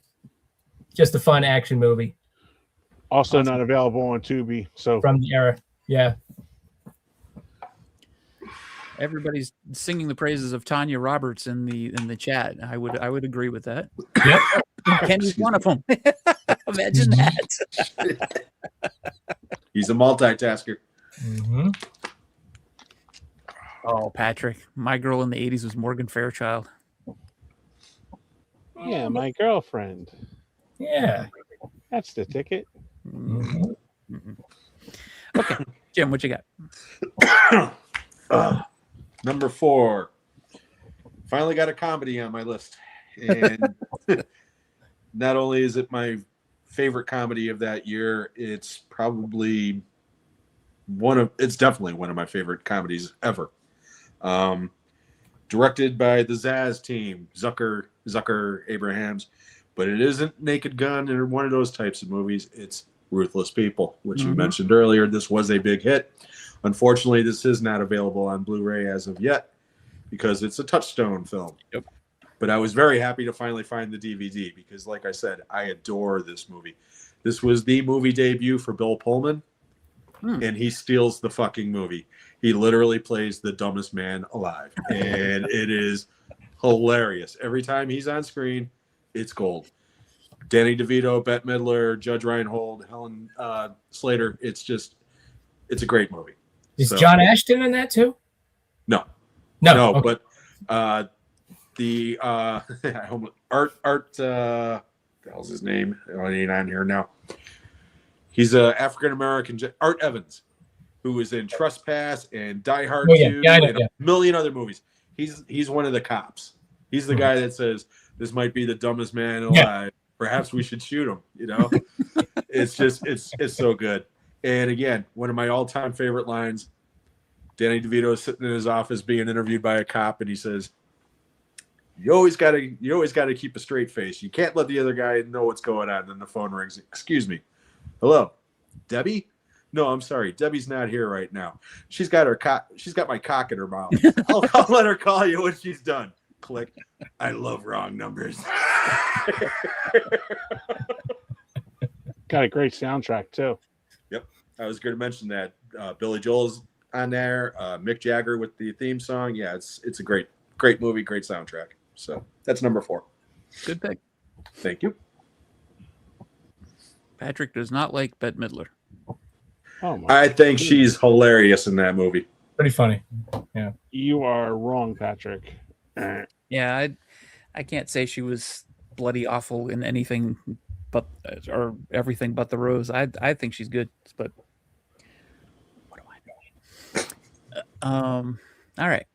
Speaker 4: fun action movie
Speaker 2: Also not available on Tubi. So
Speaker 4: from the era. Yeah.
Speaker 1: everybody's singing the praises of Tanya Roberts in the chat. I would agree with that.
Speaker 4: Yep.
Speaker 1: Kenny's one of them. Imagine that.
Speaker 3: He's a multitasker.
Speaker 4: Mm-hmm.
Speaker 1: Oh, Patrick, my girl in the '80s was Morgan Fairchild.
Speaker 2: yeah, my girlfriend.
Speaker 4: Yeah.
Speaker 2: That's the ticket.
Speaker 4: Mhm.
Speaker 1: Okay, Jim, what you got?
Speaker 3: Number 4. Finally got a comedy on my list. And not only is it my favorite comedy of that year, it's probably it's definitely one of my favorite comedies ever. Directed by the Zaz team, Zucker Abrahams, but it isn't Naked Gun or one of those types of movies. It's Ruthless People, which you mentioned earlier. This was a big hit. Unfortunately, this is not available on Blu-ray as of yet because it's a Touchstone film.
Speaker 1: Yep.
Speaker 3: But I was very happy to finally find the DVD because, like I said, I adore this movie. This was the movie debut for Bill Pullman, and he steals the fucking movie. He literally plays the dumbest man alive, and it is hilarious. Every time he's on screen, it's gold. Danny DeVito, Bette Midler, Judge Reinhold, Helen Slater. It's a great movie.
Speaker 4: Is
Speaker 3: So-
Speaker 4: John Ashton in that too?
Speaker 3: No,
Speaker 4: No. Okay.
Speaker 3: but the Art what the hell's his name? Oh, he ain't on here now. He's a African American. Art Evans. who was in Trespass and Die Hard
Speaker 4: Oh, yeah.
Speaker 3: 2
Speaker 4: Yeah, I know,
Speaker 3: and
Speaker 4: yeah.
Speaker 3: a million other movies. He's one of the cops. He's the guy that says, this might be the dumbest man alive. Perhaps we should shoot him, you know? It's just, it's so good. And again, one of my all-time favorite lines, Danny DeVito is sitting in his office being interviewed by a cop, and he says, you always gotta keep a straight face. You can't let the other guy know what's going on. And then the phone rings. Excuse me. Hello, Debbie? No, I'm sorry. Debbie's not here right now. She's got my cock in her mouth. I'll let her call you when she's done. Click. I love wrong numbers.
Speaker 2: Got a great soundtrack too.
Speaker 3: Yep. I was going to mention that. Billy Joel's on there. Mick Jagger with the theme song. Yeah, it's a great movie, great soundtrack. So that's number 4.
Speaker 1: Good pick.
Speaker 3: Thank you.
Speaker 1: Patrick does not like Bette Midler.
Speaker 2: Oh my!
Speaker 3: I think she's hilarious in that movie.
Speaker 4: Pretty funny.
Speaker 2: You are wrong, Patrick.
Speaker 1: Yeah, I can't say she was bloody awful in anything but or everything but The Rose. I think she's good, but what do I know? All right,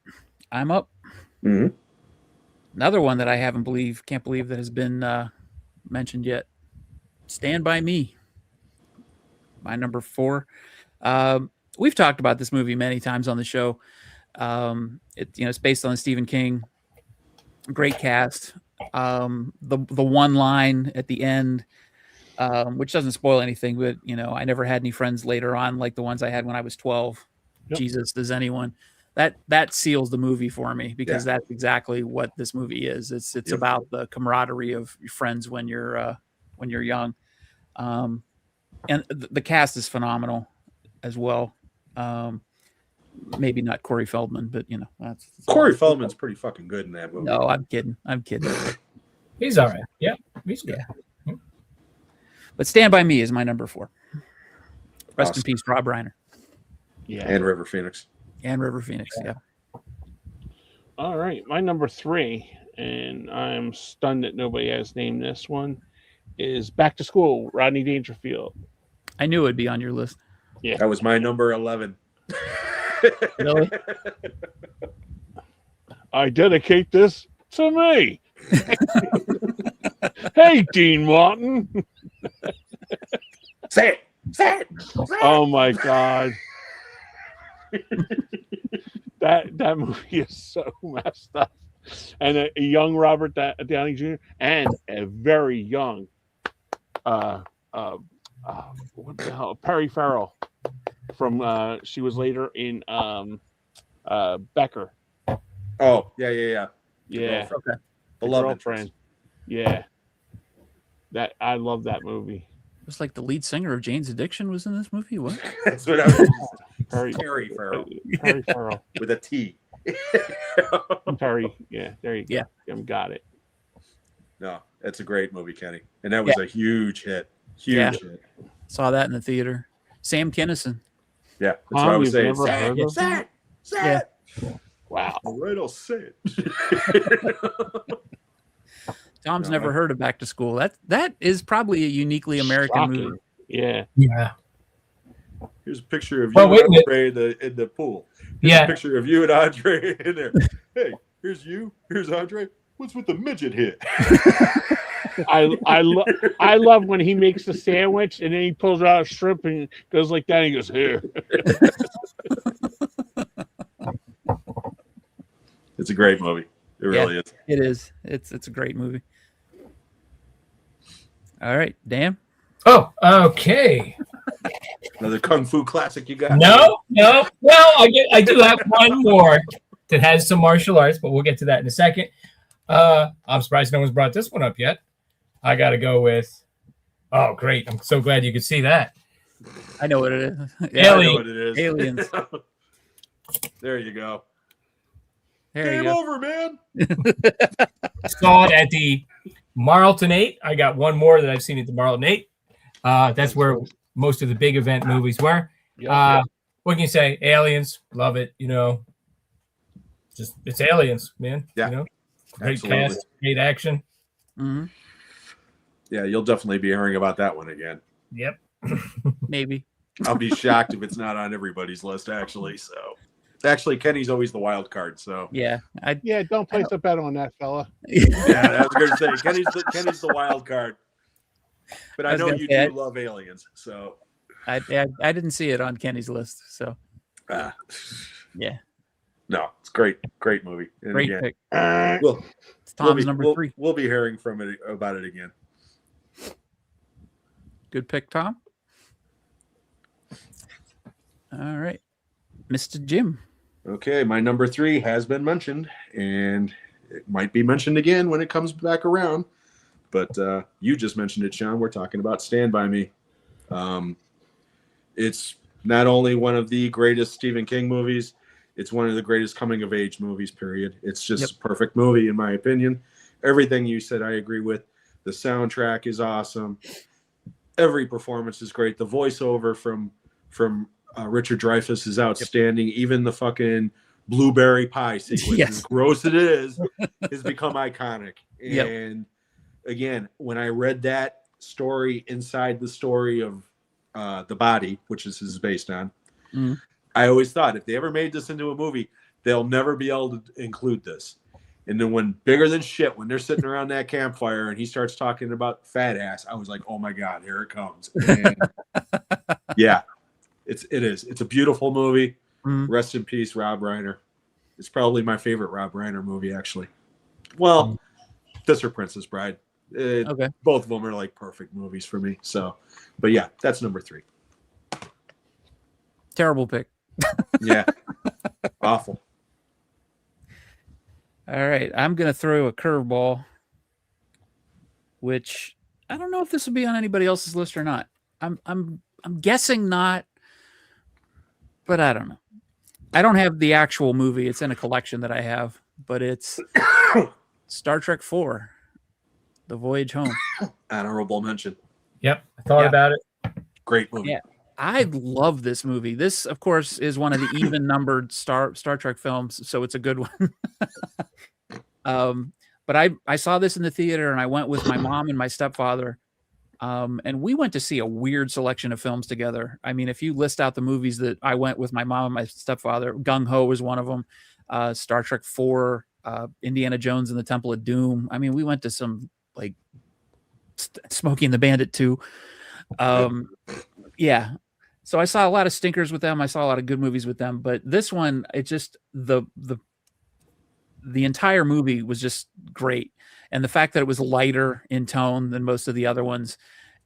Speaker 1: I'm up.
Speaker 3: Mm-hmm.
Speaker 1: Another one that I can't believe that has been mentioned yet. Stand By Me. My number 4. We've talked about this movie many times on the show. It's based on Stephen King. Great cast. The one line at the end, which doesn't spoil anything, but I never had any friends later on like the ones I had when I was 12.
Speaker 2: Yep.
Speaker 1: Jesus, does anyone? That seals the movie for me because that's exactly what this movie is. It's about the camaraderie of your friends when you're young. And the cast is phenomenal as well. Maybe not Corey Feldman, but that's
Speaker 3: Corey Feldman's pretty fucking good in that movie.
Speaker 1: No, I'm kidding.
Speaker 4: He's all right. Yeah, he's good.
Speaker 1: Yeah. But Stand By Me is my number 4. Rest
Speaker 3: Awesome.
Speaker 1: in peace, Rob Reiner
Speaker 2: Yeah.
Speaker 3: And River Phoenix.
Speaker 1: and River Phoenix. Yeah.
Speaker 2: All right, my number 3, and I'm stunned that nobody has named this one, is Back to School, Rodney Dangerfield.
Speaker 1: I knew it'd be on your list.
Speaker 2: Yeah.
Speaker 3: That was my number 11.
Speaker 1: Really?
Speaker 2: I dedicate this to me. Hey, Dean Martin.
Speaker 3: Say it.
Speaker 2: Oh my God. That movie is so messed up. And a young Robert Downey Jr. and a very young what the hell, Perry Farrell from she was later in Becker.
Speaker 3: Oh, yeah.
Speaker 2: Yeah.
Speaker 1: Okay.
Speaker 3: The
Speaker 2: The
Speaker 3: love
Speaker 2: Girlfriend.
Speaker 3: interest.
Speaker 2: Yeah. That I love that movie.
Speaker 1: It was like the lead singer of Jane's Addiction was in this movie. What?
Speaker 3: That's what I was.
Speaker 2: Perry
Speaker 3: Terry Farrell
Speaker 2: Perry Farrell.
Speaker 3: with a T.
Speaker 2: Perry. Yeah, there you go.
Speaker 1: Yeah.
Speaker 2: Got it.
Speaker 3: No, that's a great movie, Kenny. And that was a huge hit.
Speaker 1: Yeah.
Speaker 3: Hit.
Speaker 1: Saw that in the theater. Sam Kinison.
Speaker 3: Yeah, that's what I was
Speaker 2: You've
Speaker 3: saying.
Speaker 2: never
Speaker 3: Say
Speaker 2: heard
Speaker 3: it,
Speaker 2: of
Speaker 3: say
Speaker 2: him?
Speaker 3: it, say it.
Speaker 2: Wow.
Speaker 3: All right, I'll say it.
Speaker 1: Tom's
Speaker 3: No,
Speaker 1: never heard of Back to School. That is probably a uniquely American
Speaker 2: Shocking.
Speaker 1: movie.
Speaker 2: Yeah.
Speaker 4: Yeah.
Speaker 3: Here's a picture of you
Speaker 4: Well, wait a
Speaker 3: and
Speaker 4: minute.
Speaker 3: Andre in the pool. Here's
Speaker 4: Yeah.
Speaker 3: a picture of you and Andre in there. Hey, here's you. Here's Andre. What's with the midget here?
Speaker 2: I love when he makes the sandwich and then he pulls out a shrimp and goes like that and he goes, here.
Speaker 3: It's a great movie. It really is.
Speaker 1: It is. It's a great movie. All right, Dan.
Speaker 4: Oh, okay.
Speaker 3: Another kung fu classic you got.
Speaker 4: No. Well, I do have one more that has some martial arts, but we'll get to that in a second. I'm surprised no one's brought this one up yet. I got to go with. Oh, great! I'm so glad you could see that.
Speaker 1: I know what it is.
Speaker 3: Yeah, I know
Speaker 4: Alien.
Speaker 3: what it is.
Speaker 1: Aliens.
Speaker 3: There you go.
Speaker 1: There you
Speaker 3: Game
Speaker 1: go.
Speaker 3: over, man.
Speaker 4: Saw it at the Marlton 8. I got one more that I've seen at the Marlton 8. That's where most of the big event movies were. What can you say? Aliens, love it. Just it's aliens, man.
Speaker 3: Yeah.
Speaker 4: Great
Speaker 3: Absolutely.
Speaker 4: cast, great action.
Speaker 1: Hmm.
Speaker 3: Yeah, you'll definitely be hearing about that one again.
Speaker 4: Yep.
Speaker 1: Maybe.
Speaker 3: I'll be shocked if it's not on everybody's list, actually. So, actually, Kenny's always the wild card. So,
Speaker 1: Yeah,
Speaker 2: Yeah, don't place a bet on that, fella.
Speaker 3: yeah, I was going to say Kenny's the wild card. But I
Speaker 1: was
Speaker 3: know
Speaker 1: gonna
Speaker 3: you
Speaker 1: say,
Speaker 3: do love aliens, so
Speaker 1: I didn't see it on Kenny's list, so yeah,
Speaker 3: no, it's great movie. And
Speaker 1: great
Speaker 3: again,
Speaker 1: pick.
Speaker 3: We'll,
Speaker 1: It's Tom's number 3.
Speaker 3: We'll be hearing from it about it again.
Speaker 1: Good pick, Tom. All right, Mr. Jim.
Speaker 3: Okay, my number 3 has been mentioned, and it might be mentioned again when it comes back around. But you just mentioned it, Sean. We're talking about Stand By Me. It's not only one of the greatest Stephen King movies, it's one of the greatest coming-of-age movies, period. It's just a perfect movie, in my opinion. Everything you said, I agree with. The soundtrack is awesome. Every performance is great. The voiceover from Richard Dreyfuss is outstanding. Even the fucking blueberry pie sequence, as gross it is, has become iconic. And again, when I read that story inside the story of The Body, which this is based on, I always thought if they ever made this into a movie, they'll never be able to include this. And then when Bigger Than Shit, when they're sitting around that campfire and he starts talking about fat ass, I was like, oh my God, here it comes. And yeah, it is. It's a beautiful movie. Rest in peace, Rob Reiner. It's probably my favorite Rob Reiner movie, actually. Well, this or Princess Bride.
Speaker 1: Okay.
Speaker 3: Both of them are like perfect movies for me. So, but yeah, that's number 3.
Speaker 1: Terrible pick.
Speaker 3: Yeah. Awful.
Speaker 1: All right, I'm gonna throw a curveball, which I don't know if this will be on anybody else's list or not. I'm guessing not, but I don't know. I don't have the actual movie. It's in a collection that I have, but it's Star Trek IV, The Voyage Home.
Speaker 3: Honorable mention.
Speaker 4: Yep, I thought about it.
Speaker 3: Great movie.
Speaker 1: Yeah. I love this movie. This, of course, is one of the even-numbered Star Trek films, so it's a good one. But I saw this in the theater, and I went with my mom and my stepfather, and we went to see a weird selection of films together. I mean, if you list out the movies that I went with my mom and my stepfather, Gung Ho was one of them, Star Trek IV, Indiana Jones and the Temple of Doom. I mean, we went to some, like, Smokey and the Bandit too. Yeah. So I saw a lot of stinkers with them. I saw a lot of good movies with them, but this one, it just the entire movie was just great. And the fact that it was lighter in tone than most of the other ones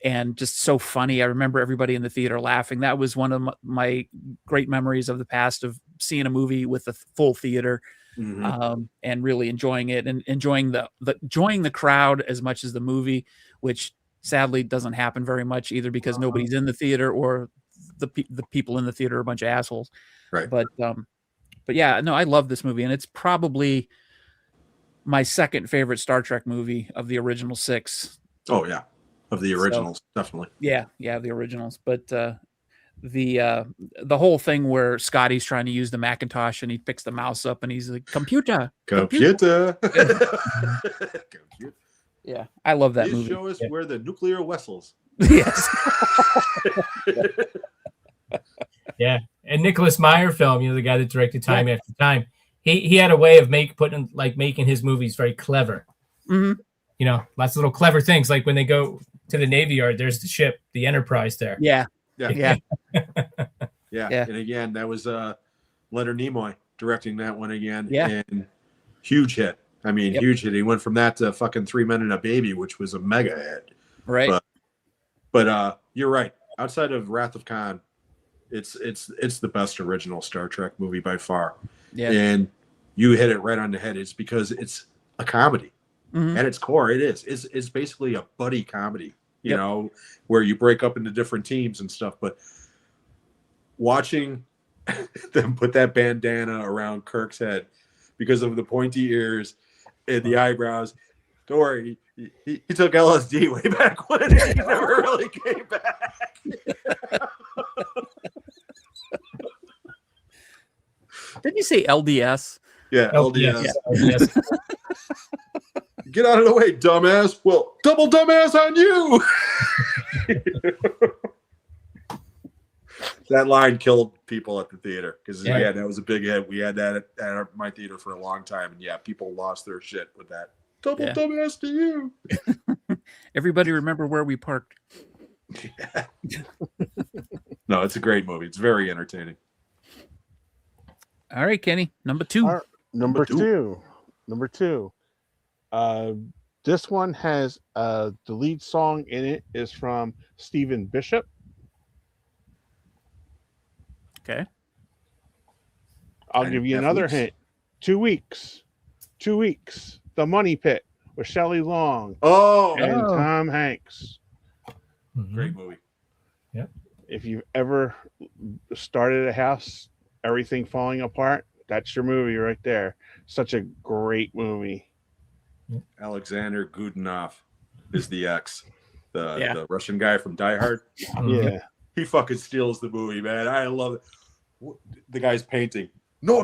Speaker 1: and just so funny. I remember everybody in the theater laughing. That was one of my great memories of the past, of seeing a movie with a full theater, and really enjoying it and enjoying the crowd as much as the movie, which sadly doesn't happen very much either because nobody's in the theater or the people in the theater are a bunch of assholes.
Speaker 3: Right.
Speaker 1: But yeah, no, I love this movie, and it's probably my second favorite Star Trek movie of the original 6.
Speaker 3: Oh yeah, of the originals, definitely.
Speaker 1: Yeah, the originals. But the whole thing where Scotty's trying to use the Macintosh and he picks the mouse up and he's like, computer. Yeah, I love that movie.
Speaker 3: Show us where the nuclear vessels.
Speaker 1: Yes.
Speaker 4: Yeah, and Nicholas Meyer film, the guy that directed Time After Time, he had a way of making his movies very clever. Lots of little clever things, like when they go to the Navy Yard, there's the ship, the Enterprise there.
Speaker 1: Yeah.
Speaker 3: Yeah. And again, that was Leonard Nimoy directing that one again.
Speaker 1: Yeah.
Speaker 3: And huge hit. I mean, huge hit. He went from that to fucking 3 Men and a Baby, which was a mega hit.
Speaker 1: Right.
Speaker 3: But you're right. Outside of Wrath of Khan, it's the best original Star Trek movie by far.
Speaker 1: Yeah.
Speaker 3: And you hit it right on the head. It's because it's a comedy. At its core, it is. It's basically a buddy comedy, you know, where you break up into different teams and stuff. But watching them put that bandana around Kirk's head because of the pointy ears and the eyebrows, don't worry, he took LSD way back when and he never really came back.
Speaker 1: Didn't you say LDS?
Speaker 3: Yeah, LDS.
Speaker 4: LDS.
Speaker 3: Get out of the way, dumbass. Well, double dumbass on you. That line killed people at the theater because
Speaker 4: Yeah.
Speaker 3: that was a big hit. We had that at my theater for a long time, and yeah, people lost their shit with that. Double
Speaker 1: Yeah.
Speaker 3: dumbass to you.
Speaker 1: Everybody remember where we parked.
Speaker 3: No, it's a great movie. It's very entertaining.
Speaker 1: All right, Kenny, number 2.
Speaker 2: All right, number two. Number 2. This one has the lead song in it is from Stephen Bishop.
Speaker 1: Okay.
Speaker 2: I'll
Speaker 3: And
Speaker 2: give you
Speaker 3: Netflix.
Speaker 2: another hint. 2 weeks. 2 weeks. The Money Pit with Shelley Long
Speaker 3: Oh,
Speaker 2: and
Speaker 1: Oh.
Speaker 2: Tom Hanks.
Speaker 4: Mhm.
Speaker 3: great movie.
Speaker 2: If you've ever started a house, everything falling apart, that's your movie right there. Such a great movie.
Speaker 3: Alexander Godunov is the ex,
Speaker 1: Yeah.
Speaker 3: the Russian guy from Die Hard.
Speaker 4: Mhm.
Speaker 2: Yeah.
Speaker 3: He fucking steals the movie, man. I love it. The guy's painting. No.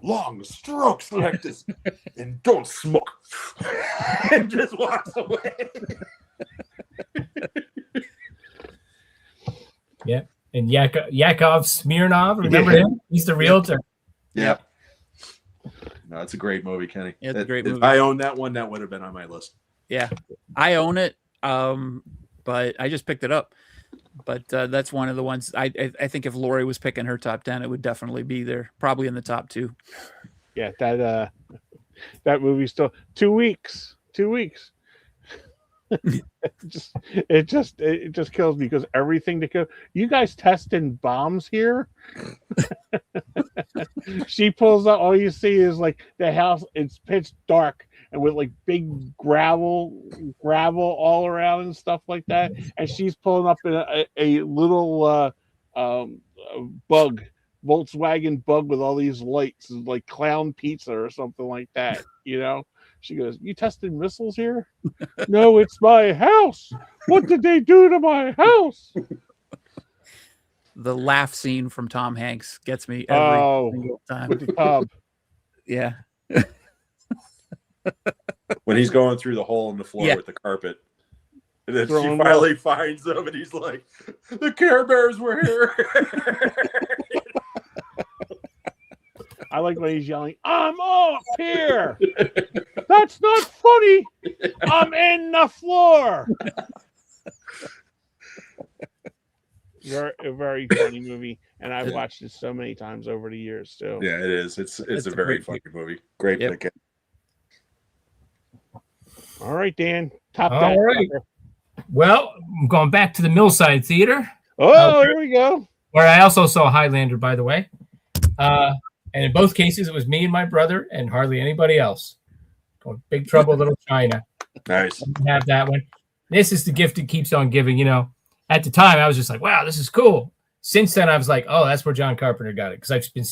Speaker 3: Long strokes like this, and don't smoke. And just walks away.
Speaker 4: And Yakov Smirnov, remember him? He's the realtor.
Speaker 3: Yeah. No, it's a great movie, Kenny.
Speaker 1: Yeah, it's a great
Speaker 3: If
Speaker 1: movie.
Speaker 3: I owned that one, that would have been on my list.
Speaker 1: Yeah, I own it, but I just picked it up. But that's one of the ones I think if Lori was picking her top 10, it would definitely be there, probably in the top 2.
Speaker 2: Yeah, that movie's still 2 weeks. 2 weeks. it just kills me because everything that goes. You guys testing bombs here? She pulls up. All you see is like the house. It's pitch dark and with like big gravel all around and stuff like that. And she's pulling up in a little bug, Volkswagen bug with all these lights, like Clown Pizza or something like that. You know. She goes, "You tested missiles here?" "No, it's my house. What did they do to my house?"
Speaker 1: The laugh scene from Tom Hanks gets me every single time.
Speaker 2: With the tub.
Speaker 1: Yeah,
Speaker 3: When he's going through the hole in the floor
Speaker 1: Yeah.
Speaker 3: with the carpet. And then
Speaker 2: Throwing
Speaker 3: she finally finds him, and he's like, "The Care Bears were here."
Speaker 2: I like when he's yelling, "I'm up here. That's not funny. I'm in the floor." Very funny movie, and I've watched it so many times over the years too.
Speaker 3: Yeah, it is. It's
Speaker 1: It's
Speaker 3: a
Speaker 1: a
Speaker 3: very
Speaker 1: great
Speaker 3: funny movie. Great
Speaker 1: Yep.
Speaker 3: pick.
Speaker 2: All right, Dan, top
Speaker 4: All
Speaker 2: 10.
Speaker 4: right. Well, I'm going back to the Millside Theater,
Speaker 2: Oh, here we go.
Speaker 4: where I also saw Highlander, by the way. And in both cases, it was me and my brother, and hardly anybody else. Going Big Trouble in Little China.
Speaker 3: Nice.
Speaker 4: Have that one. This is the gift that keeps on giving. You know, at the time, I was just like, "Wow, this is cool." Since then, I was like, "Oh, that's where John Carpenter got it," because I've been,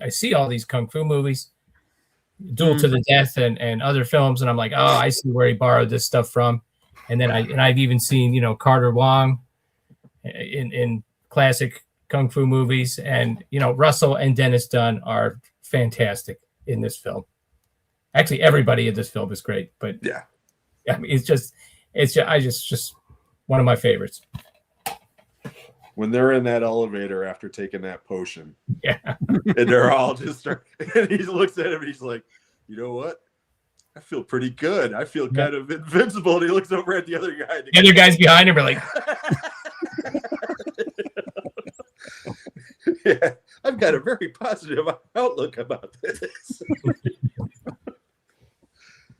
Speaker 4: I see all these kung fu movies, Duel to the Death, and other films, and I'm like, "Oh, I see where he borrowed this stuff from." And then I've even seen Carter Wong in classic kung fu movies, and Russell and Dennis Dunn are fantastic in this film. Actually, everybody in this film is great, but
Speaker 3: Yeah.
Speaker 4: I mean, it's just one of my favorites.
Speaker 3: When they're in that elevator after taking that potion,
Speaker 4: Yeah,
Speaker 3: and they're all just and he looks at him and he's like, "You know what? I feel pretty good. I feel kind of invincible." And he looks over at the other guy.
Speaker 4: the other guys behind him are like,
Speaker 3: "Yeah, I've got a very positive outlook about this."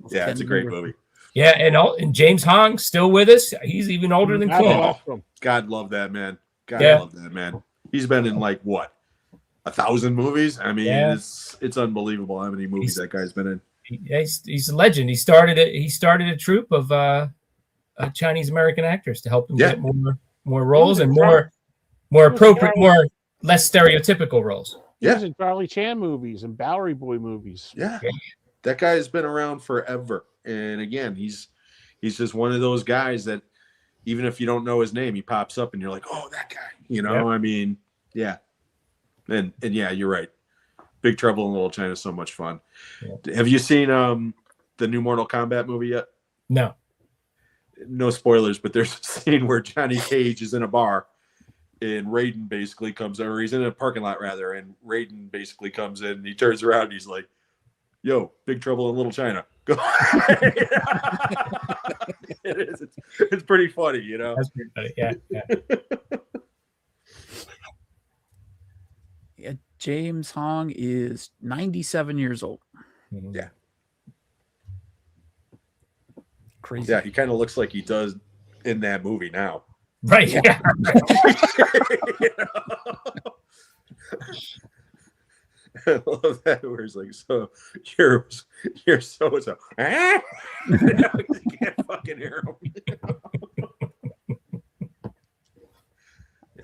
Speaker 3: Yeah, it's a great movie.
Speaker 4: yeah, and James Hong still with us. He's even older than
Speaker 2: That's
Speaker 4: Clint.
Speaker 2: awesome.
Speaker 3: God love that man. God
Speaker 4: Yeah.
Speaker 3: love that man. He's been in like what, 1,000 movies? I mean,
Speaker 4: Yeah.
Speaker 3: it's unbelievable how many movies that guy's been in.
Speaker 4: Yeah, he's a legend. He started a troupe of Chinese American actors to help him
Speaker 3: Yeah.
Speaker 4: get more roles and more appropriate, less stereotypical roles.
Speaker 2: He
Speaker 3: Yeah.
Speaker 2: was in Charlie Chan movies and Bowery Boy movies.
Speaker 3: Yeah. That guy has been around forever. And again, he's just one of those guys that even if you don't know his name, he pops up and you're like, "Oh, that guy." I mean, yeah. And yeah, you're right. Big Trouble in Little China is so much fun.
Speaker 4: Yeah.
Speaker 3: Have you seen the new Mortal Kombat movie yet?
Speaker 4: No.
Speaker 3: No spoilers, but there's a scene where Johnny Cage is in a bar And Raiden basically comes over. He's in a parking lot rather, and Raiden basically comes in. And he turns around. And he's like, "Yo, Big Trouble in Little China." Go. It is. It's pretty funny, you know.
Speaker 4: That's pretty funny. Yeah.
Speaker 1: Yeah, James Hong is 97 years old.
Speaker 3: Yeah.
Speaker 1: Crazy.
Speaker 3: Yeah, he kind of looks like he does in that movie now.
Speaker 4: Right. Yeah.
Speaker 3: You know? I love that where it's like, so you're so ah? You can't fucking hear him.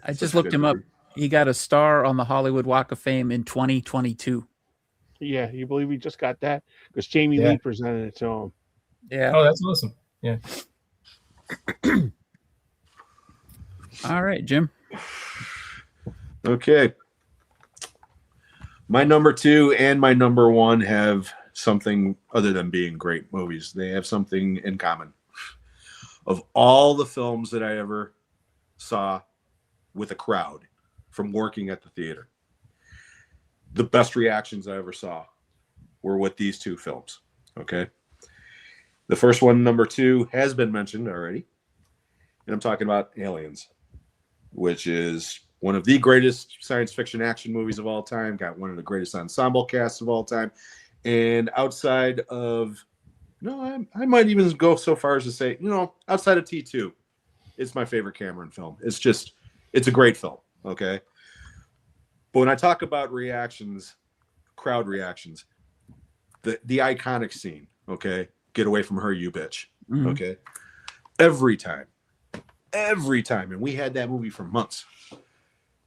Speaker 1: I just looked him up. He got a star on the Hollywood Walk of Fame in 2022.
Speaker 2: Yeah, you believe we just got that? Because Jamie
Speaker 4: Yeah.
Speaker 2: Lee presented it to him.
Speaker 1: Yeah.
Speaker 4: Oh, that's awesome. Yeah.
Speaker 1: All right, Jim.
Speaker 3: Okay. My number 2 and my number 1 have something other than being great movies. They have something in common. Of all the films that I ever saw with a crowd from working at the theater, the best reactions I ever saw were with these 2 films. Okay. The first one, number 2, has been mentioned already. And I'm talking about Aliens, which is one of the greatest science fiction action movies of all time, got one of the greatest ensemble casts of all time. And outside of, I might even go so far as to say, outside of T2, it's my favorite Cameron film. It's a great film, okay? But when I talk about reactions, crowd reactions, the iconic scene, okay? Get away from her, you bitch,
Speaker 1: Mhm.
Speaker 3: okay? Every time, and we had that movie for months.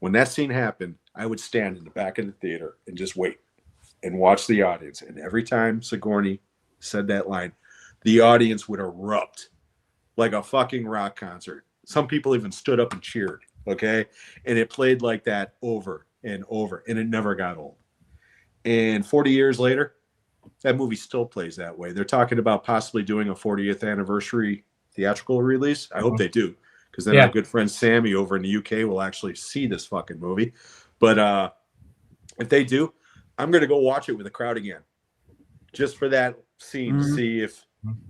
Speaker 3: When that scene happened, I would stand in the back of the theater and just wait and watch the audience. And every time Sigourney said that line, the audience would erupt like a fucking rock concert. Some people even stood up and cheered, okay? And it played like that over and over, and it never got old. And 40 years later, that movie still plays that way. They're talking about possibly doing a 40th anniversary theatrical release. I hope they do, because then our good friend Sammy over in the UK will actually see this fucking movie. But if they do, I'm going to go watch it with a crowd again, just for that scene, to see if,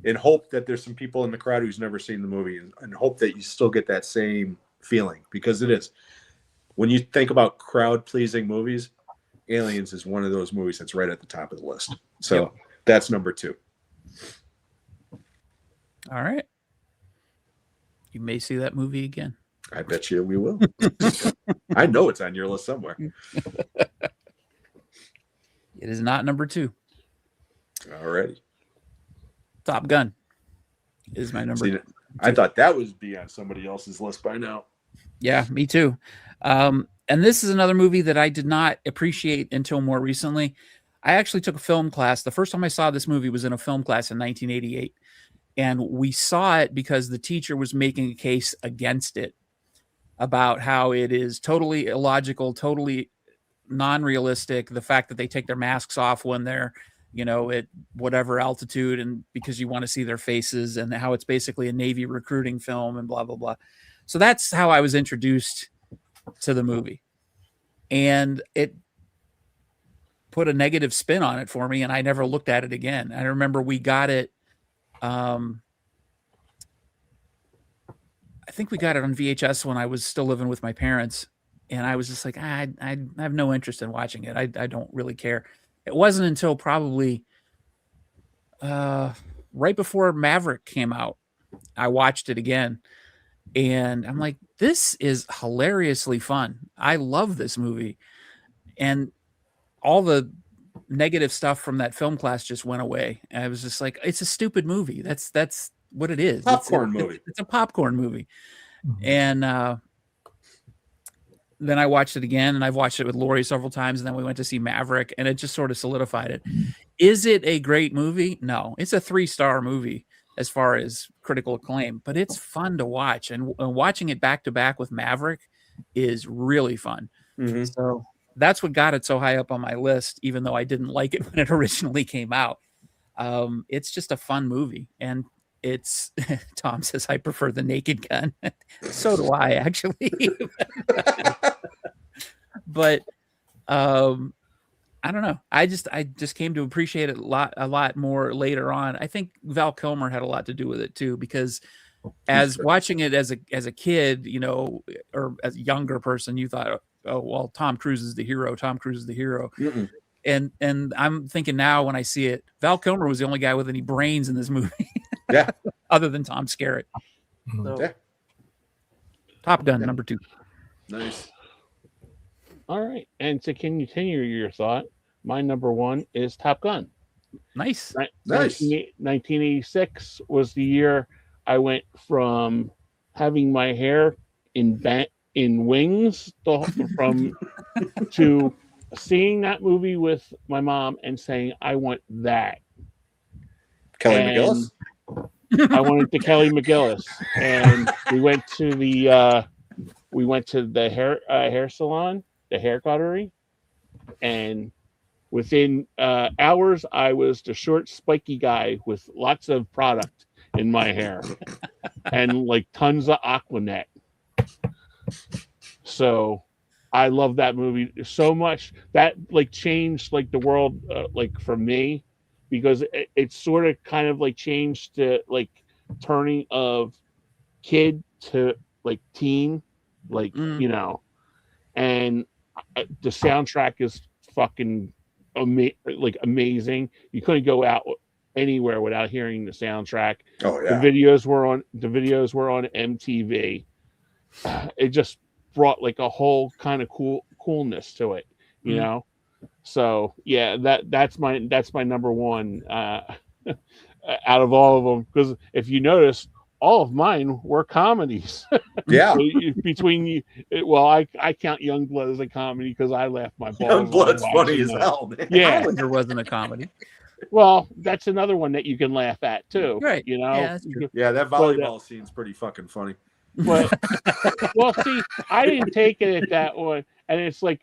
Speaker 3: and hope that there's some people in the crowd who's never seen the movie, and hope that you still get that same feeling, because it is. When you think about crowd-pleasing movies, Aliens is one of those movies that's right at the top of the list. So that's number 2.
Speaker 1: All right. You may see that movie again.
Speaker 3: I bet you we will. I know it's on your list somewhere.
Speaker 1: It is not number 2.
Speaker 3: Alrighty.
Speaker 1: Top Gun is my number.
Speaker 3: See, I thought that would be on somebody else's list by now.
Speaker 1: Yeah, me too. And this is another movie that I did not appreciate until more recently. I actually took a film class. The first time I saw this movie was in a film class in 1988. And we saw it because the teacher was making a case against it, about how it is totally illogical, totally non-realistic. The fact that they take their masks off when they're, at whatever altitude, and because you want to see their faces, and how it's basically a Navy recruiting film and blah, blah, blah. So that's how I was introduced to the movie. And it put a negative spin on it for me, and I never looked at it again. I remember we got it. I think we got it on VHS when I was still living with my parents, and I was just like, I have no interest in watching it. I don't really care. It wasn't until probably right before Maverick came out, I watched it again, and I'm like, this is hilariously fun. I love this movie, and all the negative stuff from that film class just went away. And I was just like, it's a stupid movie. That's what it is.
Speaker 3: Popcorn movie.
Speaker 1: It's a popcorn movie. And then I watched it again, and I've watched it with Lori several times, and then we went to see Maverick, and it just sort of solidified it. Is it a great movie? No, it's a 3-star movie as far as critical acclaim, but it's fun to watch, and watching it back to back with Maverick is really fun. So that's what got it so high up on my list, even though I didn't like it when it originally came out. It's just a fun movie, and it's Tom says I prefer the Naked Gun. So do I actually. But I don't know. I just came to appreciate it a lot more later on. I think Val Kilmer had a lot to do with it too, because as watching it as a kid, you know, or as a younger person, you thought, oh well, Tom Cruise is the hero. Tom Cruise is the hero.
Speaker 3: Mm-mm.
Speaker 1: And I'm thinking now when I see it, Val Kilmer was the only guy with any brains in this movie.
Speaker 3: Yeah.
Speaker 1: Other than Tom Skerritt. So,
Speaker 3: Yeah.
Speaker 1: Top Gun number 2.
Speaker 3: Nice.
Speaker 2: All right. And to continue your thought, my number 1 is Top Gun.
Speaker 1: Nice.
Speaker 3: Nice.
Speaker 2: 1986 was the year I went from having my hair in wings to seeing that movie with my mom and saying, I want that.
Speaker 3: Kelly
Speaker 2: And
Speaker 3: McGillis.
Speaker 2: I wanted the Kelly McGillis, and we went to the hair salon, the hair cuttery, and within hours, I was the short, spiky guy with lots of product in my hair and like tons of Aquanet. So I love that movie so much. That like changed like the world like for me, because it sort of kind of like changed the like turning of kid to like teen, like you know, and the soundtrack is fucking amazing. You couldn't go out anywhere without hearing the soundtrack.
Speaker 3: Oh yeah.
Speaker 2: The videos were on MTV. It just brought like a whole kind of coolness to it, you know. So yeah, that's my number 1 out of all of them, because if you notice, all of mine were comedies.
Speaker 3: Yeah.
Speaker 2: Between you, well, I count Youngblood as a comedy because I laughed my balls.
Speaker 3: Youngblood's funny as hell, man.
Speaker 2: Yeah,
Speaker 1: Highlander wasn't a comedy.
Speaker 2: well, that's another one that you can laugh at too.
Speaker 1: Right.
Speaker 2: You know.
Speaker 1: Yeah, that's true.
Speaker 3: Yeah, that volleyball scene's pretty fucking funny.
Speaker 2: But well, see, I didn't take it at that one, and it's like,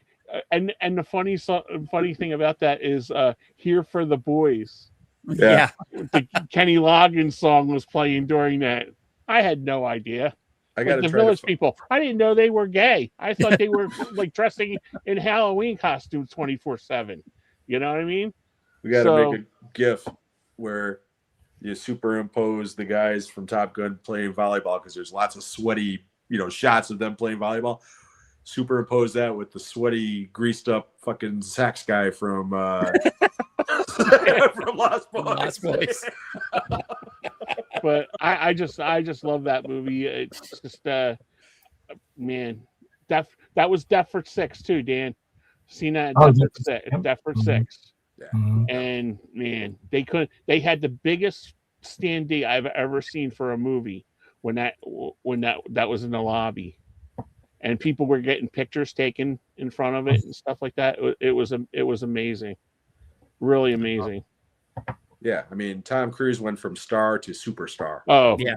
Speaker 2: and the funny thing about that is, "Here for the Boys."
Speaker 1: Yeah.
Speaker 2: The Kenny Loggins song was playing during that. I had no idea.
Speaker 3: I got
Speaker 2: the Village People. I didn't know they were gay. I thought they were like dressing in Halloween costumes 24/7. You know what I mean?
Speaker 3: We got to make a GIF where you superimpose the guys from Top Gun playing volleyball, because there's lots of sweaty, you know, shots of them playing volleyball. Superimpose that with the sweaty, greased up fucking sax guy from from Lost Boys.
Speaker 1: Lost Boys.
Speaker 2: But I just love that movie. It's just man, that was Deptford 6 too, Dan. Seen that in Deptford 6.
Speaker 3: Yeah.
Speaker 2: And man, they had the biggest standee I've ever seen for a movie when that was in the lobby, and people were getting pictures taken in front of it and stuff like that. It was amazing, really amazing.
Speaker 3: Yeah, I mean, Tom Cruise went from star to superstar.
Speaker 2: Oh
Speaker 1: yeah,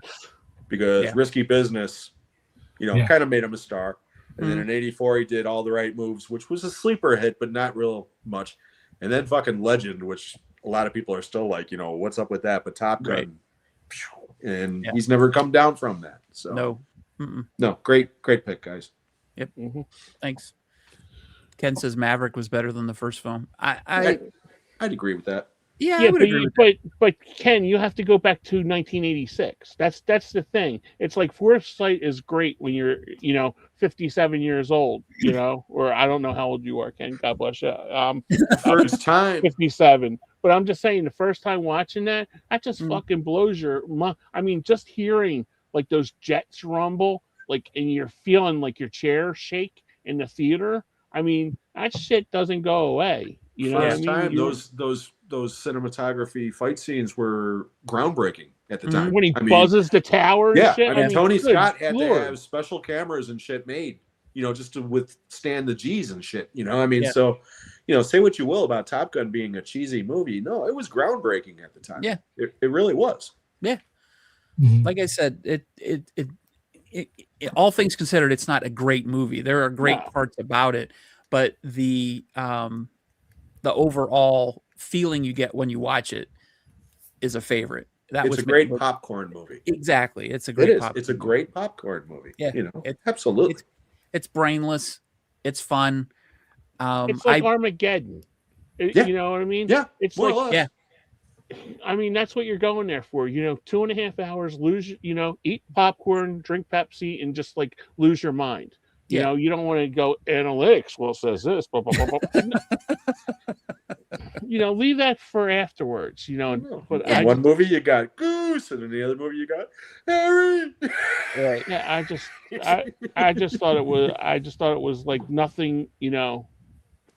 Speaker 3: because Risky Business, you know, kind of made him a star. And then in '84 he did All the Right Moves, which was a sleeper hit, but not real much. And then fucking Legend, which a lot of people are still like, you know, what's up with that? But Top Gun, and he's never come down from that. So no, great pick, guys.
Speaker 1: Yep. Thanks. Ken says Maverick was better than the first film. I'd
Speaker 3: agree with that.
Speaker 1: Yeah, I would agree with that.
Speaker 2: But Ken, you have to go back to 1986. That's the thing. It's like Foresight is great when you're, you know, 57 years old, you know, or I don't know how old you are, Ken. God bless you.
Speaker 3: First time
Speaker 2: 57. But I'm just saying, the first time watching that just fucking blows your mind. I mean, just hearing like those jets rumble, like, and you're feeling like your chair shake in the theater. I mean, that shit doesn't go away. You know,
Speaker 3: first time those cinematography fight scenes were groundbreaking at the time.
Speaker 2: When he buzzes the tower and shit.
Speaker 3: I mean, Tony Scott had to have special cameras and shit made, you know, just to withstand the G's and shit, you know. I mean, so, you know, say what you will about Top Gun being a cheesy movie. No, it was groundbreaking at the time.
Speaker 1: Yeah.
Speaker 3: It really was.
Speaker 1: Yeah. Like I said, it all things considered, it's not a great movie. There are great parts about it, but the overall feeling you get when you watch it is a favorite. that
Speaker 3: It's
Speaker 1: was
Speaker 3: a great
Speaker 1: made-
Speaker 3: popcorn movie.
Speaker 1: Exactly, it's a
Speaker 3: It
Speaker 1: great.
Speaker 3: is.
Speaker 1: popcorn
Speaker 3: It's a
Speaker 1: movie.
Speaker 3: great popcorn movie.
Speaker 1: Yeah,
Speaker 3: You know,
Speaker 1: it-
Speaker 3: absolutely.
Speaker 1: It's brainless. It's fun.
Speaker 2: It's like
Speaker 1: I
Speaker 2: Armageddon.
Speaker 3: Yeah.
Speaker 2: You know what I mean?
Speaker 3: Yeah,
Speaker 2: It's
Speaker 3: more
Speaker 2: like
Speaker 3: or less.
Speaker 1: yeah.
Speaker 2: I mean, that's what you're going there for. 2.5 hours, eat popcorn, drink Pepsi, and just like lose your mind.
Speaker 1: Yeah.
Speaker 2: You don't want to go analytics. Well, says this. Blah, blah, blah, blah. Leave that for afterwards. But
Speaker 3: In one movie you got Goose, and in the other movie you got Harry.
Speaker 1: right.
Speaker 2: yeah, I just thought it was like nothing.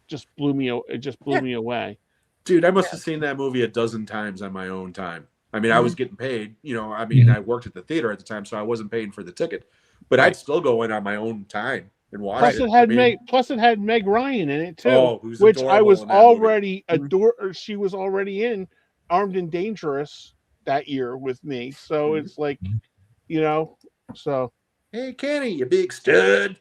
Speaker 2: Just blew me. It just blew me away.
Speaker 3: Dude, I must have seen that movie a dozen times on my own time. I mean, I was getting paid. I worked at the theater at the time, so I wasn't paying for the ticket. But I'd still go in on my own time and watch
Speaker 2: Plus,
Speaker 3: it.
Speaker 2: it had Meg Ryan in it too,
Speaker 3: who's
Speaker 2: which I
Speaker 3: adorable
Speaker 2: was
Speaker 3: in that movie.
Speaker 2: already She was already in Armed and Dangerous that year with me, so it's like, so.
Speaker 3: Hey, Kenny, you big stud.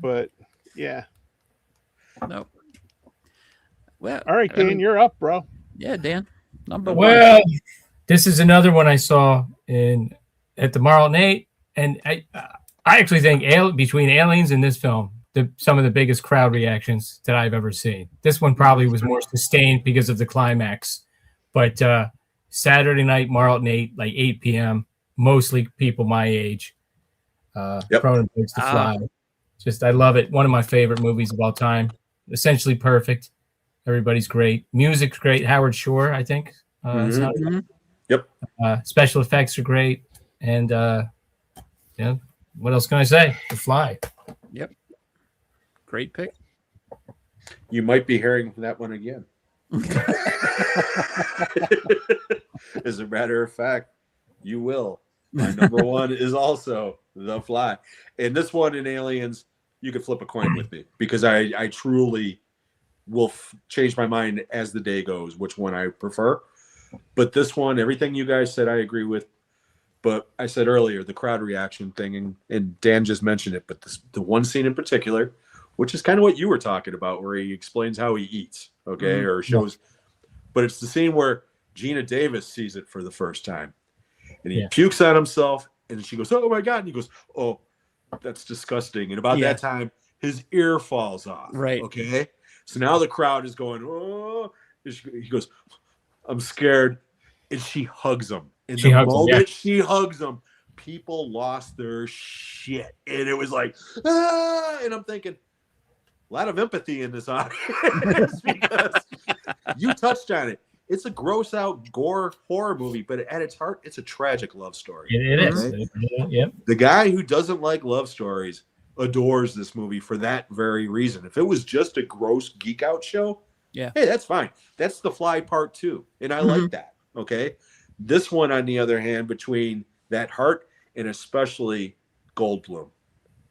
Speaker 2: But yeah.
Speaker 1: No. Well,
Speaker 2: All right,
Speaker 1: I
Speaker 2: Dan,
Speaker 1: mean,
Speaker 2: you're up, bro.
Speaker 1: yeah, Dan. Number one.
Speaker 4: Well, this is another one I saw at the Marl 8, and I actually think between Aliens and this film, some of the biggest crowd reactions that I've ever seen. This one probably was more sustained because of the climax, but Saturday night Marl 8, like 8 p.m., mostly people my age. Cronenberg's The Fly. Just I love it. One of my favorite movies of all time. Essentially perfect. Everybody's great. Music's great. Howard Shore, I think.
Speaker 1: Mhm.
Speaker 3: Yep.
Speaker 4: Special effects are great. And what else can I say? The Fly.
Speaker 1: Yep. Great pick.
Speaker 3: You might be hearing that one again. As a matter of fact, you will. My number one is also The Fly. And this one in Aliens, you could flip a coin with me because I truly will change my mind as the day goes, which one I prefer. But this one, everything you guys said, I agree with. But I said earlier, the crowd reaction thing, and Dan just mentioned it, but the one scene in particular, which is kind of what you were talking about, where he explains how he eats, okay, or shows. But it's the scene where Gina Davis sees it for the first time. And he pukes on himself, and she goes, "Oh, my God." And he goes, "Oh, that's disgusting." And about that time, his ear falls off.
Speaker 1: Right.
Speaker 3: Okay. So now the crowd is going, "Oh." He goes, "I'm scared." And she hugs him. And the moment she hugs him, people lost their shit. And it was like, ah! And I'm thinking, a lot of empathy in this audience because you touched on it. It's a gross out gore horror movie, but at its heart, it's a tragic love story.
Speaker 4: It is. Yep.
Speaker 3: The guy who doesn't like love stories adores this movie for that very reason. If it was just a gross geek out show, hey, that's fine. That's The Fly Part 2. And I like that. Okay. This one, on the other hand, between that heart and especially Goldblum.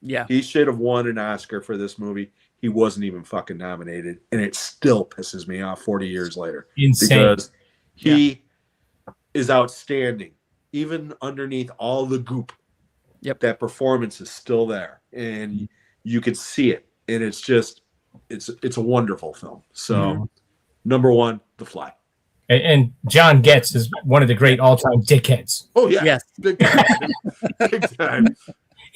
Speaker 1: Yeah.
Speaker 3: He should have won an Oscar for this movie. He wasn't even fucking nominated. And it still pisses me off 40 years later.
Speaker 4: Insane.
Speaker 3: Because he is outstanding. Even underneath all the goop.
Speaker 1: Yep.
Speaker 3: That performance is still there. And you can see it. And it's just, it's a wonderful film. So, number one, The Fly.
Speaker 4: And John Getz is one of the great all-time dickheads.
Speaker 3: Oh, yeah.
Speaker 1: Yes.
Speaker 3: Big time. Big time.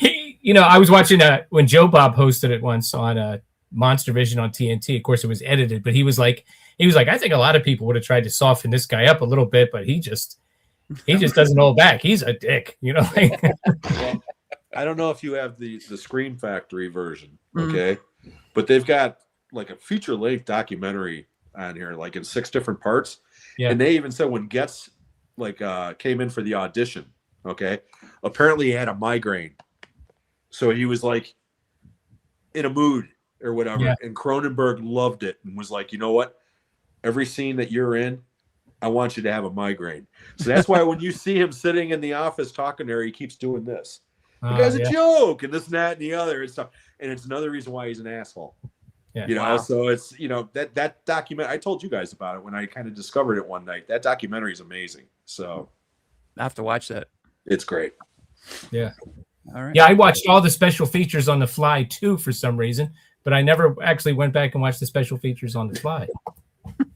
Speaker 4: I was watching when Joe Bob hosted it once on Monster Vision on TNT. Of course, it was edited, but he was like, I think a lot of people would have tried to soften this guy up a little bit, but he just doesn't hold back. He's a dick, Well,
Speaker 3: I don't know if you have the Scream Factory version, okay? But they've got like a feature-length documentary on here, like in 6 different parts. Yeah. And they even said when Getz came in for the audition, okay, apparently he had a migraine. So he was like in a mood or whatever. Yeah. And Cronenberg loved it and was like, you know what? Every scene that you're in, I want you to have a migraine. So that's why when you see him sitting in the office talking there, he keeps doing this. The guy's a joke and this and that and the other and stuff. And it's another reason why he's an asshole. Yeah. So it's, that document, I told you guys about it when I kind of discovered it one night. That documentary is amazing. So
Speaker 1: I have to watch that.
Speaker 3: It's great.
Speaker 4: Yeah.
Speaker 1: All right.
Speaker 4: Yeah. I watched all the special features on The Fly too, for some reason, but I never actually went back and watched the special features on The Fly.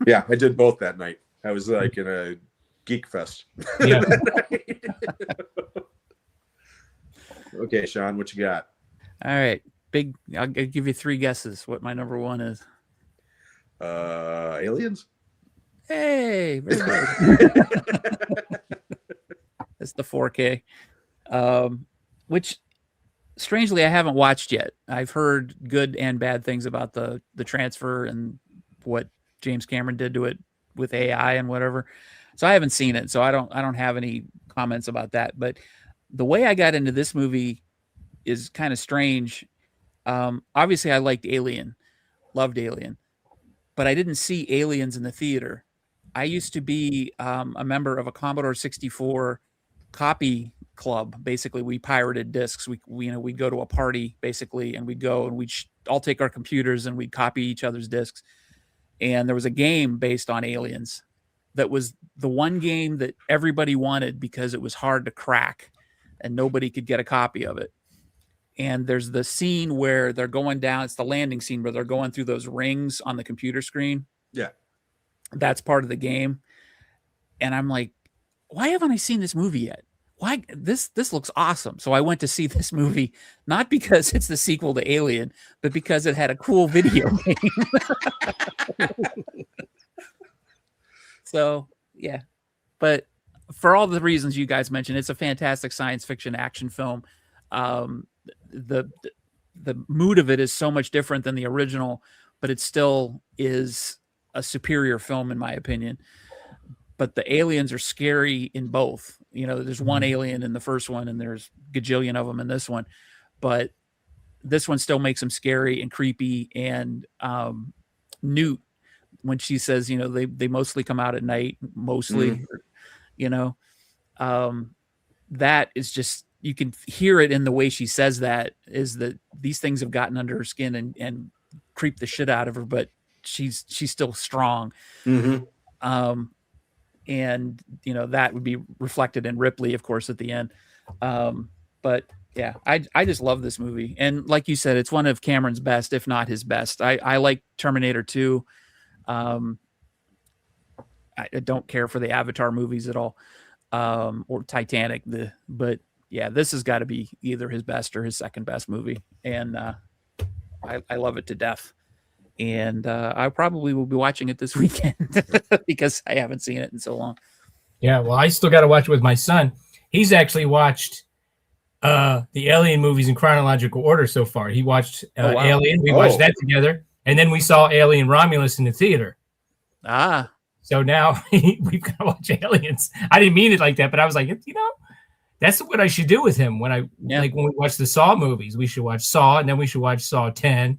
Speaker 3: Yeah, I did both that night. I was like in a geek fest.
Speaker 4: Yeah.
Speaker 3: Okay, Sean, what you got?
Speaker 1: All right. I'll give you 3 guesses what my number 1 is.
Speaker 3: Aliens?
Speaker 1: Hey, very good. It's the 4K, which strangely I haven't watched yet. I've heard good and bad things about the transfer and what James Cameron did to it with AI and whatever. So I haven't seen it, so I don't have any comments about that. But the way I got into this movie is kind of strange. Obviously, I liked Alien, loved Alien, but I didn't see Aliens in the theater. I used to be a member of a Commodore 64 copy club. Basically, we pirated discs. We'd go to a party basically, and we'd go and we'd all take our computers and we'd copy each other's discs. And there was a game based on Aliens that was the one game that everybody wanted because it was hard to crack and nobody could get a copy of it. And there's the scene where they're going down. It's the landing scene where they're going through those rings on the computer screen.
Speaker 3: Yeah.
Speaker 1: That's part of the game. And I'm like, why haven't I seen this movie yet? Why this looks awesome. So I went to see this movie, not because it's the sequel to Alien, but because it had a cool video game. So yeah. But for all the reasons you guys mentioned, it's a fantastic science fiction action film. The mood of it is so much different than the original, but it still is a superior film in my opinion. But the aliens are scary in both. There's one alien in the first one and there's gajillion of them in this one, but this one still makes them scary and creepy. And Newt, when she says, they mostly come out at night, mostly, that is just, you can hear it in the way she says that, is that these things have gotten under her skin and creep the shit out of her, but she's still strong.
Speaker 3: Mm-hmm.
Speaker 1: And that would be reflected in Ripley, of course, at the end. But yeah, I just love this movie. And like you said, it's one of Cameron's best, if not his best. I like Terminator 2. I don't care for the Avatar movies at all, or Titanic. But yeah, this has got to be either his best or his second best movie. And I love it to death. And I probably will be watching it this weekend because I haven't seen it in so long.
Speaker 4: Yeah, well, I still got to watch it with my son. He's actually watched the Alien movies in chronological order so far. He watched
Speaker 1: wow.
Speaker 4: Alien. We watched that together. And then we saw Alien Romulus in the theater.
Speaker 1: Ah.
Speaker 4: So now we've got to watch Aliens. I didn't mean it like that, but I was like, that's what I should do with him. When we watch the Saw movies, we should watch Saw, and then we should watch Saw 10.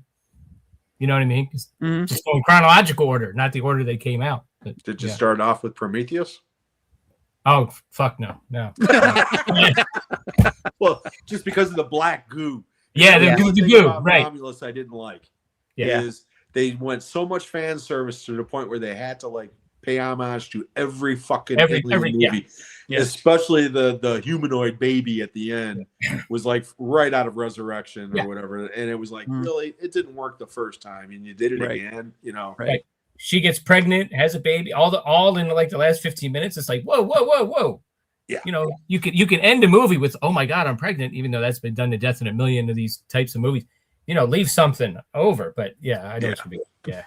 Speaker 4: You know what I mean? Just go in chronological order, not the order they came out. But,
Speaker 3: Did you start off with Prometheus?
Speaker 4: Oh, fuck no.
Speaker 3: Well, just because of the black goo.
Speaker 4: Yeah, the goo, right.
Speaker 3: Romulus I didn't like.
Speaker 4: Yeah.
Speaker 3: Is they went so much fan service to the point where they had to like pay homage to every fucking alien movie. Yeah. Especially the humanoid baby at the end was like right out of Resurrection or whatever. And it was like, really, it didn't work the first time. And you did it again,
Speaker 4: Right. She gets pregnant, has a baby, all in like the last 15 minutes. It's like, whoa.
Speaker 3: Yeah.
Speaker 4: You can end a movie with, oh my God, I'm pregnant, even though that's been done to death in a million of these types of movies. Leave something over. But yeah, I know what you mean. Yeah.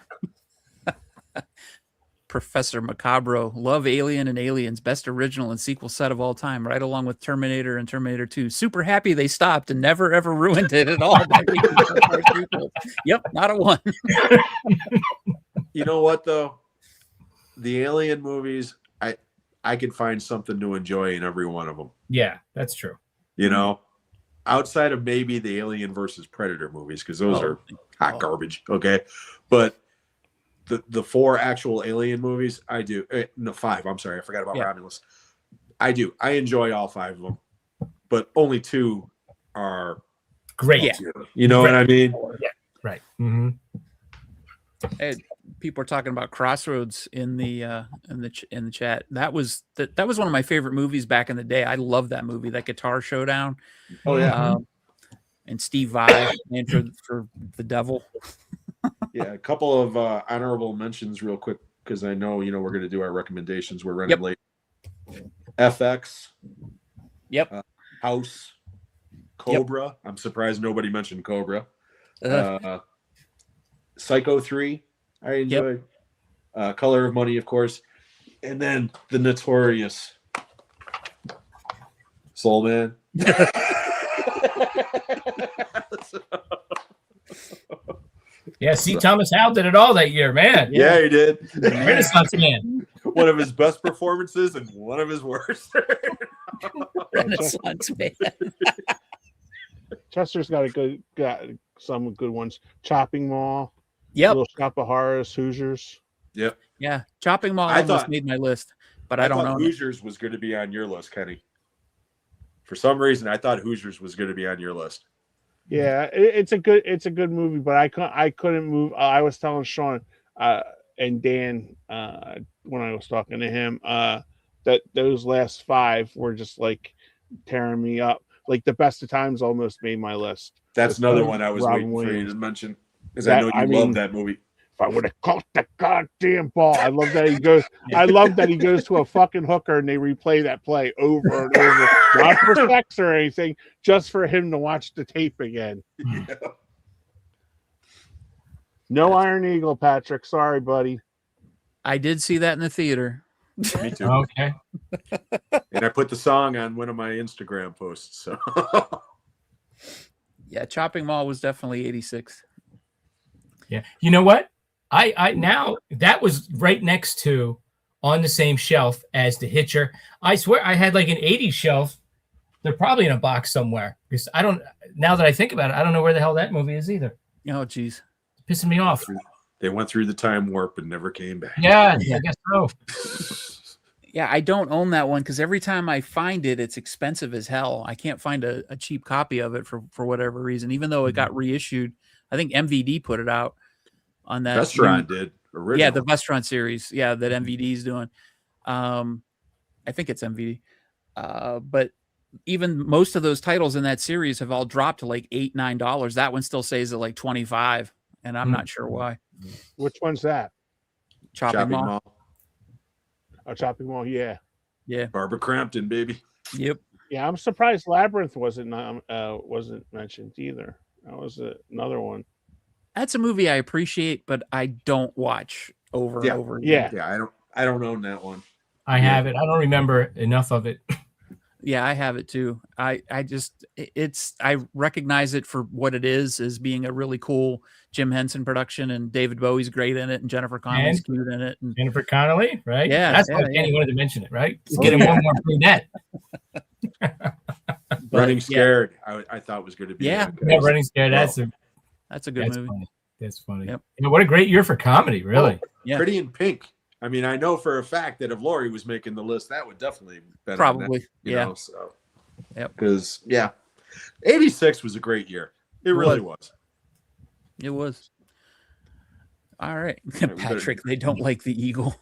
Speaker 1: Professor Macabro, love Alien and Aliens, best original and sequel set of all time, right along with Terminator and Terminator 2. Super happy they stopped and never ever ruined it at all. Yep, not a one.
Speaker 3: You know what though? The Alien movies, I could find something to enjoy in every one of them.
Speaker 4: Yeah, that's true.
Speaker 3: Outside of maybe the Alien versus Predator movies, because those are hot garbage. Okay, but the 4 actual Alien movies, I do. No, 5. I'm sorry, I forgot about Romulus. I do. I enjoy all 5 of them, but only 2 are
Speaker 4: great.
Speaker 3: You know what I mean?
Speaker 4: Yeah. Right. Mm-hmm.
Speaker 1: Hey, people are talking about Crossroads in the chat. That was one of my favorite movies back in the day. I love that movie, that guitar showdown.
Speaker 3: Oh yeah.
Speaker 1: And Steve Vai and for the devil.
Speaker 3: Yeah, a couple of honorable mentions real quick because I know we're going to do our recommendations. We're running late. FX.
Speaker 1: Yep.
Speaker 3: House. Cobra. Yep. I'm surprised nobody mentioned Cobra. Psycho 3. I enjoyed. Color of Money, of course, and then the notorious Soul Man.
Speaker 4: Yeah, see, Thomas Howell did it all that year, man.
Speaker 3: Yeah, he did.
Speaker 4: Renaissance man.
Speaker 3: One of his best performances and one of his worst.
Speaker 1: Renaissance man.
Speaker 2: Chester's got some good ones. Chopping Mall.
Speaker 1: Yep.
Speaker 2: Little Shop of Horrors, Hoosiers.
Speaker 3: Yep.
Speaker 1: Yeah, Chopping Mall almost made my list, but I don't know.
Speaker 3: Hoosiers was going to be on your list, Kenny. For some reason, I thought Hoosiers was going to be on your list.
Speaker 2: Yeah, it's a good movie, but I couldn't move. I was telling Sean and Dan when I was talking to him that those last 5 were just like tearing me up. Like The Best of Times almost made my list.
Speaker 3: That's another one I was waiting for you to mention because I know you love that movie.
Speaker 2: If I would have caught the goddamn ball, I love that he goes. I love that he goes to a fucking hooker and they replay that play over and over, not for sex or anything, just for him to watch the tape again.
Speaker 3: Yeah.
Speaker 2: No Iron Eagle, Patrick. Sorry, buddy.
Speaker 1: I did see that in the theater.
Speaker 3: Me too.
Speaker 4: Okay.
Speaker 3: And I put the song on one of my Instagram posts. So
Speaker 1: yeah, Chopping Mall was definitely 86.
Speaker 4: Yeah. You know what? I now that was right next to on the same shelf as The Hitcher. I swear I had like an 80s shelf. They're probably in a box somewhere because now that I think about it, I don't know where the hell that movie is either.
Speaker 1: Oh, geez.
Speaker 4: It's pissing me off.
Speaker 3: They went through the time warp and never came back.
Speaker 4: Yeah, I guess so.
Speaker 1: Yeah, I don't own that one because every time I find it, it's expensive as hell. I can't find a cheap copy of it for whatever reason, even though it got reissued. I think MVD put it out on that.
Speaker 3: Vestron did. Original.
Speaker 1: Yeah, the Vestron series. Yeah, that MVD is doing. I think it's MVD. But even most of those titles in that series have all dropped to like $8, $9. That one still stays at like 25, and I'm not sure why.
Speaker 2: Which one's that?
Speaker 1: Chopping Mall.
Speaker 2: Oh, Chopping Mall, yeah.
Speaker 1: Yeah.
Speaker 3: Barbara Crampton, baby.
Speaker 1: Yep.
Speaker 2: Yeah, I'm surprised Labyrinth wasn't mentioned either. That was another one.
Speaker 1: That's a movie I appreciate, but I don't watch over and over again.
Speaker 3: Yeah, I don't own that one.
Speaker 4: I have it. I don't remember enough of it.
Speaker 1: Yeah, I have it too. I recognize it for what it is, as being a really cool Jim Henson production, and David Bowie's great in it, and Jennifer Connelly's cute in it. And
Speaker 4: Jennifer Connelly, right?
Speaker 1: Yeah,
Speaker 4: that's why Kenny wanted to mention it, right? Let's get him one more brunette.
Speaker 3: Running Scared, I thought was going to be.
Speaker 1: Yeah,
Speaker 4: Running Scared. That's a
Speaker 1: good movie.
Speaker 4: Funny. That's funny.
Speaker 1: Yep.
Speaker 4: What a great year for comedy, really.
Speaker 1: Yeah.
Speaker 3: Pretty in Pink. I mean, I know for a fact that if Lori was making the list, that would definitely be
Speaker 1: probably.
Speaker 3: That, you know, so.
Speaker 1: Yep.
Speaker 3: Because 86 was a great year. It really was.
Speaker 1: It was. All right, Patrick. They don't like the Eagle.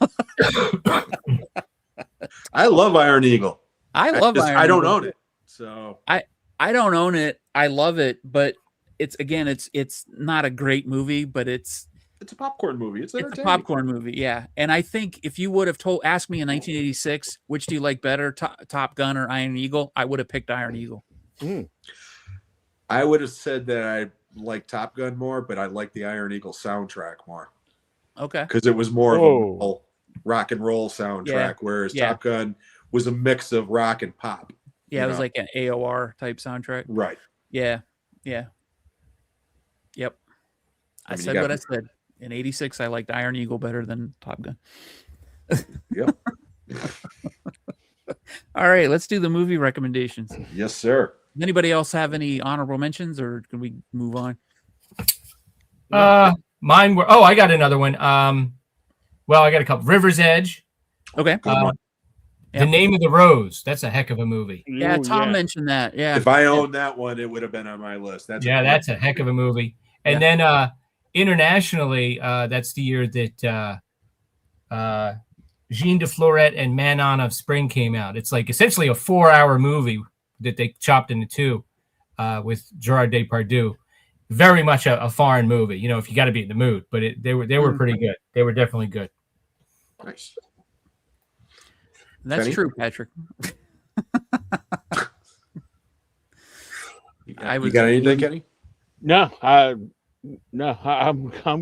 Speaker 3: I love Iron Eagle.
Speaker 1: I love Iron Eagle.
Speaker 3: I don't own it, so
Speaker 1: I don't own it. I love it, but it's not a great movie, but it's
Speaker 3: a popcorn movie. It's
Speaker 1: a popcorn movie, yeah. And I think if you would have asked me in 1986, which do you like better, Top Gun or Iron Eagle, I would have picked Iron Eagle.
Speaker 3: I would have said that I like Top Gun more, but I like the Iron Eagle soundtrack more.
Speaker 1: Okay.
Speaker 3: Because it was more of a rock and roll soundtrack, whereas Top Gun was a mix of rock and pop.
Speaker 1: Yeah, it was like an AOR type soundtrack.
Speaker 3: Right.
Speaker 1: Yeah. Yeah. Yep. I said what I said. In 86, I liked Iron Eagle better than Top Gun.
Speaker 3: Yep.
Speaker 1: All right, let's do the movie recommendations.
Speaker 3: Yes, sir.
Speaker 1: Does anybody else have any honorable mentions, or can we move on?
Speaker 4: Mine were. Oh, I got another one. Well, I got a couple. River's Edge.
Speaker 1: Okay.
Speaker 4: The Name of the Rose. That's a heck of a movie.
Speaker 1: Yeah, Tom mentioned that. Yeah.
Speaker 3: If I owned that one, it would have been on my list. That's
Speaker 4: a heck of a movie. And then internationally, that's the year that Jean de Florette and Manon of Spring came out. It's like essentially a 4-hour movie that they chopped into 2 with Gerard Depardieu. Very much a foreign movie, if you got to be in the mood. But they were pretty good. They were definitely good.
Speaker 3: Nice.
Speaker 1: That's
Speaker 3: Kenny?
Speaker 1: true, Patrick.
Speaker 3: You got anything, Kenny?
Speaker 2: No, I'm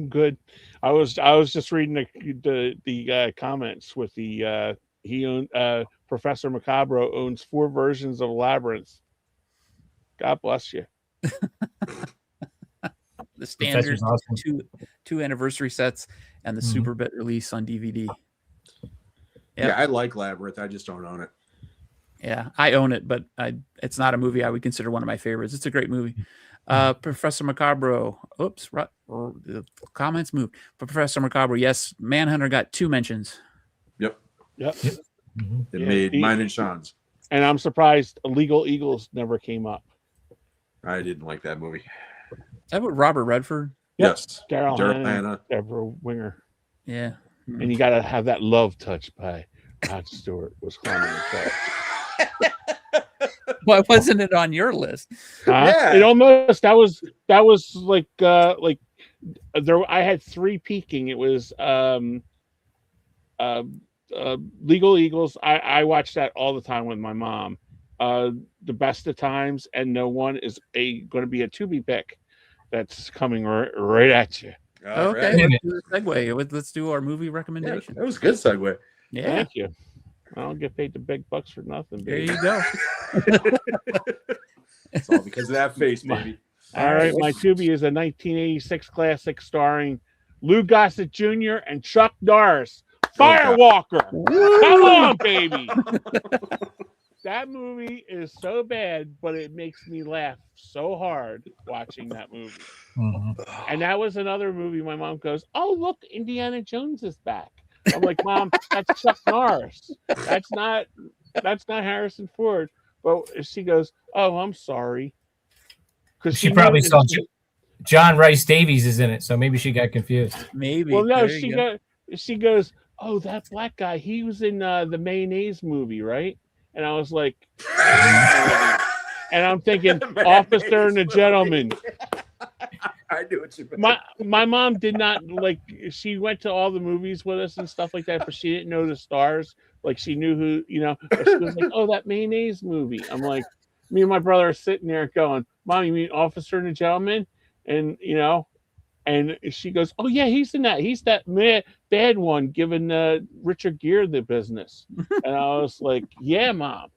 Speaker 2: good. I was just reading the comments with the Professor Macabro owns 4 versions of Labyrinth. God bless you.
Speaker 1: The standard
Speaker 4: Professor's awesome.
Speaker 1: two anniversary sets and the
Speaker 4: Mhm.
Speaker 1: super bit release on DVD.
Speaker 3: Yeah,
Speaker 1: Yep.
Speaker 3: I like Labyrinth. I just don't own it.
Speaker 1: Yeah, I own it, but it's not a movie I would consider one of my favorites. It's a great movie. Professor Macabro. Oops, the comments moved. Professor Macabro. Yes, Manhunter got 2 mentions.
Speaker 2: Yep.
Speaker 4: Mhm.
Speaker 3: It
Speaker 2: Yeah,
Speaker 3: made
Speaker 2: he-
Speaker 3: mine and Sean's.
Speaker 2: And I'm surprised Illegal Eagles never came up.
Speaker 3: I didn't like that movie.
Speaker 1: Is that with Robert Redford?
Speaker 2: Yep.
Speaker 3: Yes.
Speaker 2: Daryl
Speaker 3: Daryl
Speaker 2: Hannah,
Speaker 3: Hannah.
Speaker 2: Deborah Winger.
Speaker 1: Yeah.
Speaker 2: And you got to have that love touch by Rod Stewart was climbing the
Speaker 1: Why wasn't it on your list?
Speaker 3: Yeah.
Speaker 2: It almost that was like there. I had 3 peaking. It was Legal Eagles. I watched that all the time with my mom. The Best of Times and No One is going to be a Tubi pick that's coming right at you.
Speaker 3: All
Speaker 1: Okay,
Speaker 3: right.
Speaker 1: let's do the segue. Let's do our movie
Speaker 3: Yeah,
Speaker 1: recommendation.
Speaker 3: that was a good segue.
Speaker 1: Yeah,
Speaker 2: Thank you. I don't get paid the big bucks for nothing.
Speaker 1: there
Speaker 2: Baby.
Speaker 1: you go.
Speaker 3: It's all because of that face, baby.
Speaker 2: All right, my Tubi is a 1986 classic starring Lou Gossett Jr. and Chuck Norris. Firewalker. Come on, baby. That movie is so bad, but it makes me laugh so hard watching that movie.
Speaker 4: Mhm.
Speaker 2: And that was another movie. My mom goes, "Oh, look, Indiana Jones is back." I'm like, "Mom, that's Chuck Norris. That's not Harrison Ford." But she goes, "Oh, I'm sorry." Because
Speaker 4: She probably saw John Rice Davies is in it, so maybe she got confused.
Speaker 1: Maybe.
Speaker 2: Well, no,
Speaker 1: There you
Speaker 2: she goes, "Oh, that black guy. He was in the Mayonnaise movie, right?" And I was like, and I'm thinking, Officer and a Gentleman.
Speaker 3: I knew what you meant.
Speaker 2: My mom did not like. She went to all the movies with us and stuff like that, but she didn't know the stars. Like she knew who, but she was like, "Oh, that Mayonnaise movie." I'm like, me and my brother are sitting there going, "Mom, you mean Officer and a Gentleman?" And and she goes, "Oh yeah, he's in that. He's that bad one giving Richard Gere the business." And I was like, "Yeah, Mom."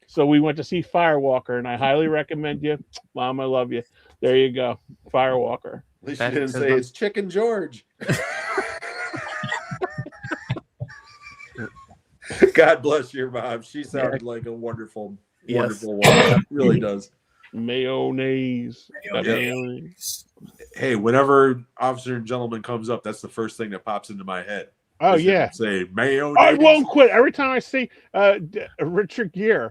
Speaker 2: So we went to see Firewalker, and I highly recommend you, Mom. I love you. There you go, Firewalker.
Speaker 3: At least
Speaker 1: That-
Speaker 3: you didn't say it's Chicken George. God bless your mom. She sounded like a wonderful,
Speaker 1: Yes.
Speaker 3: wonderful woman. Really does.
Speaker 2: Mayonnaise. That mayonnaise.
Speaker 3: Hey, whenever Officer and Gentleman comes up, that's the first thing that pops into my head.
Speaker 2: Oh
Speaker 3: Is it
Speaker 2: yeah.
Speaker 3: say mayo.
Speaker 2: I won't quit. Every time I see Richard Gere,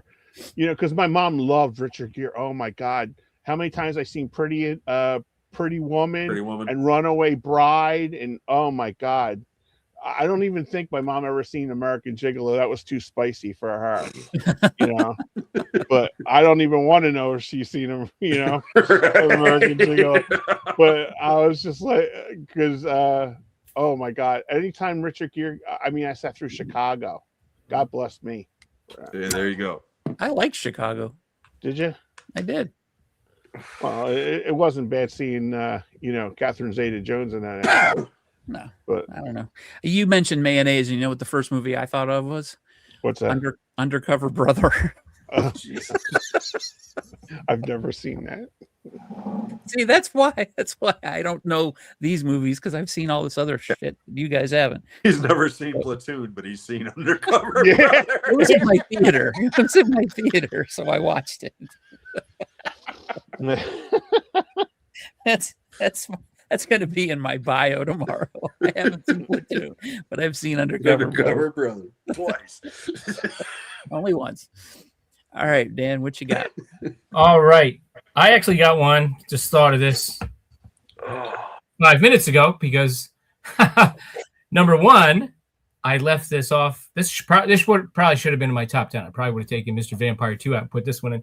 Speaker 2: because my mom loved Richard Gere. Oh my God, how many times I seen Pretty Woman,
Speaker 3: Pretty Woman.
Speaker 2: and Runaway Bride, and oh my God, I don't even think my mom ever seen American Gigolo. That was too spicy for her, But I don't even want to know if she's seen him, American Gigolo. But I was just like, because oh my God, anytime Richard Gere, I sat through Chicago. God bless me.
Speaker 3: Yeah, there you go.
Speaker 1: I like Chicago.
Speaker 2: Did you?
Speaker 1: I did.
Speaker 2: Well, it wasn't bad seeing, Catherine Zeta-Jones in that.
Speaker 1: No,
Speaker 2: But
Speaker 1: I don't know. You mentioned mayonnaise. And you know what the first movie I thought of was?
Speaker 2: what's that?
Speaker 1: Undercover Brother.
Speaker 3: Jesus.
Speaker 2: I've never seen that.
Speaker 1: See, that's why I don't know these movies, because I've seen all this other shit you guys haven't.
Speaker 3: He's never seen Platoon, but he's seen Undercover
Speaker 2: Yeah.
Speaker 3: Brother.
Speaker 1: It was in my theater. It was in my theater, so I watched it. That's going to be in my bio tomorrow. I haven't seen Platoon, but I've seen Undercover Brother.
Speaker 3: Undercover Brother twice.
Speaker 1: Only once. All right, Dan, what you got?
Speaker 4: All right. I actually got one. Just thought of this 5 minutes ago because number one, I left this off. This probably should have been in my top 10. I probably would have taken Mr. Vampire 2 out and put this one in.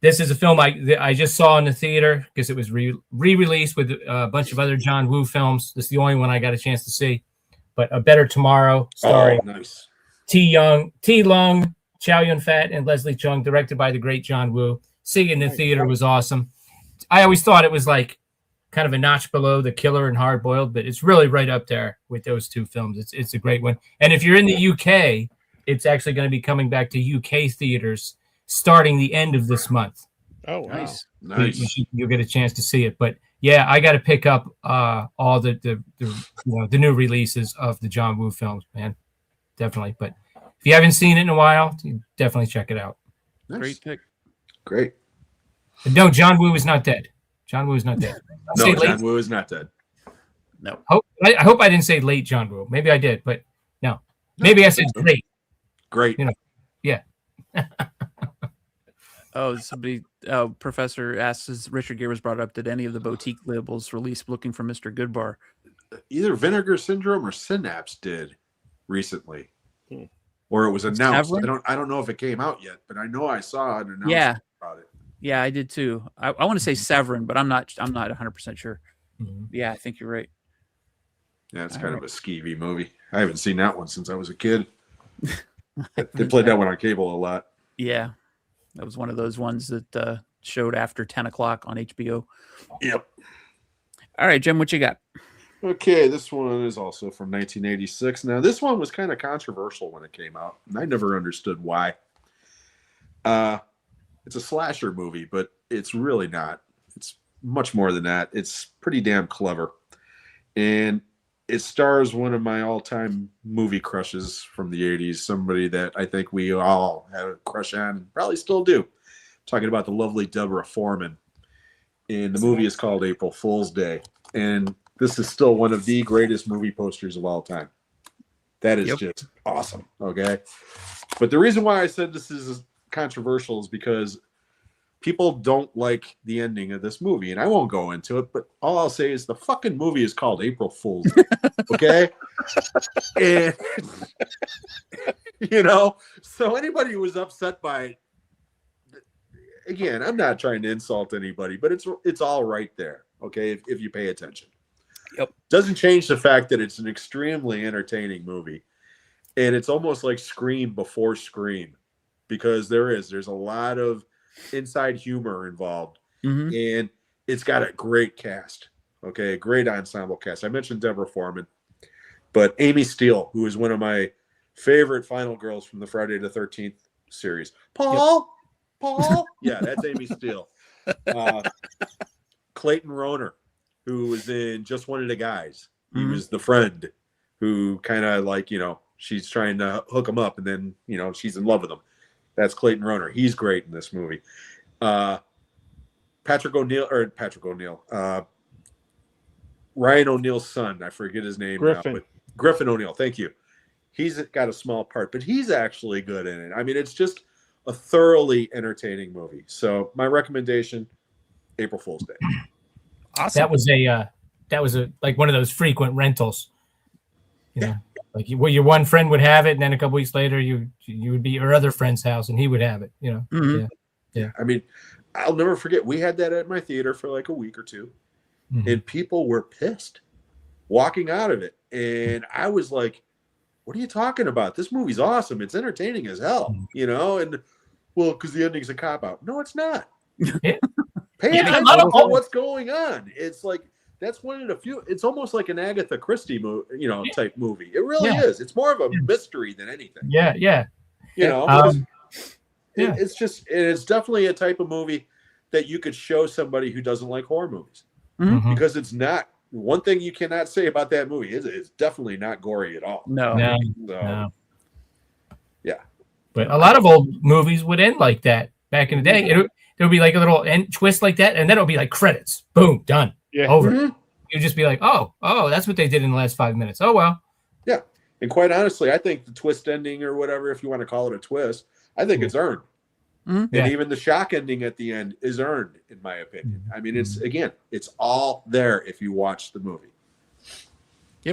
Speaker 4: This is a film I just saw in the theater because it was re-released with a bunch of other John Woo films. This is the only one I got a chance to see. but A Better Tomorrow, starring
Speaker 3: Nice.
Speaker 4: T. Lung, Chow Yun-fat, and Leslie Chung, directed by the great John Woo. Seeing it in the theater was awesome. I always thought it was like kind of a notch below The Killer and Hard Boiled, but it's really right up there with those two films. It's a great one. And if you're in the UK, it's actually going to be coming back to UK theaters starting the end of this month.
Speaker 2: Oh, wow.
Speaker 1: Nice.
Speaker 3: Nice.
Speaker 4: You'll get a chance to see it. But yeah, I got to pick up all the new releases of the John Woo films, man. Definitely. But if you haven't seen it in a while, definitely check it out.
Speaker 3: Nice.
Speaker 1: Great pick.
Speaker 3: Great.
Speaker 4: And no, John Woo is not dead. John Woo is not dead.
Speaker 3: No, John Woo is not dead.
Speaker 1: No.
Speaker 4: I hope I didn't say late John Woo. Maybe I did, but no. Maybe I said great.
Speaker 3: Great.
Speaker 4: You know, yeah.
Speaker 1: Oh, somebody, Professor asks, as Richard Gere was brought up, did any of the boutique labels release Looking for Mr. Goodbar?
Speaker 3: Either Vinegar Syndrome or Synapse did recently. Or it was announced.
Speaker 1: Severin?
Speaker 3: I don't know if it came out yet, but I know I saw an announcement
Speaker 1: Yeah.
Speaker 3: about it.
Speaker 1: Yeah, I did too. I want to say Severin, but I'm not 100% sure.
Speaker 4: Mhm.
Speaker 1: Yeah, I think you're right.
Speaker 3: Yeah, it's
Speaker 1: All
Speaker 3: kind
Speaker 1: right.
Speaker 3: of a skeevy movie. I haven't seen that one since I was a kid. They played that one on cable a lot.
Speaker 1: Yeah, that was one of those ones that showed after 10 o'clock on HBO.
Speaker 3: Yep.
Speaker 1: All right, Jim, what you got?
Speaker 3: Okay, this one is also from 1986. Now, this one was kind of controversial when it came out, and I never understood why. It's a slasher movie, but it's really not. It's much more than that. It's pretty damn clever. And it stars one of my all-time movie crushes from the 80s, somebody that I think we all had a crush on and probably still do. Talking about the lovely Deborah Foreman. And the movie is called April Fool's Day. And this is still one of the greatest movie posters of all time. That is just awesome. Okay. But the reason why I said this is controversial is because people don't like the ending of this movie. And I won't go into it, but all I'll say is the fucking movie is called April Fool's Day. Okay. And, so anybody who was upset by it, again, I'm not trying to insult anybody, but it's all right there. Okay. If you pay attention.
Speaker 1: Yep.
Speaker 3: Doesn't change the fact that it's an extremely entertaining movie. And it's almost like Scream before Scream, because there's a lot of inside humor involved.
Speaker 1: Mhm.
Speaker 3: And it's got a great cast. Okay. Great ensemble cast. I mentioned Deborah Foreman, but Amy Steele, who is one of my favorite final girls from the Friday the 13th series. Paul. Yeah, that's Amy Steele. Clayton Rohner, who was in Just One of the Guys. He
Speaker 1: Mhm.
Speaker 3: was the friend who kind of like, she's trying to hook him up and then, she's in love with him. That's Clayton Rohner. He's great in this movie. Patrick O'Neill, Ryan O'Neill's son. I forget his name
Speaker 2: Griffin.
Speaker 3: now, but Griffin O'Neill. Thank you. He's got a small part, but he's actually good in it. I mean, it's just a thoroughly entertaining movie. So my recommendation, April Fool's Day.
Speaker 1: Awesome.
Speaker 4: That was like one of those frequent rentals. Like your one friend would have it, and then a couple weeks later, you would be at your other friend's house, and he would have it.
Speaker 1: Mhm.
Speaker 4: Yeah.
Speaker 3: I mean, I'll never forget. We had that at my theater for like a week or two,
Speaker 4: Mhm.
Speaker 3: and people were pissed walking out of it. And I was like, what are you talking about? This movie's awesome. It's entertaining as hell, And well, because the ending's a cop out. No, it's not.
Speaker 4: Yeah.
Speaker 3: Pay
Speaker 4: Yeah,
Speaker 3: attention
Speaker 4: a lot of-
Speaker 3: to what's going on. It's like that's one of the few. It's almost like an Agatha Christie, type movie. It really
Speaker 4: Yeah.
Speaker 3: is. It's more of a mystery than anything.
Speaker 4: Yeah.
Speaker 3: But
Speaker 4: Yeah.
Speaker 3: it's definitely a type of movie that you could show somebody who doesn't like horror movies,
Speaker 4: Mhm.
Speaker 3: because it's not. One thing you cannot say about that movie is it's definitely not gory at all.
Speaker 1: No.
Speaker 4: No.
Speaker 3: So,
Speaker 4: No.
Speaker 3: yeah.
Speaker 4: But a lot of old movies would end like that back in the day. There would be like a little end twist like that, and then it would be like credits. Boom, done.
Speaker 2: Yeah.
Speaker 4: Over.
Speaker 3: Mhm.
Speaker 4: You'd just be like, oh, that's what they did in the last 5 minutes. Oh, well.
Speaker 3: Yeah. And quite honestly, I think the twist ending or whatever, if you want to call it a twist, I think it's earned.
Speaker 1: Mhm.
Speaker 3: And even the shock ending at the end is earned, in my opinion. I mean, it's all there if you watch the movie.
Speaker 2: Yeah.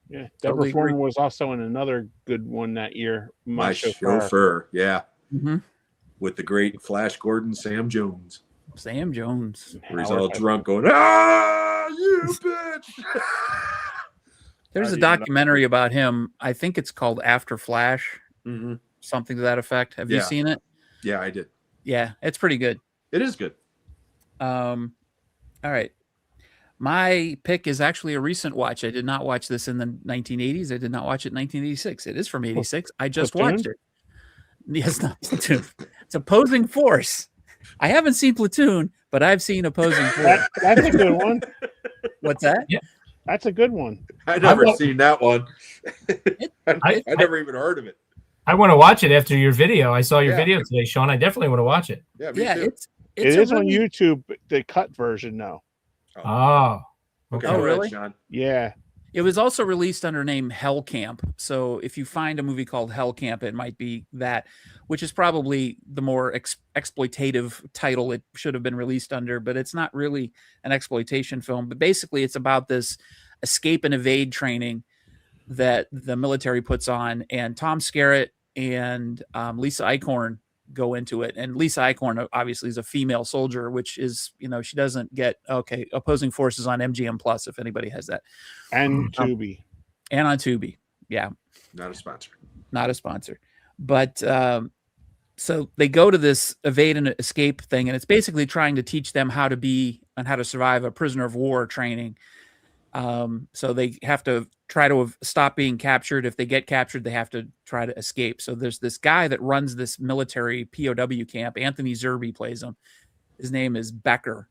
Speaker 1: Totally
Speaker 2: Deborah Foreman was also in another good one that year.
Speaker 3: My chauffeur, yeah.
Speaker 1: Mhm.
Speaker 3: With the great Flash Gordon, Sam Jones.
Speaker 1: Sam Jones.
Speaker 3: Where he's all drunk going, ah, you bitch.
Speaker 1: There's a
Speaker 3: How do you know?
Speaker 1: documentary about him. I think it's called After Flash,
Speaker 3: Mm-hmm.
Speaker 1: something to that effect. Have you
Speaker 3: Yeah.
Speaker 1: seen it?
Speaker 3: Yeah, I did.
Speaker 1: Yeah, it's pretty good.
Speaker 3: It is good.
Speaker 1: All right. My pick is actually a recent watch. I did not watch this in the 1980s. I did not watch it in 1986. It is from 86. I just
Speaker 2: Platoon?
Speaker 1: watched it. Yes, not Platoon. It's Opposing Force. I haven't seen Platoon, but I've seen Opposing Force.
Speaker 2: That's a good one.
Speaker 1: What's that?
Speaker 2: That's a good one.
Speaker 3: I never
Speaker 4: love-
Speaker 3: seen that one. I
Speaker 4: I-
Speaker 3: never even heard of it.
Speaker 4: I want to watch it after your video. I saw your
Speaker 3: Yeah.
Speaker 4: video today, Sean. I definitely want to watch it.
Speaker 3: Yeah, me
Speaker 1: Yeah,
Speaker 3: too.
Speaker 1: it's
Speaker 2: It
Speaker 1: a
Speaker 2: is on
Speaker 1: really-
Speaker 2: YouTube, the cut version now.
Speaker 4: Oh,
Speaker 3: Okay,
Speaker 1: Oh,
Speaker 3: go ahead,
Speaker 1: really?
Speaker 3: Sean.
Speaker 2: Yeah.
Speaker 1: It was also released under name Hell Camp. So if you find a movie called Hell Camp, it might be that, which is probably the more exploitative title it should have been released under, but it's not really an exploitation film. But basically, it's about this escape and evade training that the military puts on, and Tom Skerritt and Lisa Eichhorn go into it. And Lisa Eichhorn obviously is a female soldier, which is, she doesn't get, Opposing Forces on MGM Plus, if anybody has that.
Speaker 2: And Tubi.
Speaker 1: And on Tubi. Yeah.
Speaker 3: Not a sponsor.
Speaker 1: Not a sponsor. But so they go to this evade and escape thing, and it's basically trying to teach them how to be and how to survive a prisoner of war training. So they have to try to stop being captured. If they get captured, they have to try to escape. So there's this guy that runs this military POW camp. Anthony Zerbe plays him. His name is Becker.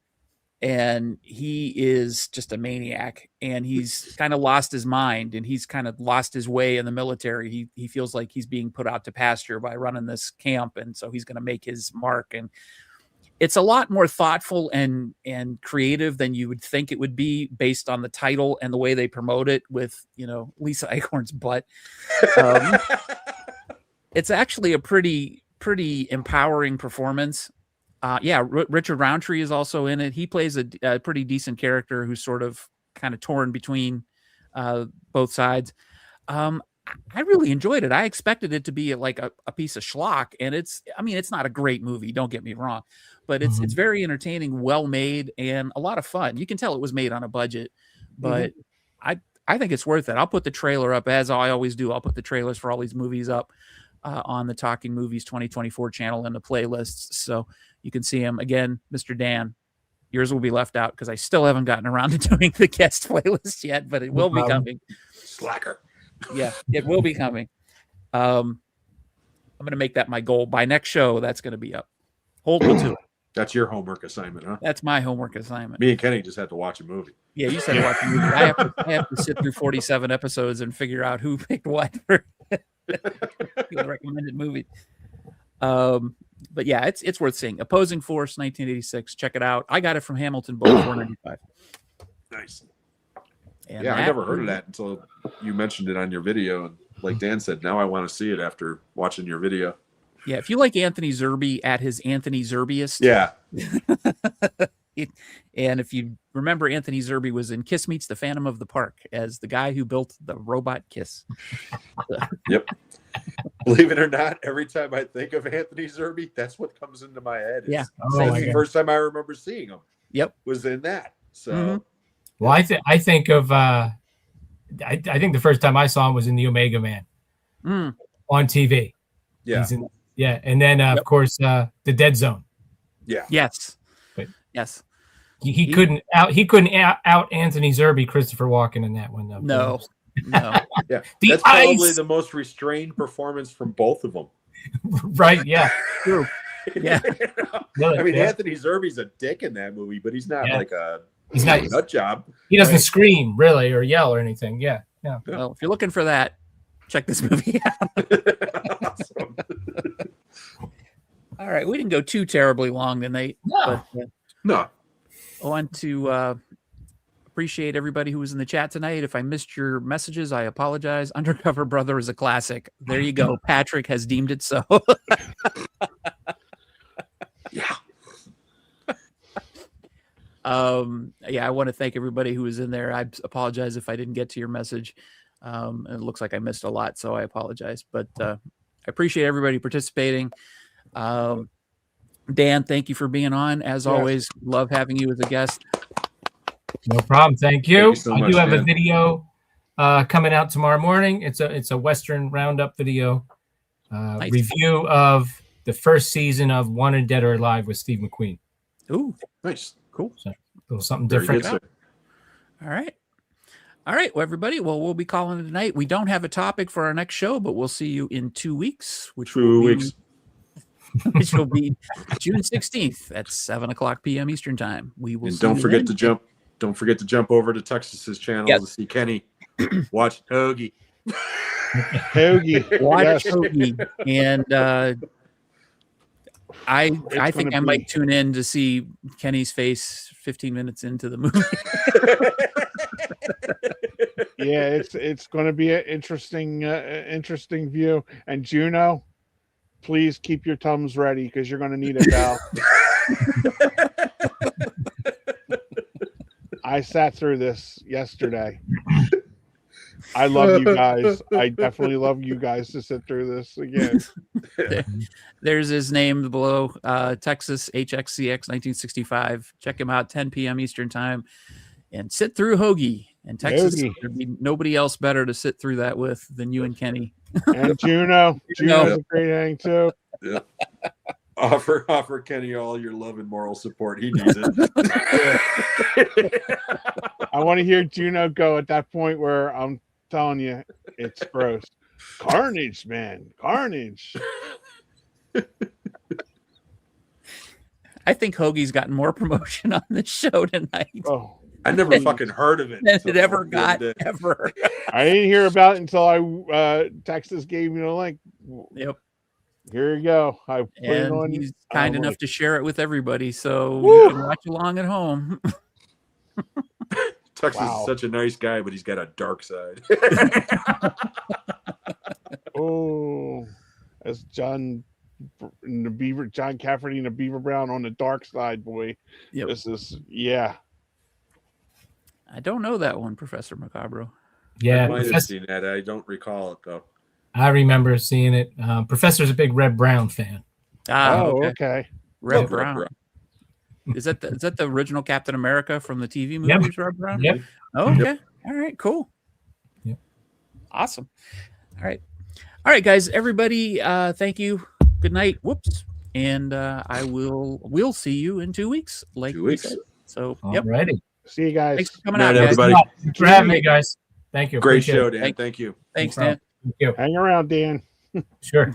Speaker 1: And he is just a maniac, and he's kind of lost his mind, and he's kind of lost his way in the military. He feels like he's being put out to pasture by running this camp. And so he's going to make his mark. And it's a lot more thoughtful and creative than you would think it would be based on the title and the way they promote it with, Lisa Eichhorn's butt. It's actually a pretty empowering performance. Richard Roundtree is also in it. He plays a pretty decent character who's sort of kind of torn between both sides. I really enjoyed it. I expected it to be like a piece of schlock, and it's not a great movie, don't get me wrong, but it's very entertaining, well made, and a lot of fun. You can tell it was made on a budget, but I think it's worth it. I'll put the trailer up, as I always do. I'll put the trailers for all these movies up on the Talking Movies 2024 channel in the playlists, so you can see them. Again, Mr. Dan, yours will be left out because I still haven't gotten around to doing the guest playlist yet, but it will be coming.
Speaker 3: Slacker.
Speaker 1: Yeah, it will be coming. I'm going to make that my goal. By next show, that's going to be up. Hold me to it.
Speaker 3: That's your homework assignment, huh?
Speaker 1: That's my homework assignment.
Speaker 3: Me and Kenny just had to watch a movie.
Speaker 1: Yeah, you said watch the movie. I have to sit through 47 episodes and figure out who picked what for the recommended movie. But yeah, it's worth seeing. Opposing Force, 1986. Check it out. I got it from Hamilton Book, $4.95.
Speaker 3: Nice.
Speaker 1: And
Speaker 3: Yeah, I
Speaker 1: that
Speaker 3: never heard of
Speaker 1: movie-
Speaker 3: that until you mentioned it on your video. And like Dan said, now I want to see it after watching your video.
Speaker 1: Yeah, if you like Anthony Zerbe at his Anthony Zerbiest.
Speaker 3: Yeah.
Speaker 1: And if you remember, Anthony Zerbe was in Kiss Meets the Phantom of the Park as the guy who built the robot Kiss.
Speaker 3: Yep. Believe it or not, every time I think of Anthony Zerbe, that's what comes into my head.
Speaker 1: Yeah.
Speaker 4: Oh
Speaker 3: That's
Speaker 4: my
Speaker 3: the
Speaker 4: God.
Speaker 3: first time I remember seeing him.
Speaker 1: Yep.
Speaker 3: Was in that. So
Speaker 1: Mhm.
Speaker 4: Well, I think of I think the first time I saw him was in the Omega Man
Speaker 1: Mm,
Speaker 4: on TV.
Speaker 3: yeah.
Speaker 4: He's in, and then of course the Dead Zone.
Speaker 3: Yeah.
Speaker 1: yes.
Speaker 4: But-
Speaker 1: Yes.
Speaker 4: He couldn't out Anthony Zerbe, Christopher Walken in that one though.
Speaker 1: No. No.
Speaker 3: Yeah.
Speaker 4: The
Speaker 3: That's probably
Speaker 4: ice!
Speaker 3: the most restrained performance from both of them.
Speaker 4: Right? Yeah.
Speaker 1: True. Yeah.
Speaker 4: Really,
Speaker 3: I mean,
Speaker 4: yeah.
Speaker 3: Anthony Zerbe's a dick in that movie, but he's not
Speaker 4: Yeah.
Speaker 3: like a
Speaker 4: He's not.
Speaker 3: nut job.
Speaker 4: He doesn't
Speaker 1: Right.
Speaker 4: scream really or yell or anything. Yeah. Yeah.
Speaker 1: Well, if you're looking for that, check this movie out.
Speaker 3: Awesome.
Speaker 1: All right. We didn't go too terribly long tonight.
Speaker 4: No.
Speaker 1: But
Speaker 3: No.
Speaker 1: I want to appreciate everybody who was in the chat tonight. If I missed your messages, I apologize. Undercover Brother is a classic. There you go. Patrick has deemed it so.
Speaker 3: Yeah.
Speaker 1: I want to thank everybody who was in there. I apologize if I didn't get to your message. It looks like I missed a lot, so I apologize. But I appreciate everybody participating. Dan, thank you for being on. As always, love having you as a guest.
Speaker 4: No problem. Thank you.
Speaker 3: Thank you so
Speaker 4: I
Speaker 3: much,
Speaker 4: do have a
Speaker 3: Dan.
Speaker 4: video coming out tomorrow morning. It's a Western Roundup video
Speaker 1: Nice.
Speaker 4: review of the first season of Wanted Dead or Alive with Steve McQueen.
Speaker 1: Ooh,
Speaker 3: Nice.
Speaker 1: cool.
Speaker 4: A little something
Speaker 3: Very
Speaker 4: different.
Speaker 3: good, sir.
Speaker 1: All right. All right, well, everybody. Well, we'll be calling it tonight. We don't have a topic for our next show, but we'll see you in 2 weeks, which
Speaker 3: 2
Speaker 1: will be,
Speaker 3: weeks.
Speaker 1: which will be June 16th at 7:00 p.m. Eastern time. We will.
Speaker 3: And
Speaker 1: see
Speaker 3: don't
Speaker 1: you
Speaker 3: forget
Speaker 1: then.
Speaker 3: to jump. Don't forget to jump over to Texas's channel
Speaker 1: Yes.
Speaker 3: to see Kenny watch Hoagie.
Speaker 2: Hoagie.
Speaker 1: Watch
Speaker 2: Yes.
Speaker 1: Hoagie. And I think
Speaker 2: gonna
Speaker 1: I might
Speaker 2: be-
Speaker 1: tune in to see Kenny's face 15 minutes into the movie.
Speaker 2: Yeah, it's going to be an interesting view. And Juno, please keep your Tums ready because you're going to need it, Val. I sat through this yesterday. I love you guys. I definitely love you guys to sit through this again.
Speaker 1: There's his name below, Texas HXCX 1965. Check him out, 10 p.m. Eastern time, and sit through Hoagie. And Texas,
Speaker 2: Hoagie.
Speaker 1: there'd be nobody else better to sit through that with than you and Kenny.
Speaker 2: And Juno. Juno's a great hang too.
Speaker 3: Yeah. Offer Kenny all your love and moral support. He needs it.
Speaker 2: I want to hear Juno go at that point where I'm telling you it's gross. Carnage, man. Carnage.
Speaker 1: I think Hoagie's gotten more promotion on this show tonight
Speaker 2: Oh,
Speaker 3: I never fucking heard of it.
Speaker 1: than
Speaker 3: until
Speaker 1: it ever
Speaker 3: the other
Speaker 1: got,
Speaker 3: day.
Speaker 1: ever.
Speaker 2: I didn't hear about it until Texas gave me the link.
Speaker 1: Yep.
Speaker 2: Here you go. I put it
Speaker 1: And
Speaker 2: on.
Speaker 1: he's kind
Speaker 2: I'm
Speaker 1: enough
Speaker 2: like,
Speaker 1: to share it with everybody, so
Speaker 2: Woo!
Speaker 1: you can watch along at home.
Speaker 3: Texas
Speaker 2: Wow.
Speaker 3: is such a nice guy, but he's got a dark side.
Speaker 2: oh, as John Cafferty and the Beaver Brown on the dark side, boy.
Speaker 1: Yep.
Speaker 2: This is
Speaker 1: I don't know that one, Professor Macabro.
Speaker 4: Yeah,
Speaker 3: I might have
Speaker 4: Professor,
Speaker 3: seen that. I don't recall it though.
Speaker 4: I remember seeing it. Professor's a big Red Brown fan.
Speaker 1: Okay.
Speaker 2: okay.
Speaker 1: Red
Speaker 3: Love Red
Speaker 1: Brown.
Speaker 3: Brown.
Speaker 1: Is that the original Captain America from the TV
Speaker 4: Yep.
Speaker 1: movies, Red Brown?
Speaker 4: Yep.
Speaker 1: Oh, okay. All right, cool.
Speaker 4: Yep.
Speaker 1: Awesome. All right. All right, guys. Everybody, thank you. Good night. Whoops. And we'll see you in 2 weeks. Like
Speaker 3: 2
Speaker 1: we
Speaker 3: weeks.
Speaker 1: said. So yep.
Speaker 4: Alrighty.
Speaker 2: See you guys.
Speaker 1: Thanks for coming
Speaker 3: Night,
Speaker 1: out, guys.
Speaker 3: everybody.
Speaker 4: Thanks for having me, guys. Thank you.
Speaker 3: Great
Speaker 4: Appreciate
Speaker 3: show,
Speaker 4: it.
Speaker 3: Dan. Thank you.
Speaker 1: Thanks,
Speaker 4: No problem.
Speaker 1: Dan.
Speaker 4: Thank you.
Speaker 2: Hang around, Dan.
Speaker 4: Sure.